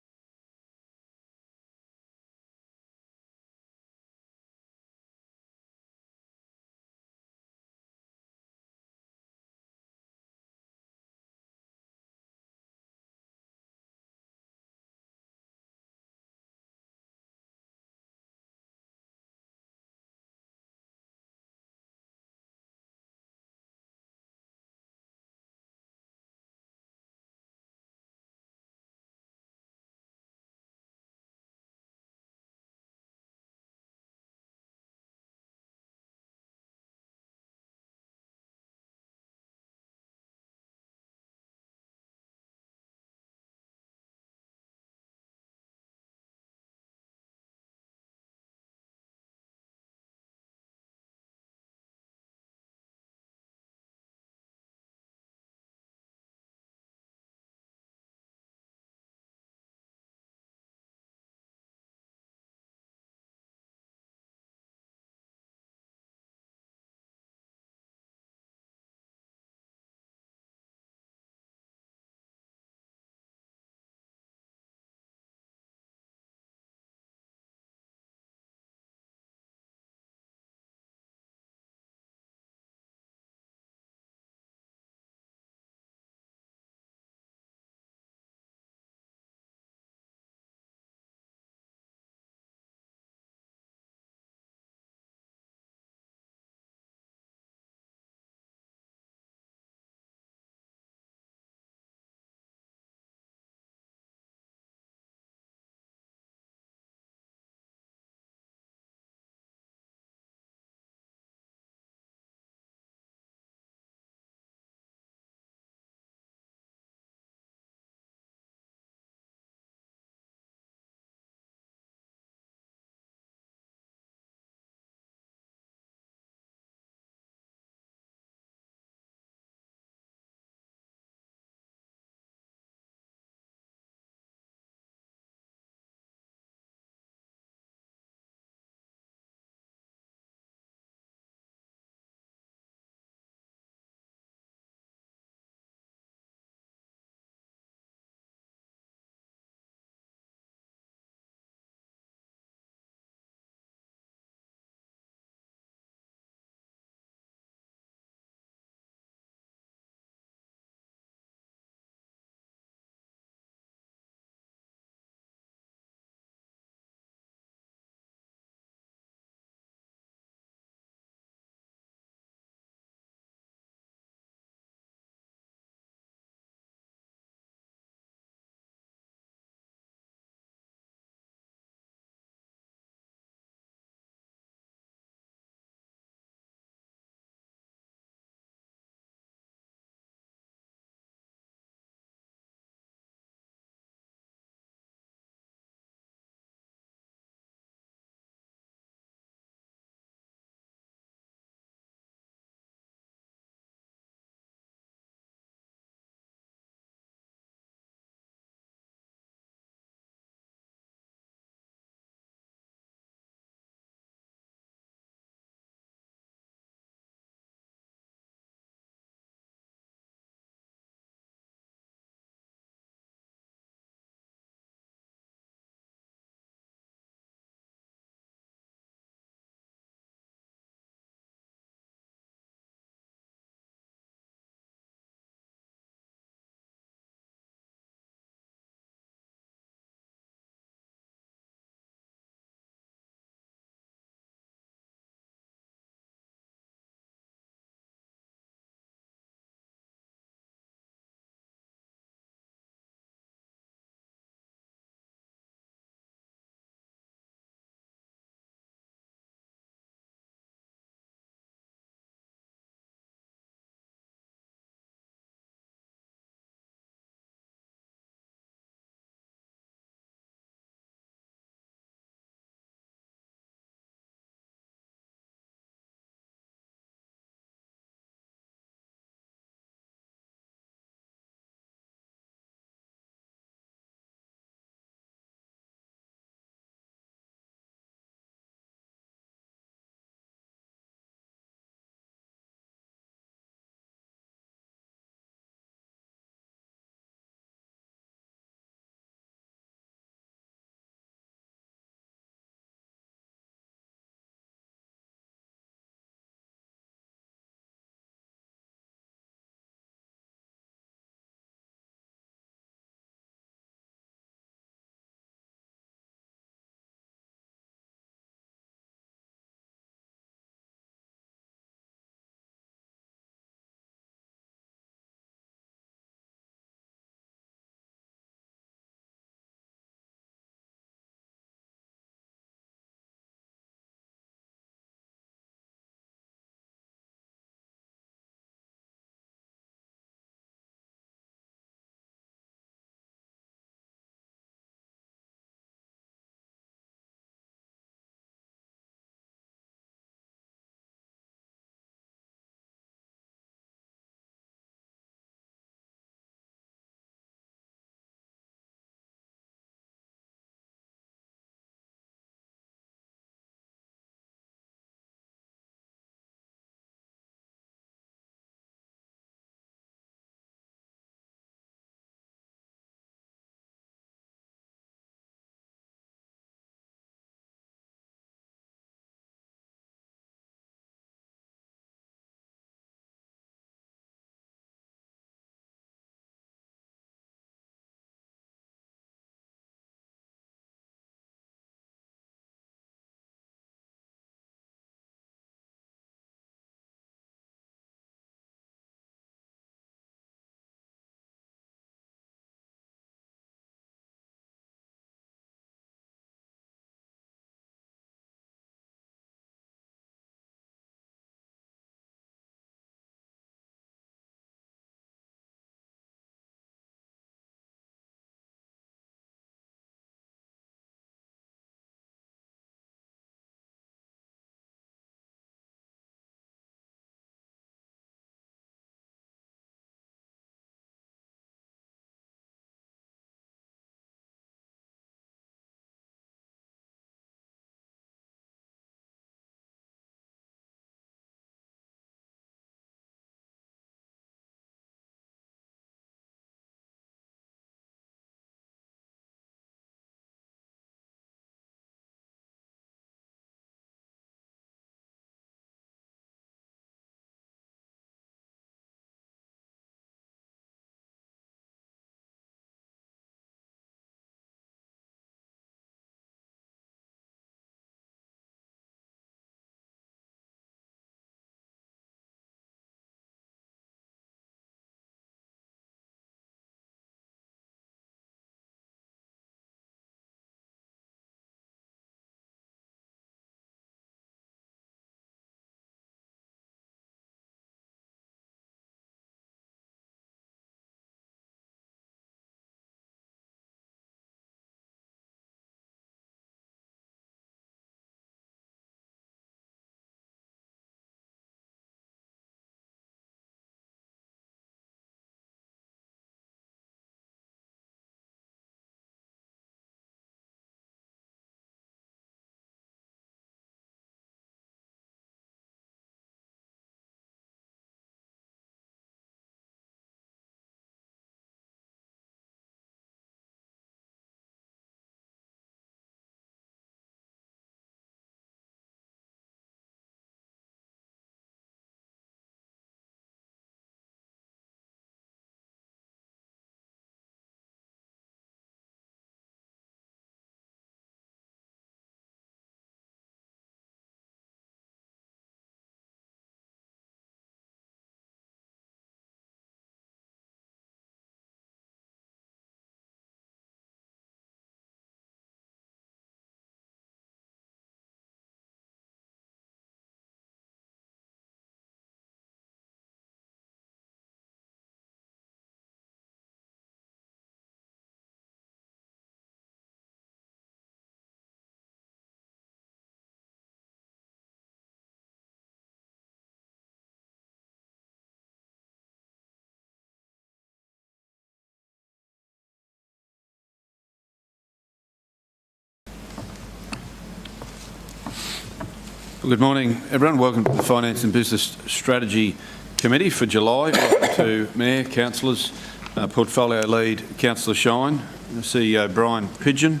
Well, good morning, everyone. Welcome to the Finance and Business Strategy Committee for July. Welcome to Mayor, Councillors, Portfolio Lead Councillor Shine, CEO Brian Pidgeon,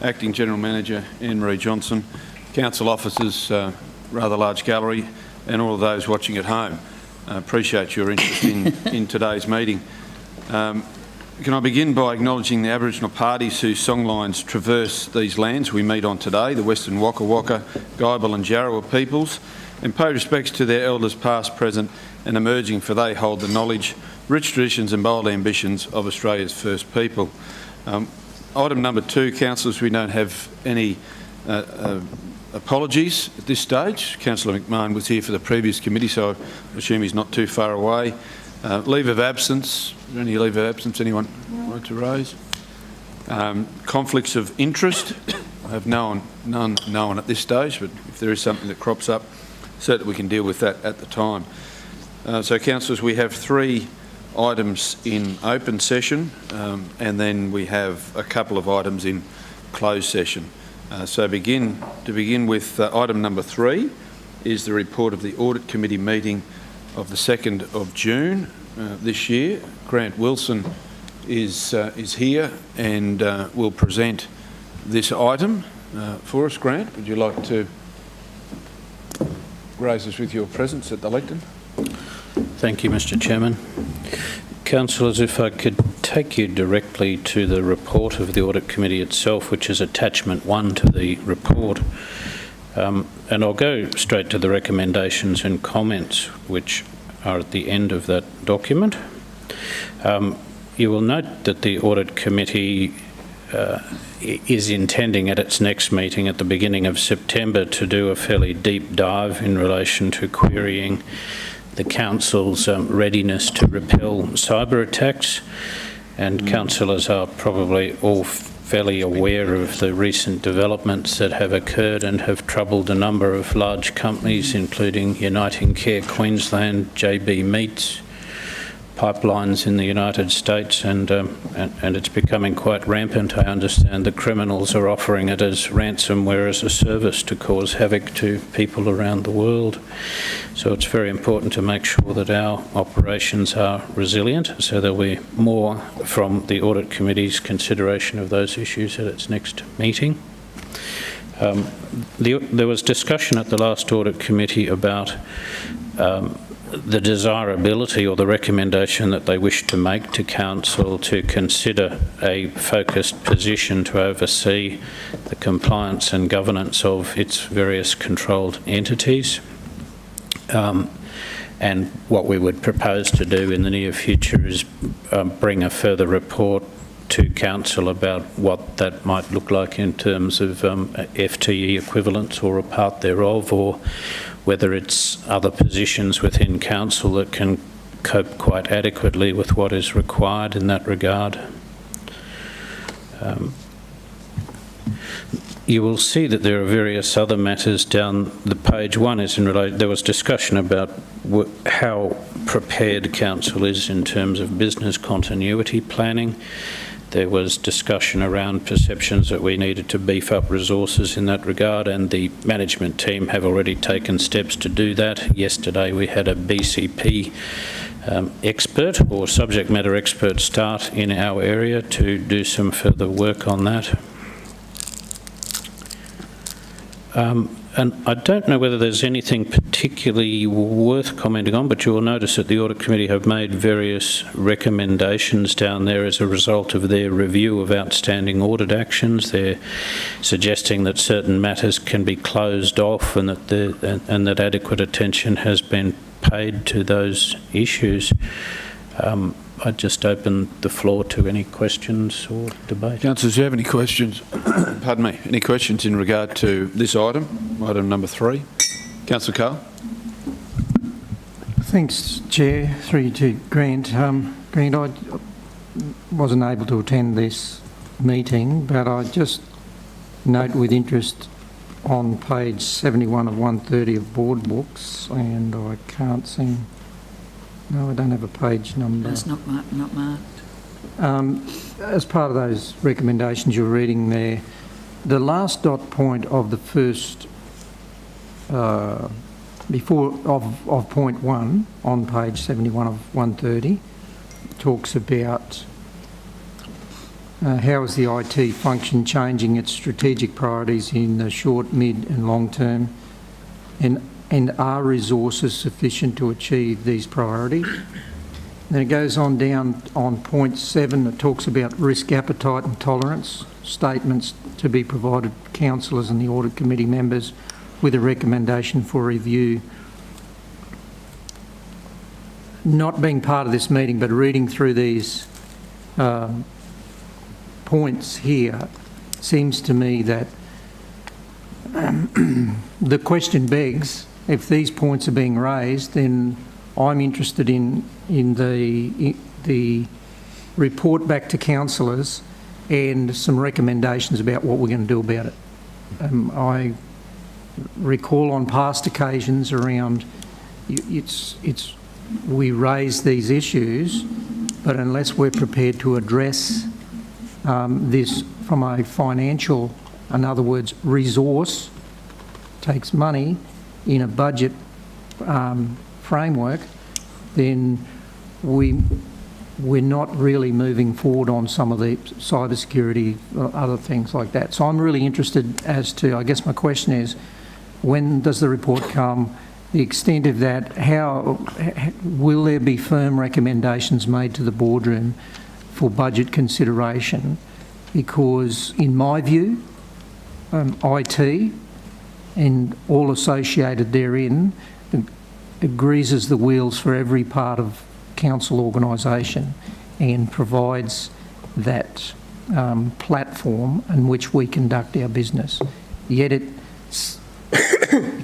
Acting General Manager Anne-Marie Johnson, Council Officers, rather large gallery, and all of those watching at home. Appreciate your interest in today's meeting. Can I begin by acknowledging the Aboriginal parties whose songlines traverse these lands we meet on today, the Western Waka Waka, Guybil and Jarrawa peoples, and pay respects to their elders past, present and emerging, for they hold the knowledge, rich traditions and bold ambitions of Australia's first people. Item number 2, councillors, we don't have any apologies at this stage. Councillor McMahon was here for the previous committee, so I assume he's not too far away. Leave of absence. Is there any leave of absence anyone want to raise? Conflicts of interest. I have none at this stage, but if there is something that crops up, certainly we can deal with that at the time. So, councillors, we have 3 items in open session, and then we have a couple of items in closed session. So, to begin with item number 3 is the report of the Audit Committee meeting of the 2nd of June this year. Grant Wilson is here and will present this item for us. Grant, would you like to grace us with your presence at the lectern? Thank you, Mr. Chairman. Councillors, if I could take you directly to the report of the Audit Committee itself, which is attachment 1 to the report. And I'll go straight to the recommendations and comments, which are at the end of that document. You will note that the Audit Committee is intending at its next meeting at the beginning of September to do a fairly deep dive in relation to querying the Council's readiness to repel cyber attacks. And councillors are probably all fairly aware of the recent developments that have occurred and have troubled a number of large companies, including Uniting Care Queensland, JB Meats, pipelines in the United States, and it's becoming quite rampant. I understand the criminals are offering it as ransomware as a service to cause havoc to people around the world. So it's very important to make sure that our operations are resilient. So there'll be more from the Audit Committee's consideration of those issues at its next meeting. There was discussion at the last Audit Committee about the desirability or the recommendation that they wish to make to Council to consider a focused position to oversee the compliance and governance of its various controlled entities. And what we would propose to do in the near future is bring a further report to Council about what that might look like in terms of FTE equivalents or a part thereof, or whether it's other positions within Council that can cope quite adequately with what is required in that regard. You will see that there are various other matters down the page. One is there was discussion about how prepared Council is in terms of business continuity planning. There was discussion around perceptions that we needed to beef up resources in that regard, and the management team have already taken steps to do that. Yesterday we had a BCP expert or subject matter expert start in our area to do some further work on that. And I don't know whether there's anything particularly worth commenting on, but you will notice that the Audit Committee have made various recommendations down there as a result of their review of outstanding audit actions. They're suggesting that certain matters can be closed off and that adequate attention has been paid to those issues. I'd just open the floor to any questions or debate. Councillors, do you have any questions? Pardon me. Any questions in regard to this item, item number 3? Councillor Carr. Thanks, Chair. Through you to Grant. Grant, I wasn't able to attend this meeting, but I just note with interest on page 71 of 130 of board books, and I can't seem... No, I don't have a page number. It's not marked. As part of those recommendations you're reading there, the last dot point of the first of point 1 on page 71 of 130 talks about how is the IT function changing its strategic priorities in the short, mid and long term, and are resources sufficient to achieve these priorities? Then it goes on down on point 7, it talks about risk appetite and tolerance, statements to be provided to councillors and the audit committee members with a recommendation for review. Not being part of this meeting, but reading through these points here, seems to me that the question begs, if these points are being raised, then I'm interested in the report back to councillors and some recommendations about what we're going to do about it. I recall on past occasions around, we raise these issues, but unless we're prepared to address this from a financial, in other words, resource, takes money in a budget framework, then we're not really moving forward on some of the cybersecurity or other things like that. So I'm really interested as to, I guess my question is, when does the report come? The extent of that, how will there be firm recommendations made to the boardroom for budget consideration? Because in my view, IT and all associated therein, it greases the wheels for every part of council organisation and provides that platform in which we conduct our business. Yet it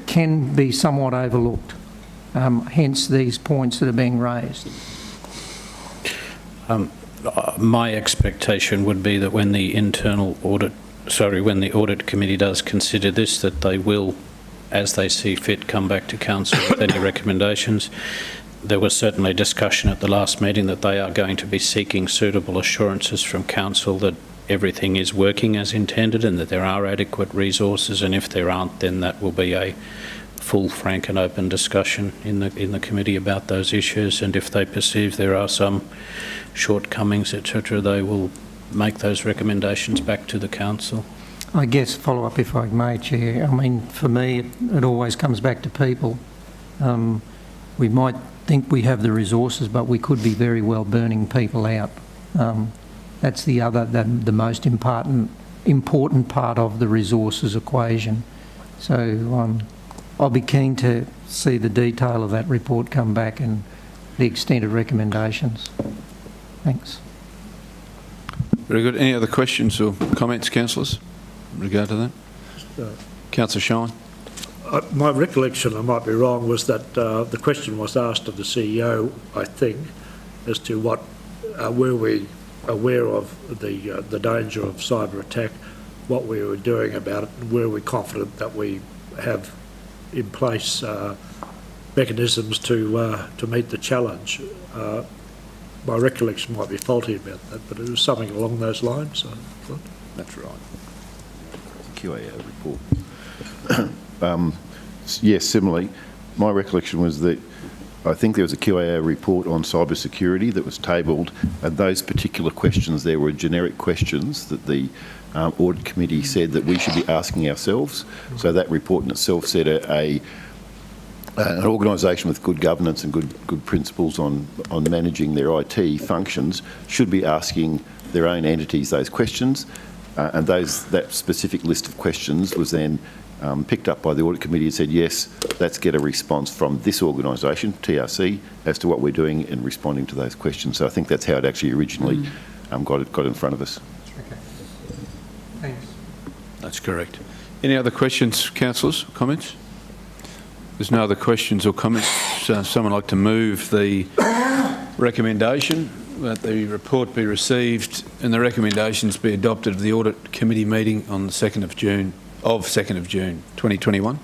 can be somewhat overlooked, hence these points that are being raised. My expectation would be that when the when the audit committee does consider this, that they will, as they see fit, come back to council with any recommendations. There was certainly discussion at the last meeting that they are going to be seeking suitable assurances from council that everything is working as intended and that there are adequate resources, and if there aren't, then that will be a full, frank and open discussion in the committee about those issues, and if they perceive there are some shortcomings, etc., they will make those recommendations back to the council. I guess follow up, if I may, Chair. I mean, for me, it always comes back to people. We might think we have the resources, but we could be very well burning people out. That's the most important part of the resources equation. So I'll be keen to see the detail of that report come back and the extent of recommendations. Thanks. Very good. Any other questions or comments, councillors, in regard to that? Councillor Shine. My recollection, I might be wrong, was that the question was asked of the CEO, I think, as to what were we aware of the danger of cyber attack, what we were doing about it, and were we confident that we have in place mechanisms to meet the challenge. My recollection might be faulty about that, but it was something along those lines. That's right. QAO report. Yes, similarly, my recollection was that I think there was a QAO report on cybersecurity that was tabled, and those particular questions there were generic questions that the audit committee said that we should be asking ourselves. So that report in itself said an organisation with good governance and good principles on managing their IT functions should be asking their own entities those questions, and that specific list of questions was then picked up by the audit committee and said, yes, let's get a response from this organisation, TRC, as to what we're doing in responding to those questions. So I think that's how it actually originally got in front of us. Okay. Thanks. That's correct. Any other questions, councillors, comments? There's no other questions or comments. Someone like to move the recommendation that the report be received and the recommendations be adopted of the audit committee meeting on the 2nd of June 2021.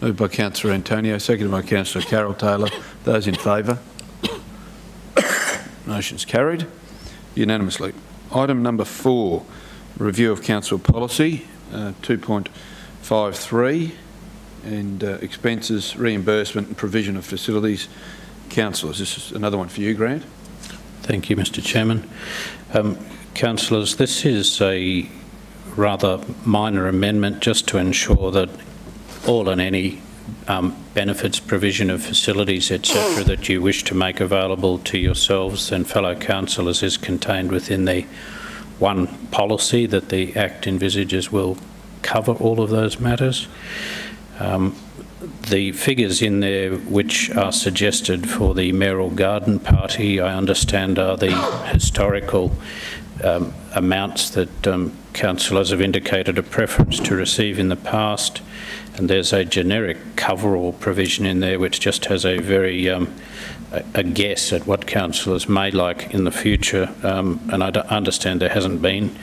Moved by Councillor Antonio, seconded by Councillor Carol Taylor. Those in favour? Motion's carried unanimously. Item number 4, review of council policy, 2.53. and expenses, reimbursement and provision of facilities. Councillors, this is another one for you, Grant. Thank you, Mr Chairman. Councillors, this is a rather minor amendment just to ensure that all and any benefits, provision of facilities, etc., that you wish to make available to yourselves and fellow councillors is contained within the one policy that the Act envisages will cover all of those matters. The figures in there which are suggested for the mayoral garden party, I understand, are the historical amounts that councillors have indicated a preference to receive in the past, and there's a generic coverall provision in there which just has a very a guess at what councillors may like in the future, and I understand there hasn't been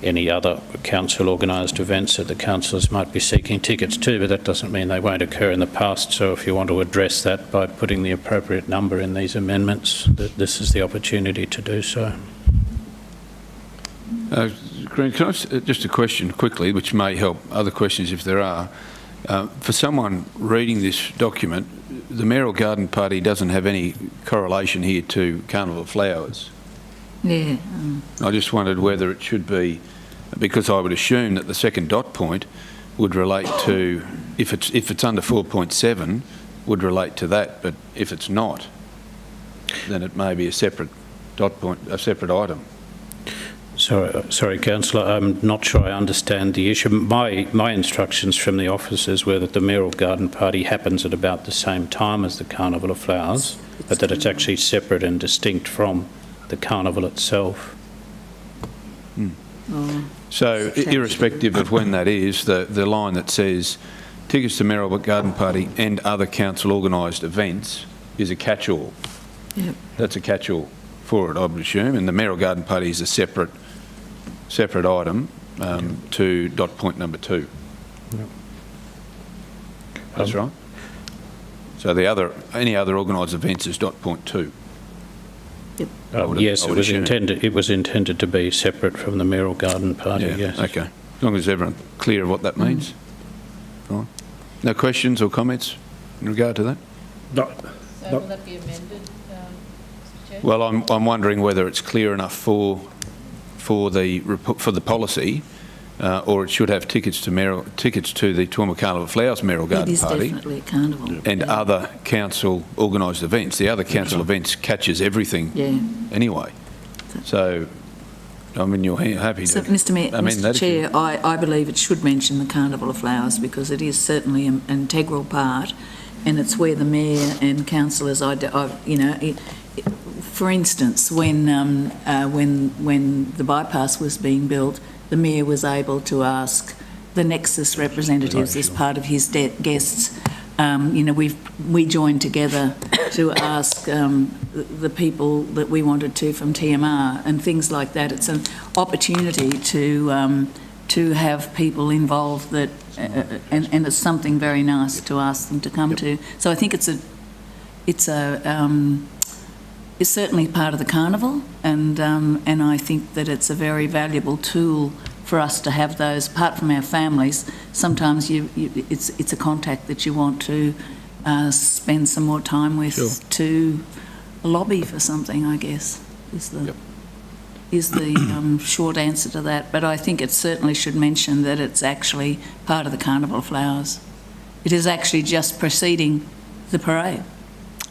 any other council organised events that the councillors might be seeking tickets to, but that doesn't mean they won't occur in the past. So if you want to address that by putting the appropriate number in these amendments, this is the opportunity to do so. Grant, can I just a question quickly, which may help other questions if there are. For someone reading this document, the mayoral garden party doesn't have any correlation here to Carnival of Flowers. Yeah. I just wondered whether it should be, because I would assume that the second dot point would relate to, if it's under 4.7, would relate to that, but if it's not, then it may be a separate dot point, a separate item. Sorry, Councillor, I'm not sure I understand the issue. My instructions from the officers were that the mayoral garden party happens at about the same time as the Carnival of Flowers, but that it's actually separate and distinct from the carnival itself. So, irrespective of when that is, the line that says tickets to mayoral garden party and other council organised events is a catch-all. Yep. That's a catch-all for it, I would assume, and the mayoral garden party is a separate item to dot point number 2. Yep. That's right. So any other organised events is dot point 2. Yep. Yes, it was intended to be separate from the mayoral garden party. Yeah, yes. okay. As long as everyone's clear of what that means. Fine. No questions or comments in regard to that? No. So will that be amended, Mr Chair? Well, I'm wondering whether it's clear enough for the policy, or it should have tickets to the Toowoomba Carnival of Flowers Mayoral Garden Party. It is definitely a carnival. And other council organised events. The other council events catches everything anyway. So, I'm in your hand, happy to. So, Mr Chair, I believe it should mention the Carnival of Flowers because it is certainly an integral part, and it's where the mayor and councillors, for instance, when the bypass was being built, the mayor was able to ask the Nexus representatives as part of his guests. We joined together to ask the people that we wanted to from TMR and things like that. It's an opportunity to have people involved that, and it's something very nice to ask them to come to. So I think it's certainly part of the carnival, and I think that it's a very valuable tool for us to have those. Apart from our families, sometimes it's a contact that you want to spend some more time with to lobby for something, I guess, is the short answer to that. But I think it certainly should mention that it's actually part of the Carnival of Flowers. It is actually just preceding the parade.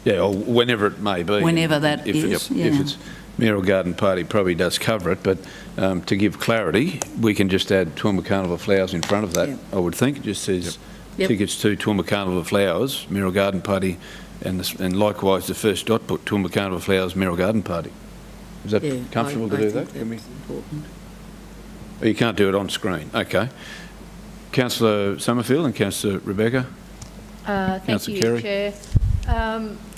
Yeah, or whenever it may be. Whenever that If it's Mayoral Garden Party, probably does cover it, but to give clarity, we can just add Toowoomba Carnival of Flowers in front of that, I would think. It just says tickets to Toowoomba Carnival of Flowers, Mayoral Garden Party, and likewise the first dot put Toowoomba Carnival of Flowers, Mayoral Garden Party. Is that comfortable to do that? Important. Oh, you can't do it on screen. Okay. Councillor Summerfield and Councillor Rebecca. Thank you, Kerry. Chair.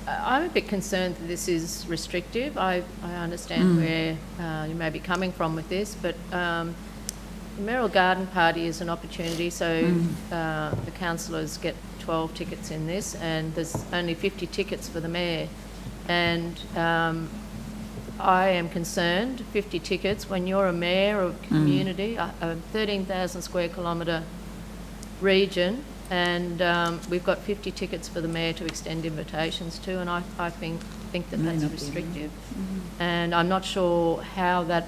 I'm a bit concerned that this is restrictive. I understand where you may be coming from with this, but the Mayoral Garden Party is an opportunity, so the councillors get 12 tickets in this, and there's only 50 tickets for the mayor. And I am concerned, 50 tickets, when you're a mayor of a community, a 13,000 square kilometre region, And we've got 50 tickets for the mayor to extend invitations to, and I think that that's restrictive. And I'm not sure how that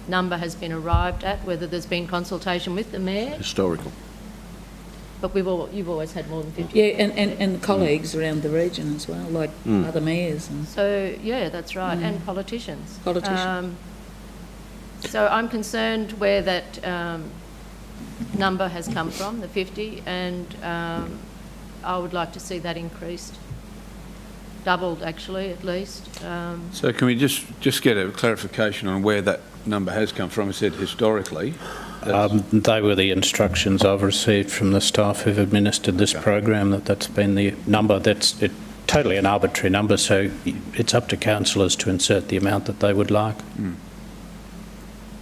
number has been arrived at, whether there's been consultation with the mayor. Historical. But you've always had more than 50. Yeah, and the colleagues around the region as well, like other mayors. And So, yeah, that's right, and politicians. Politicians. So I'm concerned where that number has come from, the 50, and I would like to see that increased, doubled actually at least. So can we just get a clarification on where that number has come from? You said historically. They were the instructions I've received from the staff who've administered this program, that's been the number. That's totally an arbitrary number, so it's up to councillors to insert the amount that they would like.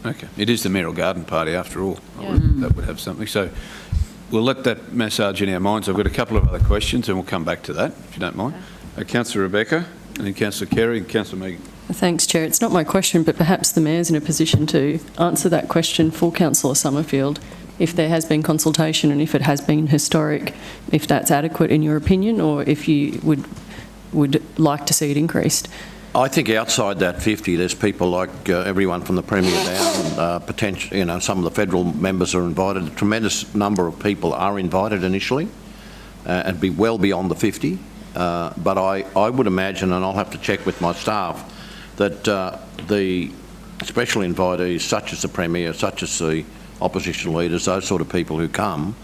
Okay. It is the mayoral garden party after all. Yeah. That would have something. So we'll let that massage in our minds. I've got a couple of other questions and we'll come back to that, if you don't mind. Councillor Rebecca, and then Councillor Carey and Councillor Megan. Thanks, Chair. It's not my question, but perhaps the Mayor's in a position to answer that question for Councillor Summerfield. If there has been consultation and if it has been historic, if that's adequate in your opinion, or if you would like to see it increased. I think outside that 50, there's people like everyone from the Premier down, potentially, some of the federal members are invited. A tremendous number of people are invited initially, and be well beyond the 50. But I would imagine, and I'll have to check with my staff, that the special invitees, such as the Premier, such as the opposition leaders, those sort of people who come,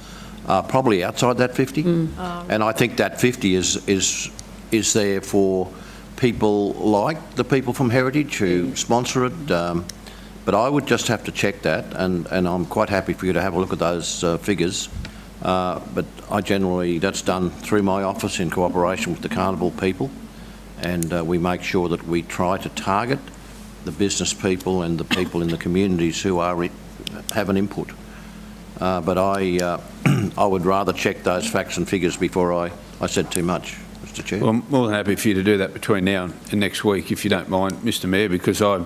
are probably outside that 50. And I think that 50 is there for people like the people from Heritage who sponsor it. But I would just have to check that, and I'm quite happy for you to have a look at those figures. But I generally, that's done through my office in cooperation with the Carnival people, and we make sure that we try to target the business people and the people in the communities who have an input. But I would rather check those facts and figures before I said too much, Mr. Chair. Well, I'm more than happy for you to do that between now and next week, if you don't mind, Mr. Mayor, because I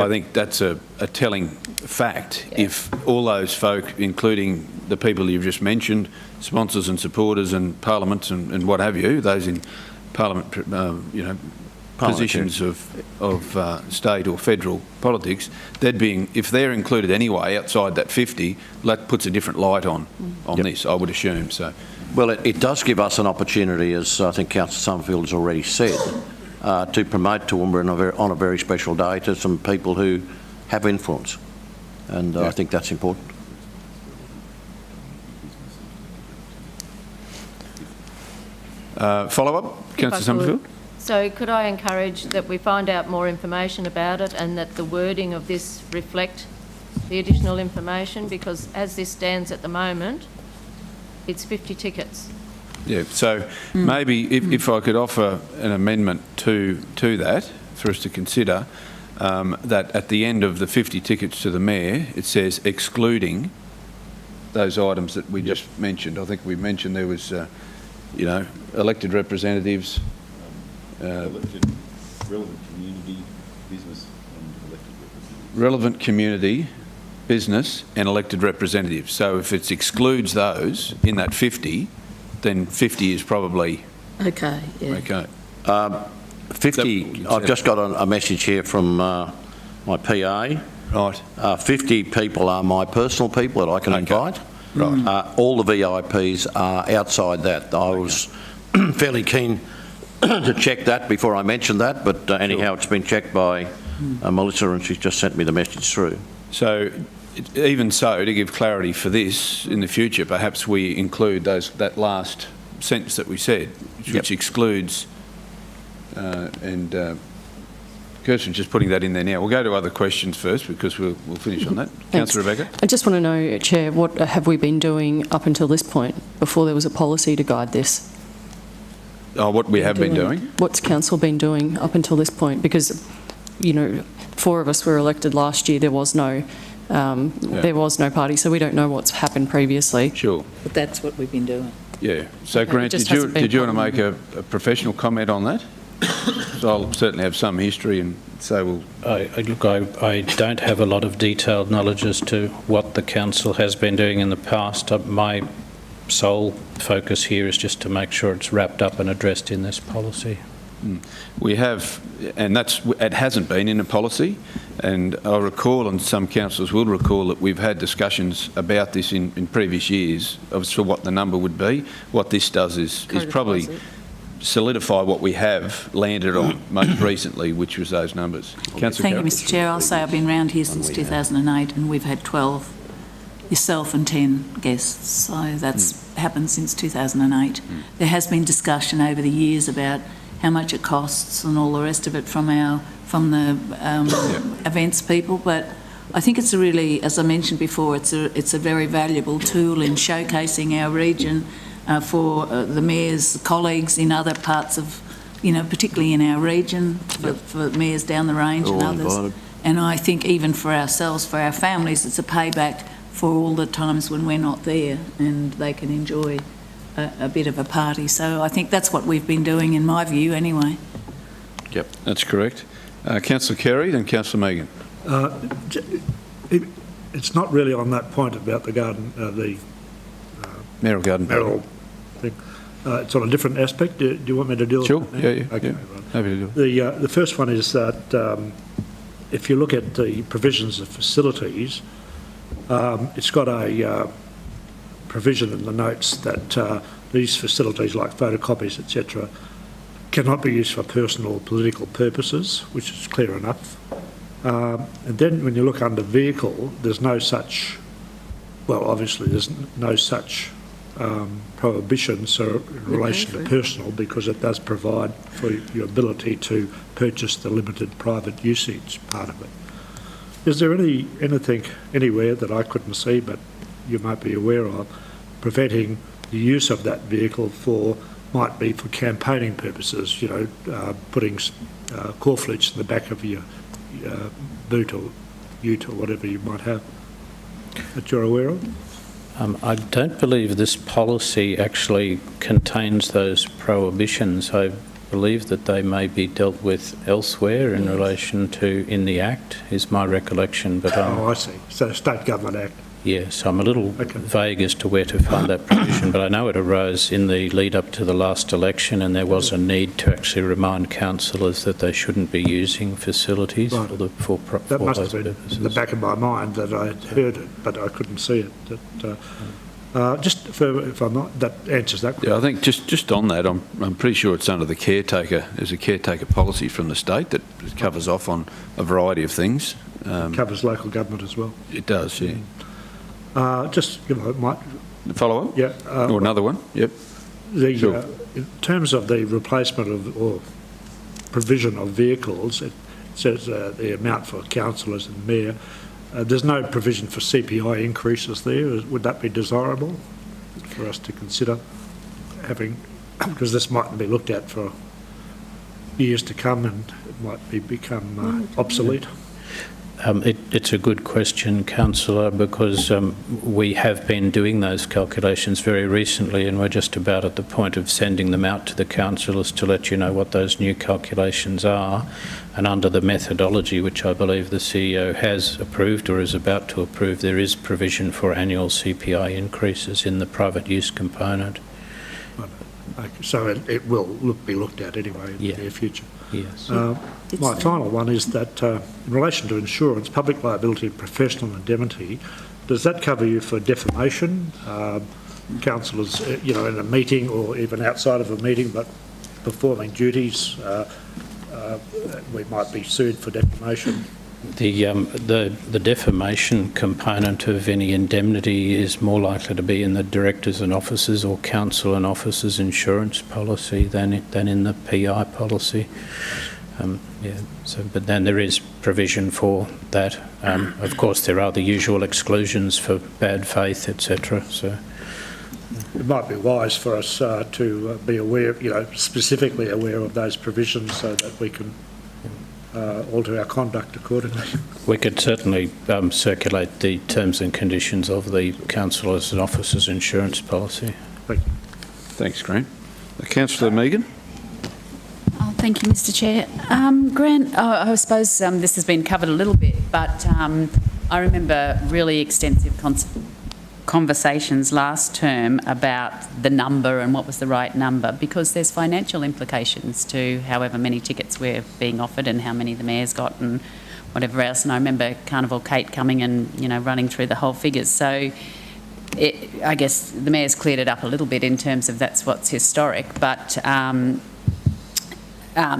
think that's a telling fact. Yeah. If all those folk, including the people you've just mentioned, sponsors and supporters and parliaments and what have you, those in parliament, positions of state or federal politics, if they're included anyway outside that 50, that puts a different light on this, I would assume. So, well, it does give us an opportunity, as I think Councillor Summerfield has already said, to promote Toowoomba on a very special day to some people who have influence, and I think that's important. Follow-up, Councillor Summerfield? So could I encourage that we find out more information about it and that the wording of this reflect the additional information, because as this stands at the moment, it's 50 tickets. Yeah, so maybe if I could offer an amendment to that for us to consider, that at the end of the 50 tickets to the Mayor, it says excluding those items that we just mentioned. I think we mentioned there was, elected representatives, relevant community, business and elected representatives. Relevant community, business and elected representatives. So if it excludes those in that 50, then 50 is probably... Okay, yeah. Okay. 50, I've just got a message here from my PA. Right. 50 people are my personal people that I can invite. Right. All the VIPs are outside that. I was fairly keen to check that before I mentioned that, but anyhow, it's been checked by Melissa, and she's just sent me the message through. So, even so, to give clarity for this in the future, perhaps we include that last sentence that we said, which excludes, and Kirsten's just putting that in there now. We'll go to other questions first because we'll finish on that. Councillor Rebecca? I just want to know, Chair, what have we been doing up until this point, before there was a policy to guide this? Oh, what we have been doing? What's Council been doing up until this point? Because, 4 of us were elected last year. There was no party, so we don't know what's happened previously. Sure. But that's what we've been doing. Yeah. So, Okay, Grant, did you want to make a professional comment on that? So I'll certainly have some history and say we'll... I don't have a lot of detailed knowledge as to what the council has been doing in the past. My sole focus here is just to make sure it's wrapped up and addressed in this policy. We have, and it hasn't been in a policy, and I recall, and some councillors will recall, that we've had discussions about this in previous years as to what the number would be. What this does is probably solidify what we have landed on most recently, which was those numbers. Councillor Thank you, Mr Chair. I'll say I've been round here since 2008 and we've had 12, yourself and 10 guests, so that's happened since 2008. There has been discussion over the years about how much it costs and all the rest of it from the events people, but I think it's a really, as I mentioned before, it's a very valuable tool in showcasing our region for the Mayor's colleagues in other parts of, particularly in our region, for mayors down the range and others. Invited. And I think even for ourselves, for our families, it's a payback for all the times when we're not there and they can enjoy a bit of a party. So I think that's what we've been doing, in my view, anyway. Yep, that's correct. Councillor Carey, then Councillor Megan. It's not really on that point about the garden, the Mayoral Garden mayoral thing. It's on a different aspect. Do you want me to deal with it? Sure, yeah. Okay, yeah. right. Happy to do it. The first one is that if you look at the provisions of facilities, it's got a provision in the notes that these facilities, like photocopies, etc., cannot be used for personal or political purposes, which is clear enough. And then when you look under vehicle, there's no such, well, obviously there's no such prohibitions in relation to personal, because it does provide for your ability to purchase the limited private usage part of it. Is there anything anywhere that I couldn't see but you might be aware of preventing the use of that vehicle might be for campaigning purposes, putting cornflakes in the back of your boot or ute or whatever you might have that you're aware of? I don't believe this policy actually contains those prohibitions. I believe that they may be dealt with elsewhere in relation to, in the Act, is my recollection. But I see. So State Government Act. Yes, I'm a little vague as to where to find that provision, but I know it arose in the lead up to the last election, and there was a need to actually remind councillors that they shouldn't be using facilities right. for that must those have been purposes. in the back of my mind that I had heard it, but I couldn't see it. Just if I'm not, that answers that question. Yeah, I think just on that, I'm pretty sure it's under the caretaker. There's a caretaker policy from the state that covers off on a variety of things. It covers local government as well. It does, yeah. Might follow up? Yeah. Or another one? Yep. Sure. In terms of the replacement of or provision of vehicles, it says the amount for councillors and mayor. There's no provision for CPI increases there. Would that be desirable for us to consider having, because this mightn't be looked at for years to come and it might become obsolete? It's a good question, Councillor, because we have been doing those calculations very recently, and we're just about at the point of sending them out to the councillors to let you know what those new calculations are. And under the methodology, which I believe the CEO has approved or is about to approve, there is provision for annual CPI increases in the private use component. Okay, so it will be looked at anyway in the near future. Yes. My final one is that in relation to insurance, public liability and professional indemnity, does that cover you for defamation? Councillors, in a meeting or even outside of a meeting, but performing duties, we might be sued for defamation. The defamation component of any indemnity is more likely to be in the directors and officers or council and officers insurance policy than in the PI policy. But then there is provision for that. Of course, there are the usual exclusions for bad faith, etc. So it might be wise for us to be aware, specifically aware of those provisions so that we can alter our conduct accordingly. We could certainly circulate the terms and conditions of the councillors and officers insurance policy. Thank you. Thanks, Grant. Councillor Megan. Thank you, Mr Chair. Grant, I suppose this has been covered a little bit, but I remember really extensive conversations last term about the number and what was the right number, because there's financial implications to however many tickets we're being offered and how many the mayor's got and whatever else. And I remember Carnival Kate coming and, running through the whole figures. So I guess the mayor's cleared it up a little bit in terms of that's what's historic, but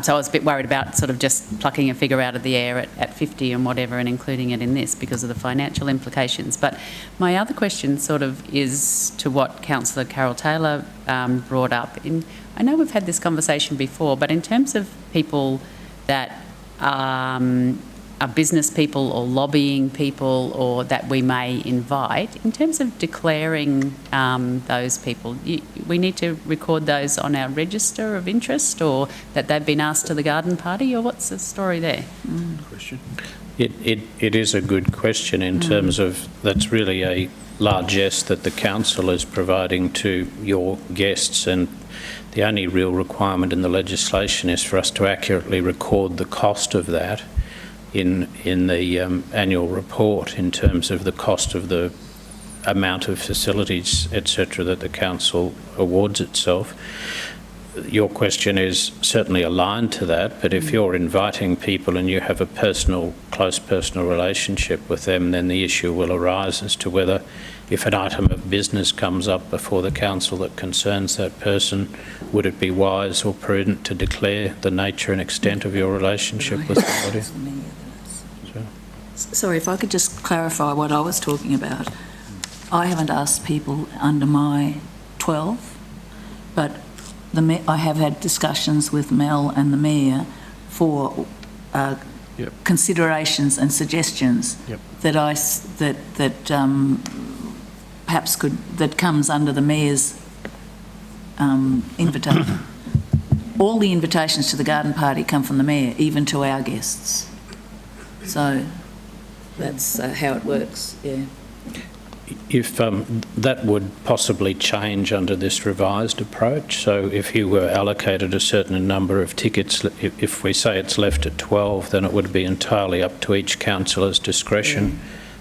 so I was a bit worried about sort of just plucking a figure out of the air at 50 and whatever and including it in this because of the financial implications. But my other question sort of is to what Councillor Carol Taylor brought up. I know we've had this conversation before, but in terms of people that are business people or lobbying people or that we may invite, in terms of declaring those people, we need to record those on our register of interest, or that they've been asked to the garden party, or what's the story there? Question. It is a good question in terms of that's really a largesse that the council is providing to your guests, and the only real requirement in the legislation is for us to accurately record the cost of that in the annual report in terms of the cost of the amount of facilities, etc., that the council awards itself. Your question is certainly aligned to that, but if you're inviting people and you have a close personal relationship with them, then the issue will arise as to whether, if an item of business comes up before the council that concerns that person, would it be wise or prudent to declare the nature and extent of your relationship with somebody? Sorry, if I could just clarify what I was talking about. I haven't asked people under my 12, but I have had discussions with Mel and the Mayor for considerations and suggestions that perhaps that comes under the Mayor's invitation. All the invitations to the garden party come from the Mayor, even to our guests. So that's how it works, yeah. If that would possibly change under this revised approach, so if you were allocated a certain number of tickets, if we say it's left at 12, then it would be entirely up to each councillor's discretion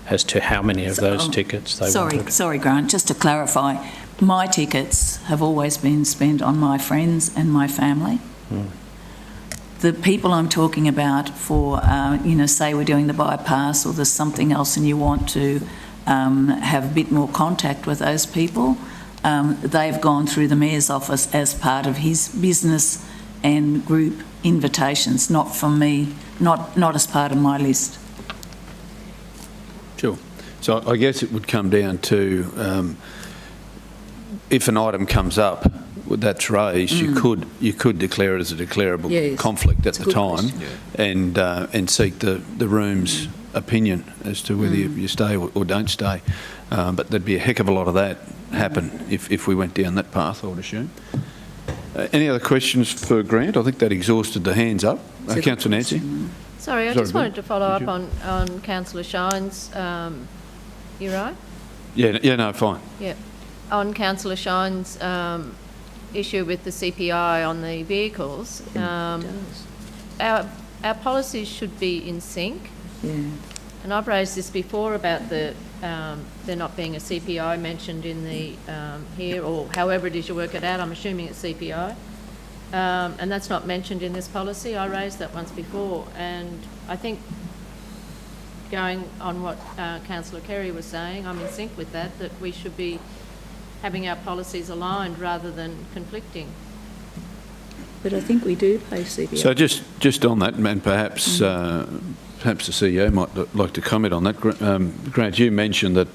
as to how many of those tickets they wanted. Sorry, Grant, just to clarify, my tickets have always been spent on my friends and my family. The people I'm talking about for, say we're doing the bypass or there's something else and you want to have a bit more contact with those people, they've gone through the Mayor's office as part of his business and group invitations, not from me, not as part of my list. Sure. So I guess it would come down to if an item comes up that's raised, you could declare it as a declarable conflict at the time, and seek the room's opinion as to whether you stay or don't stay. But there'd be a heck of a lot of that happen if we went down that path, I would assume. Any other questions for Grant? I think that exhausted the hands up. Councillor Nancy. Sorry, I just wanted to follow up on Councillor Shine's. You right? Yeah, no, fine. Yeah, on Councillor Shine's issue with the CPI on the vehicles, our policies should be in sync. And I've raised this before about there not being a CPI mentioned in the here, or however it is you work it out. I'm assuming it's CPI, and that's not mentioned in this policy. I raised that once before, and I think going on what Councillor Kerry was saying, I'm in sync with that we should be having our policies aligned rather than conflicting. But I think we do pay CPI. So just on that, and perhaps perhaps the CEO might like to comment on that. Grant, you mentioned that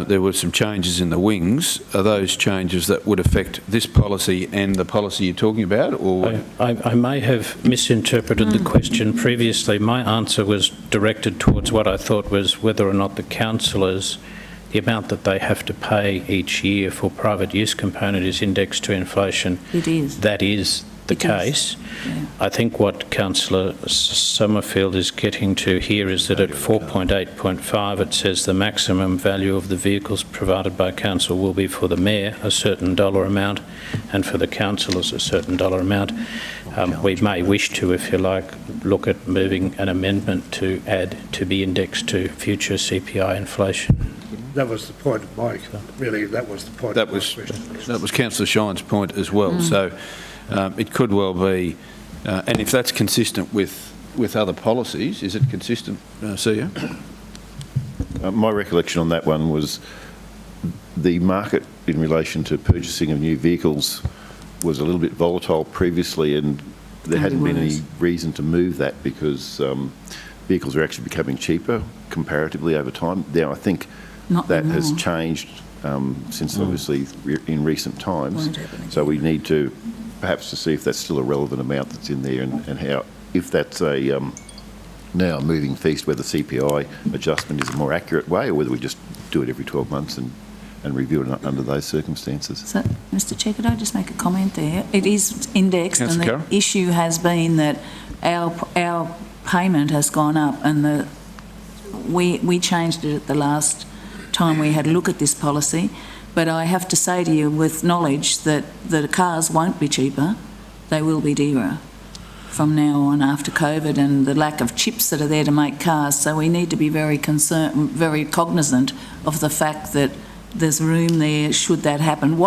there were some changes in the wings. Are those changes that would affect this policy and the policy you're talking about? Or I may have misinterpreted the question previously. My answer was directed towards what I thought was whether or not the councillors, the amount that they have to pay each year for private use component is indexed to inflation. It is. That is the case. Yeah. I think what Councillor Summerfield is getting to here is that at 4.8.5 it says the maximum value of the vehicles provided by council will be for the mayor a certain dollar amount and for the councillors a certain dollar amount. We may wish to, if you like, look at moving an amendment to add to be indexed to future CPI inflation. that was the point of my, really, that was the point of my question. That was Councillor Shine's point as well. So it could well be, and if that's consistent with other policies, is it consistent, CEO? My recollection on that one was the market in relation to purchasing of new vehicles was a little bit volatile previously, and there hadn't been any reason to move that because vehicles are actually becoming cheaper comparatively over time. Now, I think that has changed since obviously in recent times. So we need to perhaps to see if that's still a relevant amount that's in there and how, if that's a now a moving feast, whether CPI adjustment is a more accurate way or whether we just do it every 12 months and review it under those circumstances. So, Mr Chair, could I just make a comment there? It is indexed, and the Carroll? issue has been that our payment has gone up, and we changed it at the last time we had a look at this policy. But I have to say to you, with knowledge that the cars won't be cheaper, they will be dearer from now on after COVID and the lack of chips that are there to make cars. So we need to be very cognizant of the fact that there's room there should that happen.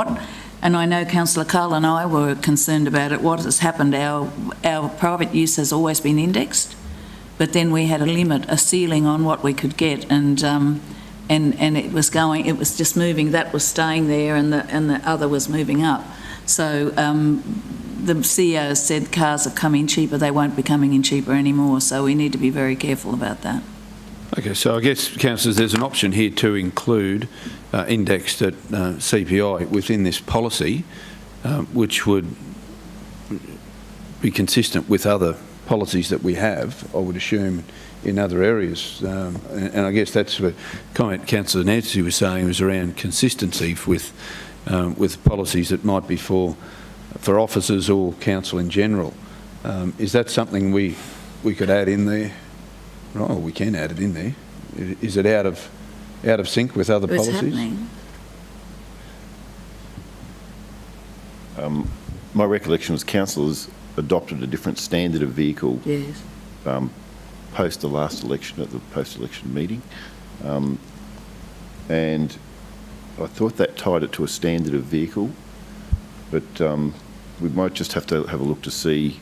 And I know Councillor Carl and I were concerned about it. What has happened, our private use has always been indexed, but then we had a limit, a ceiling on what we could get, and it was just moving. That was staying there, and the other was moving up. So the CEO said cars have come in cheaper. They won't be coming in cheaper anymore. So we need to be very careful about that. Okay, so I guess, councillors, there's an option here to include indexed at CPI within this policy, which would be consistent with other policies that we have, I would assume, in other areas. And I guess that's the comment Councillor Nancy was saying was around consistency with policies that might be for officers or council in general. Is that something we could add in there? Oh, we can add it in there. Is it out of sync with other policies? Happening. My recollection was councillors adopted a different standard of vehicle post the last election at the post-election meeting, and I thought that tied it to a standard of vehicle, but we might just have to have a look to see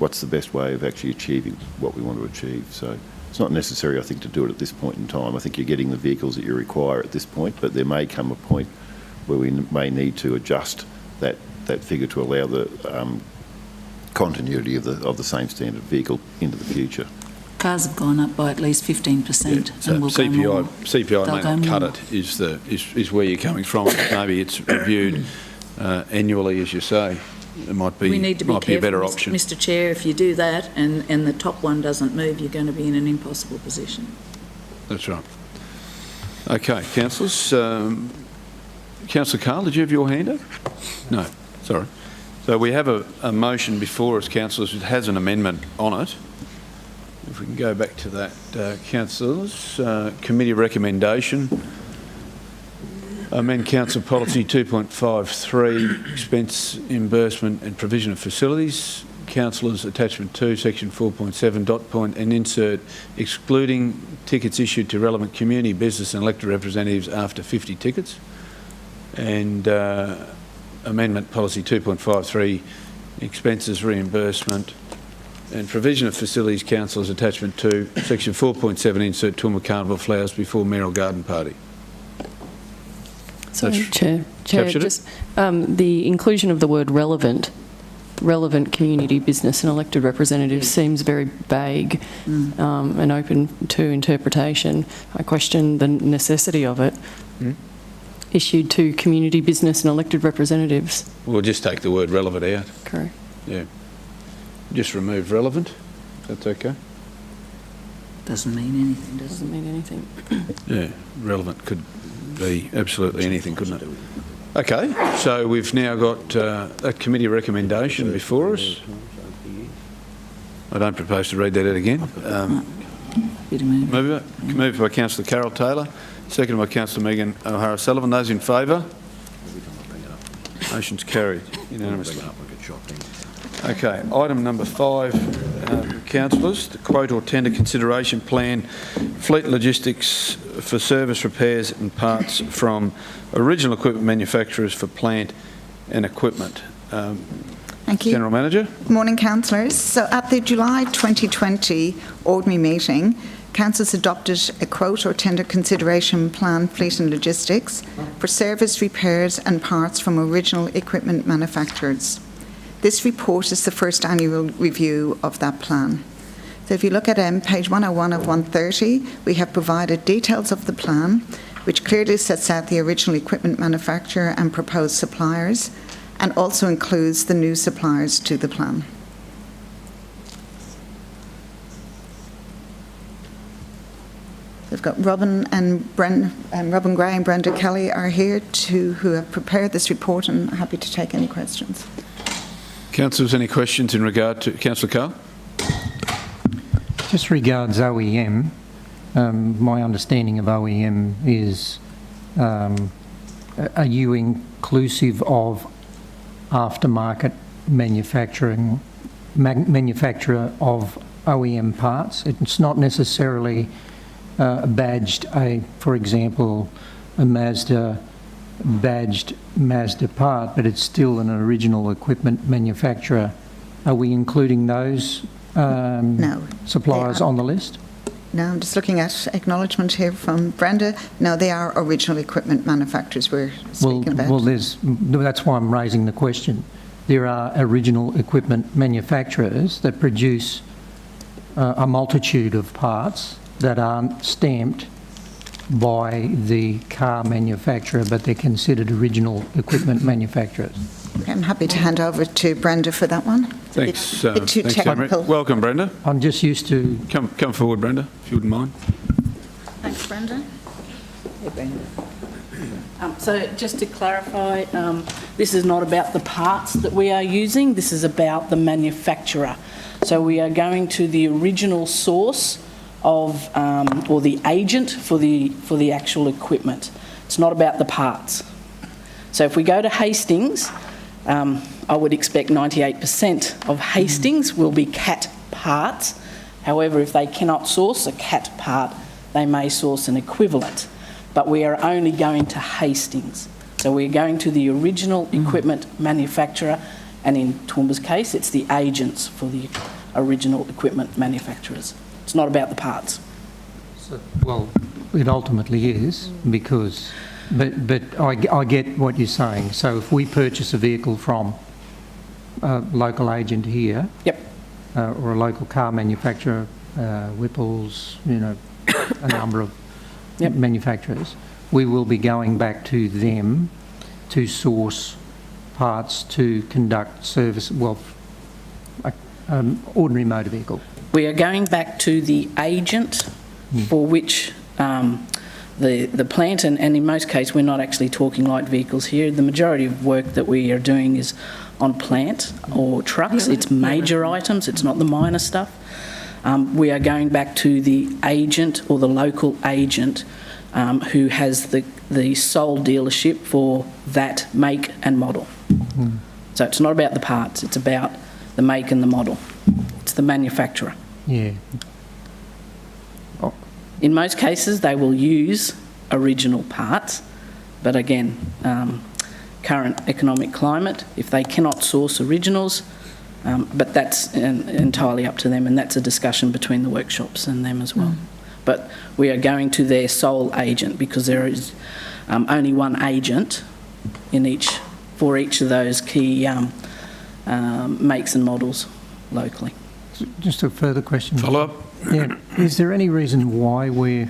what's the best way of actually achieving what we want to achieve. So it's not necessary, I think, to do it at this point in time. I think you're getting the vehicles that you require at this point, but there may come a point where we may need to adjust that figure to allow the continuity of the same standard vehicle into the future. Cars have gone up by at least 15%, so and will go more. CPI may not cut it, is where you're coming from. Maybe it's reviewed annually, as you say. It might be, we need to be careful, a better option. Mr Chair. If you do that and the top one doesn't move, you're going to be in an impossible position. That's right. Okay, councillors. Councillor Carl, did you have your hand up? No, sorry. So we have a motion before us, councillors, which has an amendment on it. If we can go back to that, councillors. Committee recommendation. Amend Council Policy 2.53, expense reimbursement and provision of facilities. Councillors, attachment 2, section 4.7, dot point, and insert excluding tickets issued to relevant community, business and elected representatives after 50 tickets. And amendment policy 2.53, expenses reimbursement and provision of facilities. Councillors, attachment 2, section 4.7, insert Toowoomba Carnival flowers before mayoral garden party. Sorry, Chair, just the inclusion of the word relevant community, business and elected representatives seems very vague and open to interpretation. I question the necessity of it. Issued to community, business and elected representatives. We'll just take the word relevant out. Correct. Yeah. Just remove relevant. That's okay. Doesn't mean anything, does it? Doesn't mean anything. Yeah, relevant could be absolutely anything, couldn't it? Okay, so we've now got that committee recommendation before us. I don't propose to read that out again. Moved by Councillor Carol Taylor, seconded by Councillor Megan O'Hara-Sullivan. Those in favour? Motion's carried unanimously. Okay, item number 5, councillors, the quote or tender consideration plan, Fleet Logistics for service repairs and parts from original equipment manufacturers for plant and equipment. Thank you. General Manager. Good morning, councillors. So at the July 2020 ordinary meeting, councils adopted a quote or tender consideration plan fleet and logistics for service repairs and parts from original equipment manufacturers. This report is the first annual review of that plan. So if you look at page 101 of 130, we have provided details of the plan, which clearly sets out the original equipment manufacturer and proposed suppliers, and also includes the new suppliers to the plan. We've got Robin Gray and Brenda Kelly are here who have prepared this report, and I'm happy to take any questions. Councillors, any questions in regard to Councillor Carr? Just regards OEM, my understanding of OEM is, are you inclusive of aftermarket manufacturer of OEM parts? It's not necessarily badged, for example, a badged Mazda part, but it's still an original equipment manufacturer. Are we including those no, suppliers on the list? No, I'm just looking at acknowledgement here from Brenda. No, they are original equipment manufacturers we're speaking about. Well, that's why I'm raising the question. There are original equipment manufacturers that produce a multitude of parts that aren't stamped by the car manufacturer, but they're considered original equipment mansurers. Okay, I'm happy to hand over to Brenda for that one. Thanks. Bit too thanks, technical. Welcome, Brenda. I'm just used to... Come forward, Brenda, if you wouldn't mind. Thanks, Brenda. Hey, Brenda. So just to clarify, this is not about the parts that we are using, this is about the manufacturer. So we are going to the original source of, or the agent for the actual equipment. It's not about the parts. So if we go to Hastings, I would expect 98% of Hastings will be CAT parts. However, if they cannot source a CAT part, they may source an equivalent. But we are only going to Hastings. So we're going to the original equipment manufacturer, and in Toowoomba's case, it's the agents for the original equipment manufacturers. It's not about the parts. So, well, it ultimately is, because... But I get what you're saying. So if we purchase a vehicle from a local agent here... Yep. Or a local car manufacturer, Whipple's, a number of manufacturers, we will be going back to them to source parts to conduct service, ordinary motor vehicle. We are going back to the agent for which the plant, and in most cases we're not actually talking light vehicles here. The majority of work that we are doing is on plant or trucks. It's major items, it's not the minor stuff. We are going back to the agent or the local agent who has the sole dealership for that make and model. So it's not about the parts, it's about the make and the model. It's the manufacturer. Yeah. In most cases, they will use original parts, but again, current economic climate, if they cannot source originals, but that's entirely up to them, and that's a discussion between the workshops and them as well. But we are going to their sole agent because there is only one agent for each of those key makes and models locally. Just a further question. Follow up. Yeah. Is there any reason why we're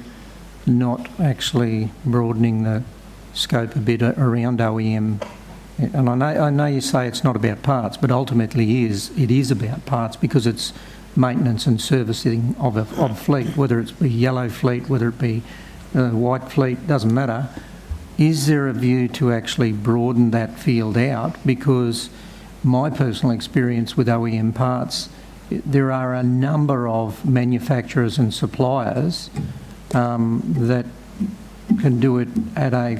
not actually broadening the scope a bit around OEM? And I know you say it's not about parts, but ultimately it is about parts because it's maintenance and servicing of a fleet, whether it's a yellow fleet, whether it be a white fleet, doesn't matter. Is there a view to actually broaden that field out? Because my personal experience with OEM parts, there are a number of manufacturers and suppliers that can do it at a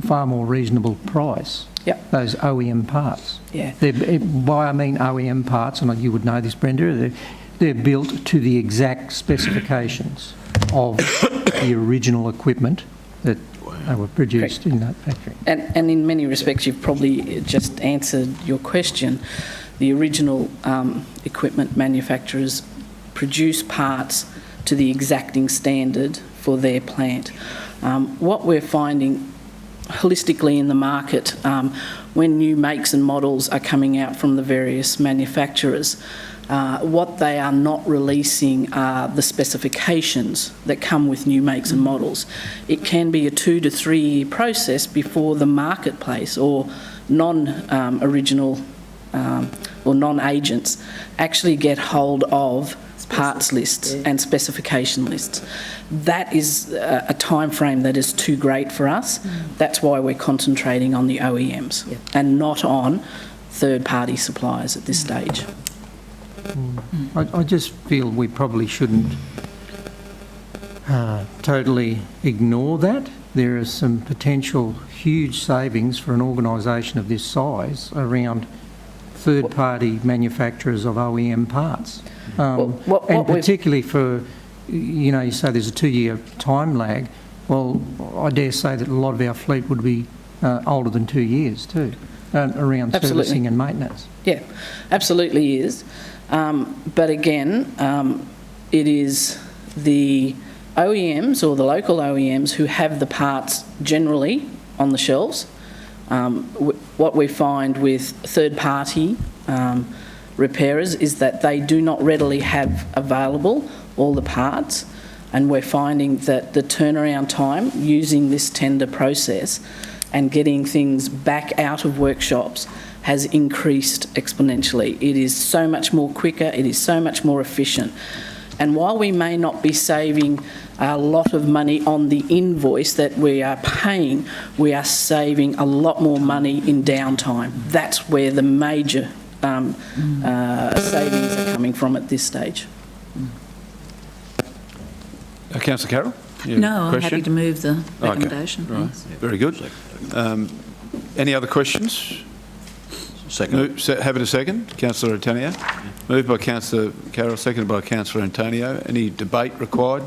far more reasonable price. Yep. Those OEM parts. Yeah. By I mean OEM parts, and you would know this, Brenda, they're built to the exact specifications. of the original equipment that were produced in that factory. And in many respects, you've probably just answered your question. The original equipment manufacturers produce parts to the exacting standard for their plant. What we're finding holistically in the market, when new makes and models are coming out from the various manufacturers, what they are not releasing are the specifications that come with new makes and models. It can be a 2 to 3 year process before the marketplace or non-original or non-agents actually get hold of parts lists and specification lists. That is a time frame that is too great for us. That's why we're concentrating on the OEMs and not on third-party suppliers at this stage. I just feel we probably shouldn't totally ignore that. There are some potential huge savings for an organisation of this size around third-party manufacturers of OEM parts. And particularly for, you know, you say there's a 2-year time lag. Well, I dare say that a lot of our fleet would be older than 2 years too, around servicing and maintenance. Yeah, absolutely is. But again, it is the OEMs or the local OEMs who have the parts generally on the shelves. What we find with third-party repairers is that they do not readily have available all the parts, and we're finding that the turnaround time using this tender process and getting things back out of workshops has increased exponentially. It is so much more quicker, it is so much more efficient. And while we may not be saving a lot of money on the invoice that we are paying, we are saving a lot more money in downtime. That's where the major savings are coming from at this stage. Councillor Carroll? No, I'm happy to move the recommendation. Okay. Right. Very good. Any other questions? Second. Have it a second. Councillor Antonio. Moved by Councillor Carroll, seconded by Councillor Antonio. Any debate required?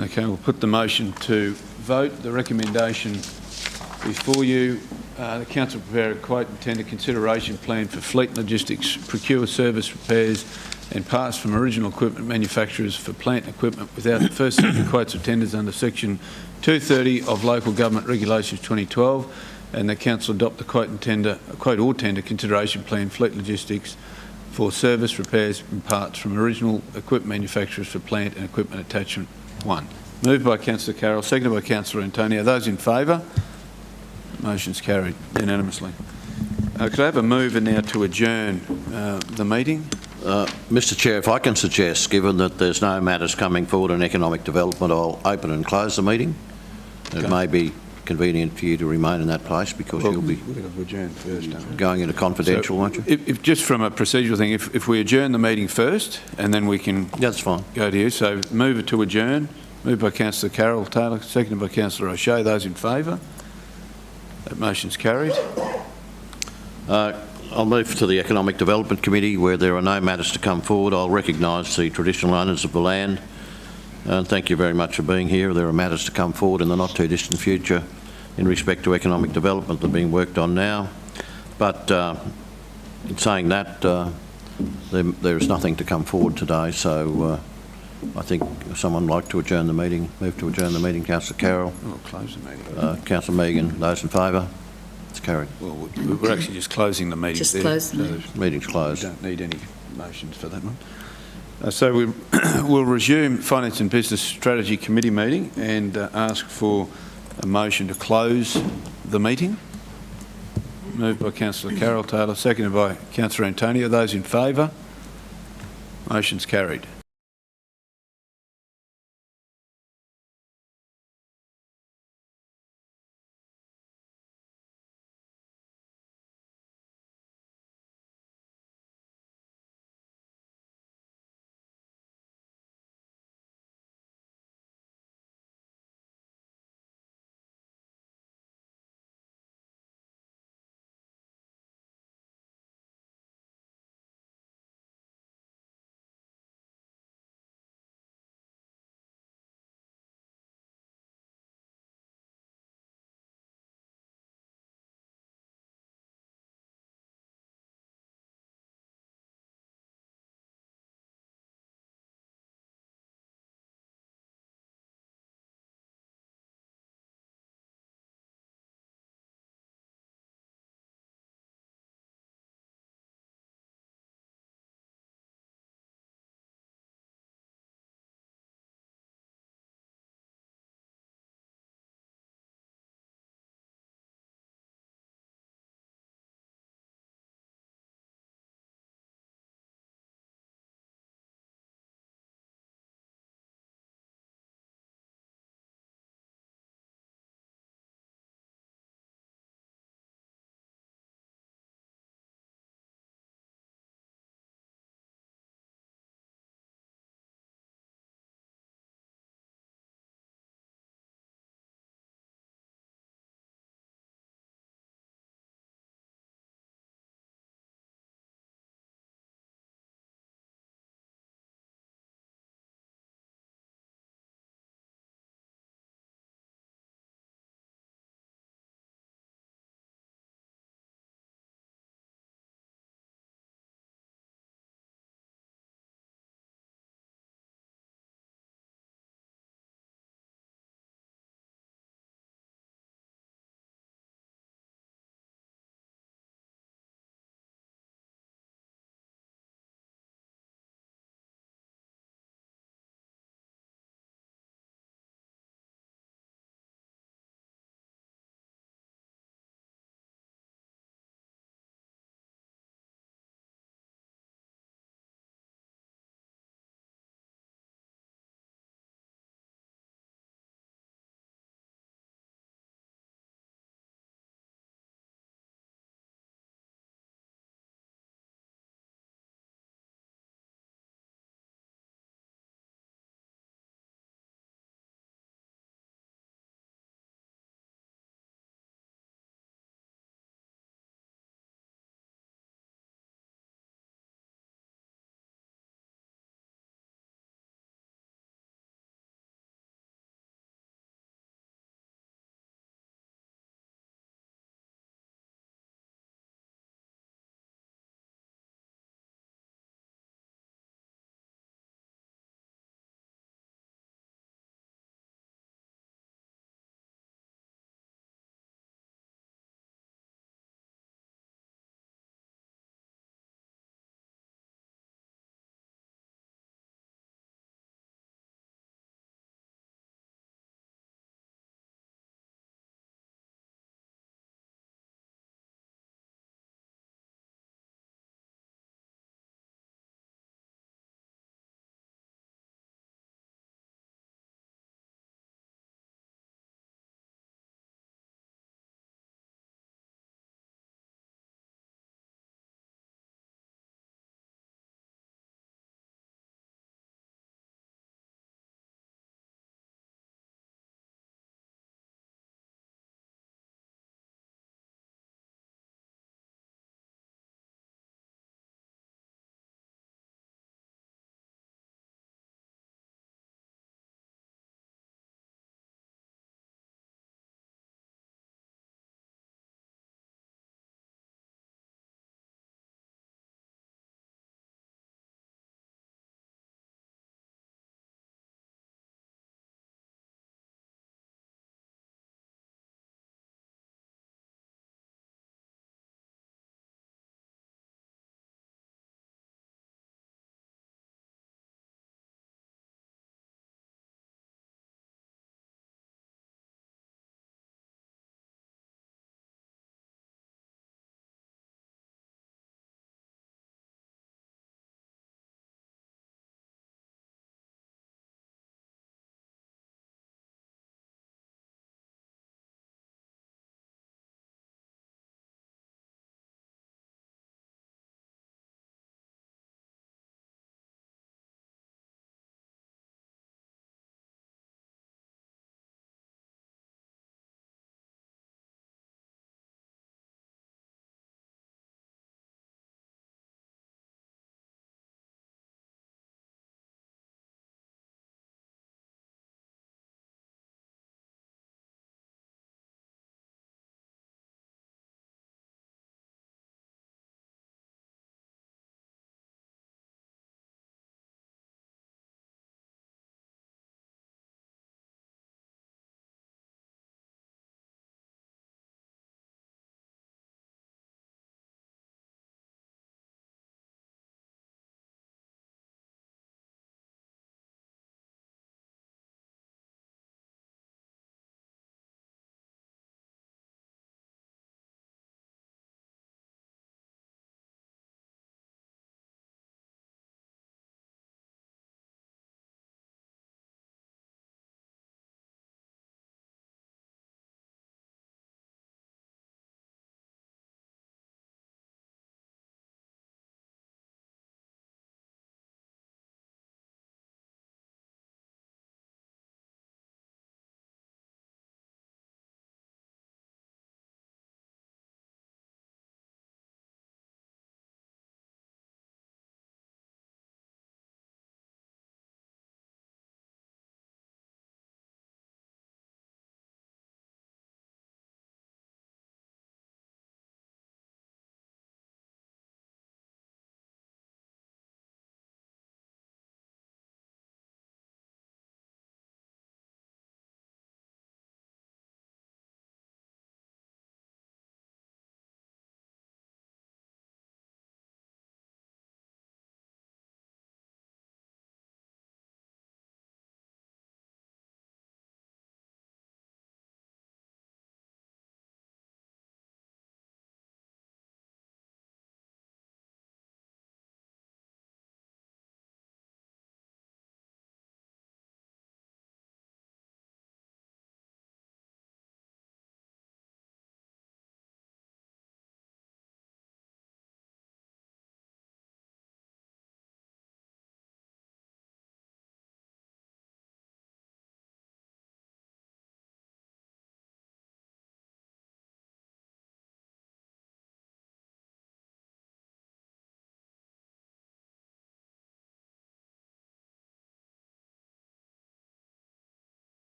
Okay, we'll put the motion to vote. The recommendation before you, the council prepare a quote and tender consideration plan for fleet logistics, procure service repairs and parts from original equipment manufacturers for plant equipment without the first quotes or tenders under section 230 of Local Government Regulations 2012, and the council adopt the quote or tender consideration plan fleet logistics for service, repairs and parts from original equipment manufacturers for plant and equipment attachment 1. Moved by Councillor Carroll, seconded by Councillor Antonio. Those in favour? Motion's carried unanimously. Could I have a mover now to adjourn the meeting? Mr Chair, if I can suggest, given that there's no matters coming forward in economic development, I'll open and close the meeting. It may be convenient for you to remain in that place because you'll be going into confidential, won't you? If just from a procedural thing, if we adjourn the meeting first and then we can that's fine. Go to you. So move it to adjourn. Moved by Councillor Carroll Taylor, seconded by Councillor O'Shea. Those in favour? That motion's carried. I'll move to the Economic Development Committee where there are no matters to come forward. I'll recognise the traditional owners of the land and thank you very much for being here. There are matters to come forward in the not too distant future in respect to economic development that are being worked on now. But in saying that, there is nothing to come forward today, so I think someone would like to adjourn the meeting. Move to adjourn the meeting. Councillor Carroll. We'll close the meeting. Councillor Megan. Those in favour? It's carried. Well, we're actually just closing the meeting. Just close the meeting. Meeting's closed. We don't need any motions for that one. So we'll resume Finance and Business Strategy Committee meeting and ask for a motion to close the meeting. Moved by Councillor Carroll Taylor, seconded by Councillor Antonio. Those in favour? Motion's carried.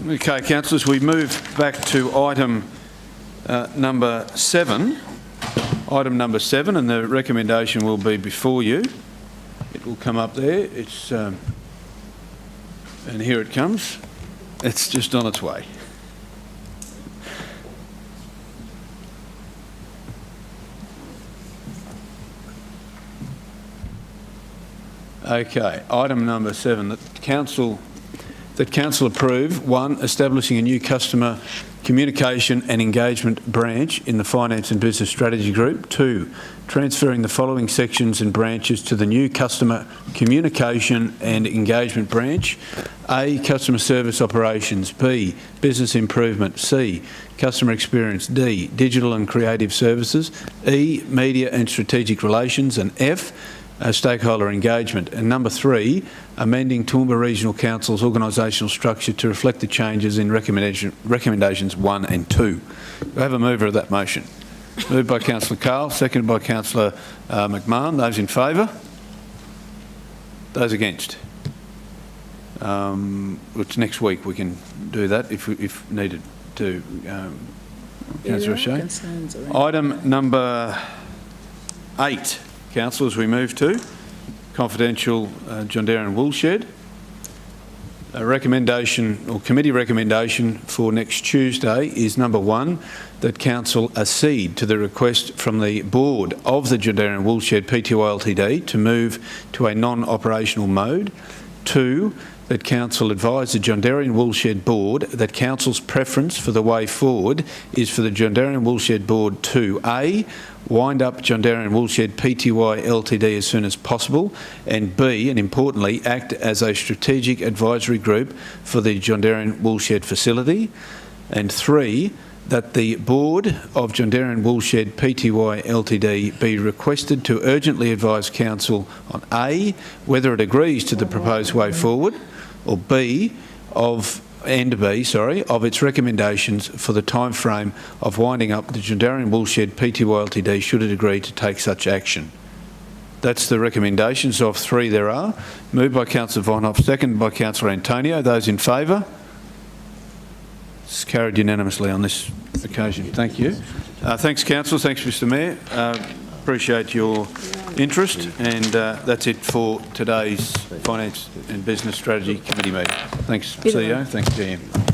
Okay, councillors, we move back to item number 7. Item number 7, and the recommendation will be before you. It will come up there. It's and here it comes. It's just on its way. Okay, item number 7, that council approve, 1, establishing a new customer communication and engagement branch in the Finance and Business Strategy Group. 2, transferring the following sections and branches to the new customer communication and engagement branch. A, customer service operations. B, business improvement. C, customer experience. D, digital and creative services. E, media and strategic relations. And F, stakeholder engagement. And number 3, amending Toowoomba Regional Council's organisational structure to reflect the changes in recommendations 1 and 2. Do I have a mover of that motion? Moved by Councillor Carl, seconded by Councillor McMahon. Those in favour? Those against? Which next week we can do that if needed to. Councillor O'Shea. Item number 8. Councillors, we move to confidential John Darren Woolshed. A recommendation or committee recommendation for next Tuesday is number 1, that council accede to the request from the board of the John Darren Woolshed Pty Ltd to move to a non-operational mode. 2, that council advise the John Darren Woolshed board that council's preference for the way forward is for the John Darren Woolshed board to A, wind up John Darren Woolshed Pty Ltd as soon as possible, and B, and importantly, act as a strategic advisory group for the John Darren Woolshed facility. And 3, that the board of John Darren Woolshed Pty Ltd be requested to urgently advise council on A, whether it agrees to the proposed way forward, or B, of its recommendations for the time frame of winding up the John Darren Woolshed Pty Ltd should it agree to take such action. That's the recommendations of 3 there are. Moved by Councillor Vonhoff, seconded by Councillor Antonio. Those in favour? It's carried unanimously on this occasion. Thank you. Thanks, councillors. Thanks, Mr Mayor. Appreciate your interest, and that's it for today's Finance and Business Strategy Committee meeting. Thanks, CEO. Thanks, GM.